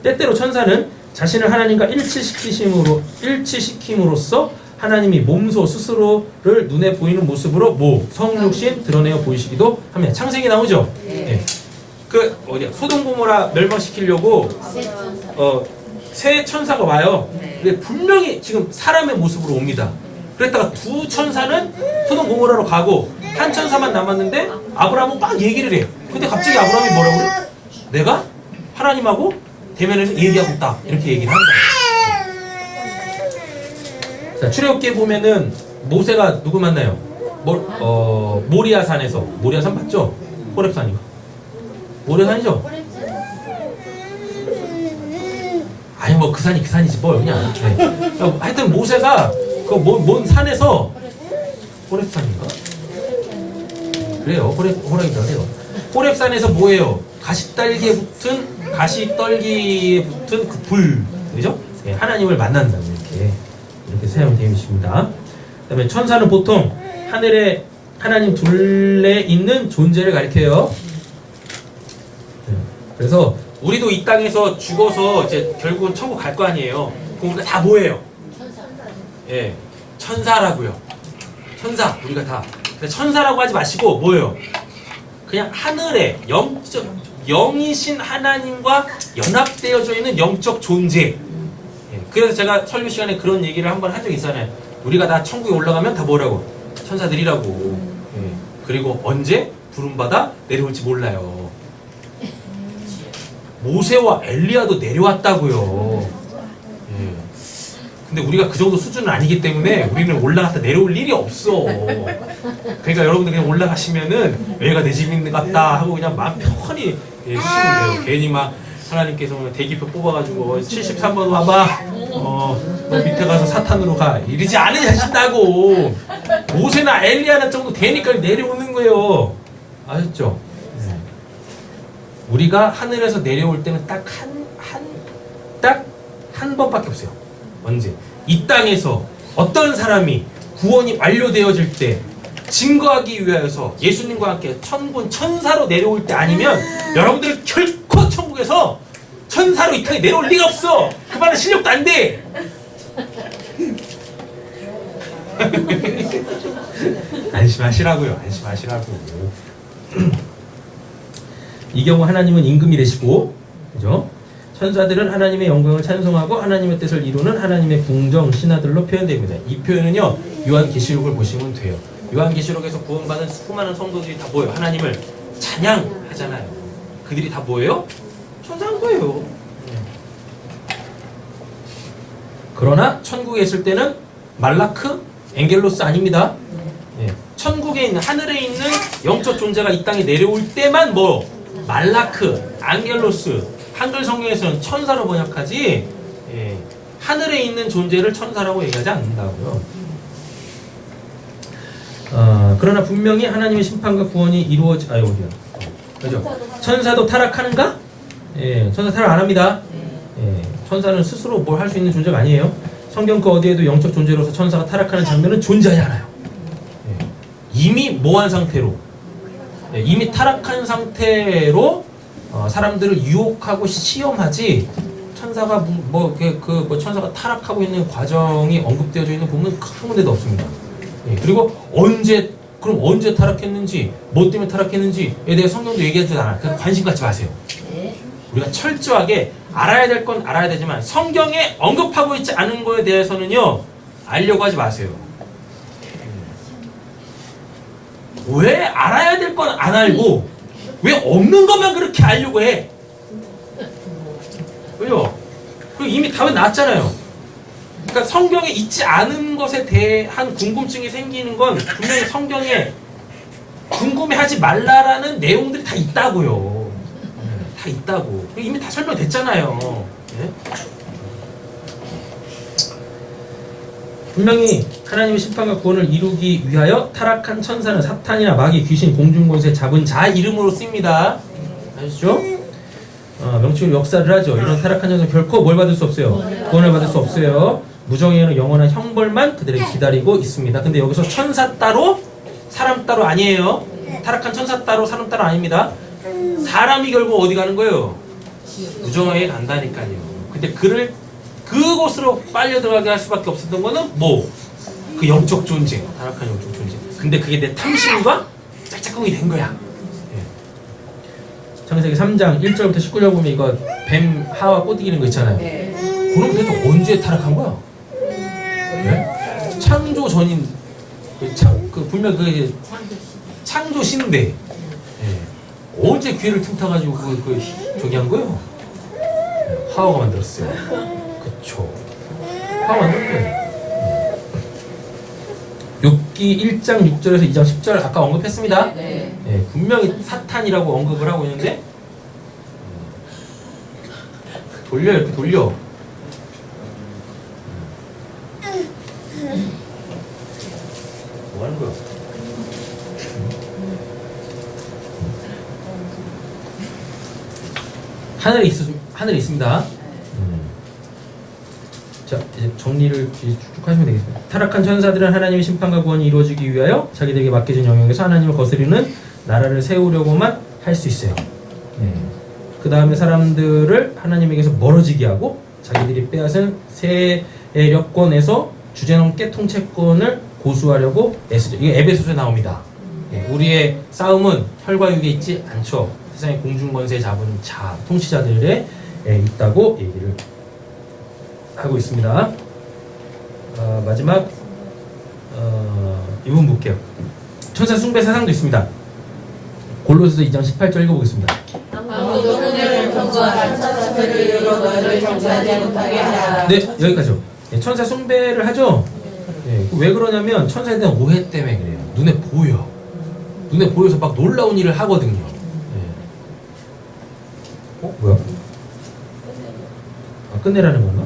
때때로 천사는 자신을 하나님과 일치시킴으로써 하나님이 몸소 스스로를 눈에 보이는 모습으로 성육신 드러내어 보이시기도 합니다. 창세기 나오죠? 소돔 고모라 멸망시키려고 새 천사가 와요. 근데 분명히 지금 사람의 모습으로 옵니다. 그랬다가 두 천사는 소돔 고모라로 가고 한 천사만 남았는데 아브라함은 막 얘기를 해요. 근데 갑자기 아브라함이 뭐라고 그래? 내가 하나님하고 대면에서 얘기하고 있다. 이렇게 얘기를 한다. 자, 출애굽기에 보면은 모세가 누구 만나요? 모리아산에서. 모리아산 맞죠? 호렙산이가. 모리아산이죠? 아니 뭐 그 산이지 뭐 그냥. 하여튼 모세가 그 뭔 산에서 호렙산인가? 그래요. 호렙이라고 해요. 호렙산에서 뭐예요? 가시떨기에 붙은 그 불, 그죠? 예, 하나님을 만난다 이렇게 사용 되십니다. 그다음에 천사는 보통 하늘에 하나님 둘레 있는 존재를 가리켜요. 그래서 우리도 이 땅에서 죽어서 이제 결국은 천국 갈 거 아니에요. 그럼 우리가 다 뭐예요? 예, 천사라고요. 천사, 우리가 다. 천사라고 하지 마시고 뭐예요? 그냥 하늘에 영이신 하나님과 연합되어져 있는 영적 존재. 예, 그래서 제가 설교 시간에 그런 얘기를 한번 한 적이 있잖아요. 우리가 다 천국에 올라가면 다 뭐라고? 천사들이라고. 예, 그리고 언제 부름받아 내려올지 몰라요. 모세와 엘리야도 내려왔다고요. 예. 근데 우리가 그 정도 수준은 아니기 때문에 우리는 올라갔다 내려올 일이 없어. 그러니까 여러분들 그냥 올라가시면은 여기가 내 집인 것 같다 하고 그냥 마음 편히 해주시면 돼요. 괜히 막 하나님께서 대기표 뽑아가지고 73번 와봐. 너 밑에 가서 사탄으로 가. 이러지 않으신다고. 모세나 엘리야나 정도 되니까 내려오는 거예요. 아셨죠? 네. 우리가 하늘에서 내려올 때는 딱 한 번밖에 없어요. 언제? 이 땅에서 어떤 사람이 구원이 완료되어질 때 증거하기 위하여서 예수님과 함께 천군 천사로 내려올 때 아니면 여러분들은 결코 천국에서 천사로 이 땅에 내려올 리가 없어. 그 말은 실력도 안 돼. 안심하시라고요. 안심하시라고. 이 경우 하나님은 임금이 되시고, 그죠? 천사들은 하나님의 영광을 찬송하고 하나님의 뜻을 이루는 하나님의 궁정 신하들로 표현됩니다. 이 표현은요, 요한계시록을 보시면 돼요. 요한계시록에서 구원받은 수많은 성도들이 다 뭐예요? 하나님을 찬양하잖아요. 그들이 다 뭐예요? 천사인 거예요. 그러나 천국에 있을 때는 말라크, 엥겔로스 아닙니다. 천국에 있는, 하늘에 있는 영적 존재가 이 땅에 내려올 때만 뭐 말라크, 앙겔로스, 한글 성경에서는 천사로 번역하지, 하늘에 있는 존재를 천사라고 얘기하지 않는다고요. 그러나 분명히 하나님의 심판과 구원이 어디야? 그죠? 천사도 타락하는가? 천사 타락 안 합니다. 천사는 스스로 뭘 할 수 있는 존재가 아니에요. 성경 그 어디에도 영적 존재로서 천사가 타락하는 장면은 존재하지 않아요. 이미 뭐한 상태로, 이미 타락한 상태로 사람들을 유혹하고 시험하지, 천사가 천사가 타락하고 있는 과정이 언급되어져 있는 부분은 한 군데도 없습니다. 그리고 언제 타락했는지, 뭐 때문에 타락했는지에 대해 성경도 얘기하지 않아요. 그래서 관심 갖지 마세요. 우리가 철저하게 알아야 될 건 알아야 되지만 성경에 언급하고 있지 않은 거에 대해서는요, 알려고 하지 마세요. 왜 알아야 될 건 안 알고 왜 없는 것만 그렇게 알려고 해? 왜요? 그리고 이미 답은 나왔잖아요. 그러니까 성경에 있지 않은 것에 대한 궁금증이 생기는 건 분명히 성경에 궁금해하지 말라라는 내용들이 다 있다고요. 다 있다고. 이미 다 설명됐잖아요. 분명히 하나님의 심판과 구원을 이루기 위하여 타락한 천사는 사탄이나 마귀, 귀신, 공중권세 잡은 자 이름으로 씁니다. 아시죠? 명칭으로 역사를 하죠. 이런 타락한 천사는 결코 뭘 받을 수 없어요? 구원을 받을 수 없어요. 무정에는 영원한 형벌만 그들에게 기다리고 있습니다. 근데 여기서 천사 따로, 사람 따로 아니에요. 타락한 천사 따로, 사람 따로 아닙니다. 사람이 결국 어디 가는 거예요? 무정에 간다니까요. 근데 그곳으로 빨려 들어가게 할 수밖에 없었던 거는 뭐? 그 영적 존재, 타락한 영적 존재. 근데 그게 내 탐심과 짝짝꿍이 된 거야. 창세기 3장 1절부터 19절 보면 이거 뱀 하와 꼬드기는 거 있잖아요. 그럼 대체 언제 타락한 거야? 창조 전인, 분명 그 창조신인데 언제 귀를 틈타가지고 저기 한 거예요? 하와가 만들었어요. 그쵸. 하와가 만들었어요. 욥기 1장 6절에서 2장 10절 아까 언급했습니다. 분명히 사탄이라고 언급을 하고 있는데 돌려, 이렇게 돌려. 뭐 하는 거야? 하늘에 있습니다. 자, 이제 정리를 쭉 하시면 되겠습니다. 타락한 천사들은 하나님의 심판과 구원이 이루어지기 위하여 자기들에게 맡겨진 영역에서 하나님을 거스르는 나라를 세우려고만 할 수 있어요. 그 다음에 사람들을 하나님에게서 멀어지게 하고 자기들이 빼앗은 세력권에서 주제넘게 통치권을 고수하려고 애쓰죠. 이게 에베소서에 나옵니다. 우리의 싸움은 혈과 육에 있지 않죠. 세상의 공중권세 잡은 자, 통치자들에 있다고 얘기를 하고 있습니다. 마지막 이 부분 볼게요. 천사 숭배 사상도 있습니다. 골로새서 2장 18절 읽어보겠습니다. 아무도 그들을 통과한 천사들을 이루어 너희를 정죄하지 못하게 하라. 네, 여기까지요. 천사 숭배를 하죠. 왜 그러냐면 천사에 대한 오해 때문에 그래요. 눈에 보여. 눈에 보여서 막 놀라운 일을 하거든요. 뭐야? 끝내라는 건가?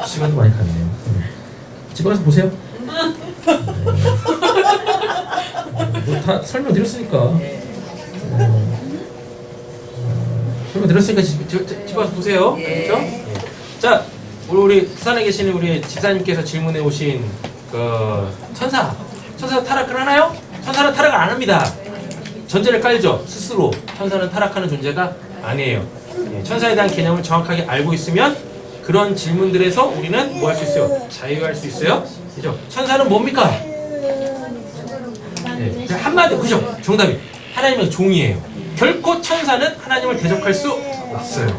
시간도 많이 갔네요. 집에 가서 보세요. 뭐 다 설명드렸으니까. 설명드렸으니까 집에 가서 보세요. 그렇죠? 자, 우리 부산에 계시는 우리 집사님께서 질문해 오신 그 천사 타락을 하나요? 천사는 타락을 안 합니다. 전제를 깔죠. 스스로 천사는 타락하는 존재가 아니에요. 천사에 대한 개념을 정확하게 알고 있으면 그런 질문들에서 우리는 뭐 할 수 있어요? 자유할 수 있어요. 그죠? 천사는 뭡니까? 한마디 그죠? 정답이 하나님의 종이에요. 결코 천사는 하나님을 대적할 수 없어요.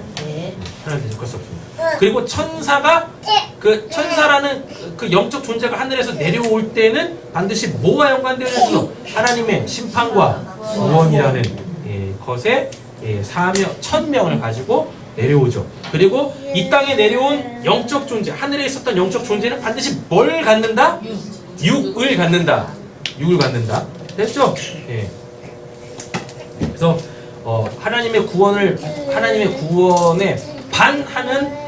하나님 대적할 수 없습니다. 그리고 천사가 천사라는 그 영적 존재가 하늘에서 내려올 때는 반드시 뭐와 연관되어 있죠? 하나님의 심판과 구원이라는 것에 사명, 천명을 가지고 내려오죠. 그리고 이 땅에 내려온 영적 존재, 하늘에 있었던 영적 존재는 반드시 뭘 갖는다? 육을 갖는다. 육을 갖는다. 됐죠? 그래서 하나님의 구원에 반하는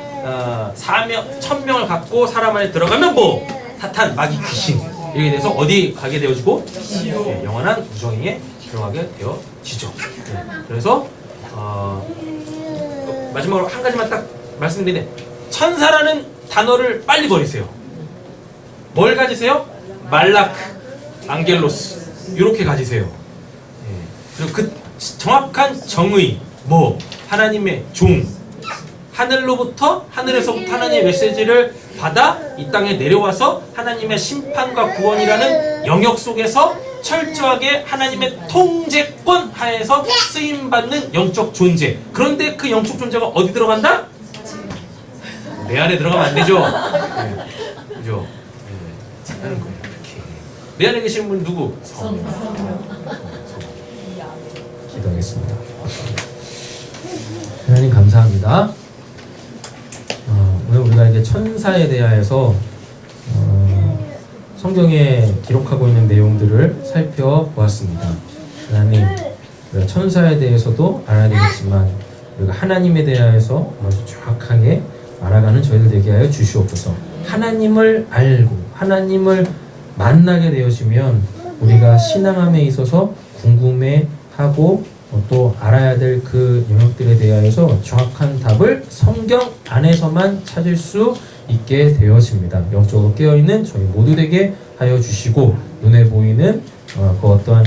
사명, 천명을 갖고 사람 안에 들어가면 뭐 사탄, 마귀, 귀신 이렇게 돼서 어디 가게 되어지고 영원한 우정에 들어가게 되어지죠. 그래서 마지막으로 한 가지만 딱 말씀드리는데 천사라는 단어를 빨리 버리세요. 뭘 가지세요? 말라크, 앙겔로스 이렇게 가지세요. 그리고 그 정확한 정의 하나님의 종 하늘로부터 하늘에서부터 하나님의 메시지를 받아 이 땅에 내려와서 하나님의 심판과 구원이라는 영역 속에서 철저하게 하나님의 통제권 하에서 쓰임받는 영적 존재. 그런데 그 영적 존재가 어디 들어간다? 내 안에 들어가면 안 되죠. 그죠? 하는 거예요. 이렇게. 내 안에 계시는 분 누구? 성령. 기도하겠습니다. 하나님 감사합니다. 오늘 우리가 이제 천사에 대하여서 성경에 기록하고 있는 내용들을 살펴보았습니다. 하나님, 우리가 천사에 대해서도 알아야 되겠지만 우리가 하나님에 대하여서 아주 정확하게 알아가는 저희들 되게 하여 주시옵소서. 하나님을 알고 하나님을 만나게 되어지면 우리가 신앙함에 있어서 궁금해하고 또 알아야 될 그 영역들에 대하여서 정확한 답을 성경 안에서만 찾을 수 있게 되어집니다. 영적으로 깨어있는 저희 모두 되게 하여 주시고 눈에 보이는 그 어떠한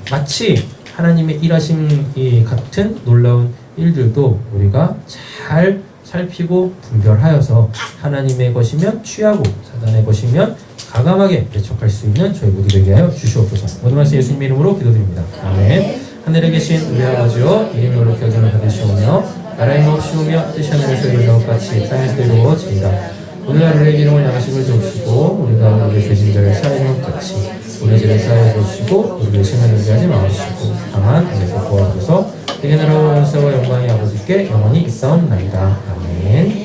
마치 하나님의 일하심이 같은 놀라운 일들도 우리가 잘 살피고 분별하여서 하나님의 것이면 취하고 사단의 것이면 가감하게 배척할 수 있는 저희 모두 되게 하여 주시옵소서. 모든 말씀 예수님의 이름으로 기도드립니다. 아멘. 하늘에 계신 우리 아버지여, 이름이 거룩히 여김을 받으시오며 나라의 마옵시오며 뜻이 하늘에서 이루어진 것 같이 땅에서도 이루어지이다. 오늘날 우리에게 이름을 양식을 주옵시고 우리가 우리의 죄진들을 사하는 것 같이 우리의 죄를 사하여 주시고 우리를 시험에 들게 하지 마옵시고 다만 우리에서 구하옵소서. 되게 나라와 권세와 영광이 아버지께 영원히 있사옵나이다. 아멘.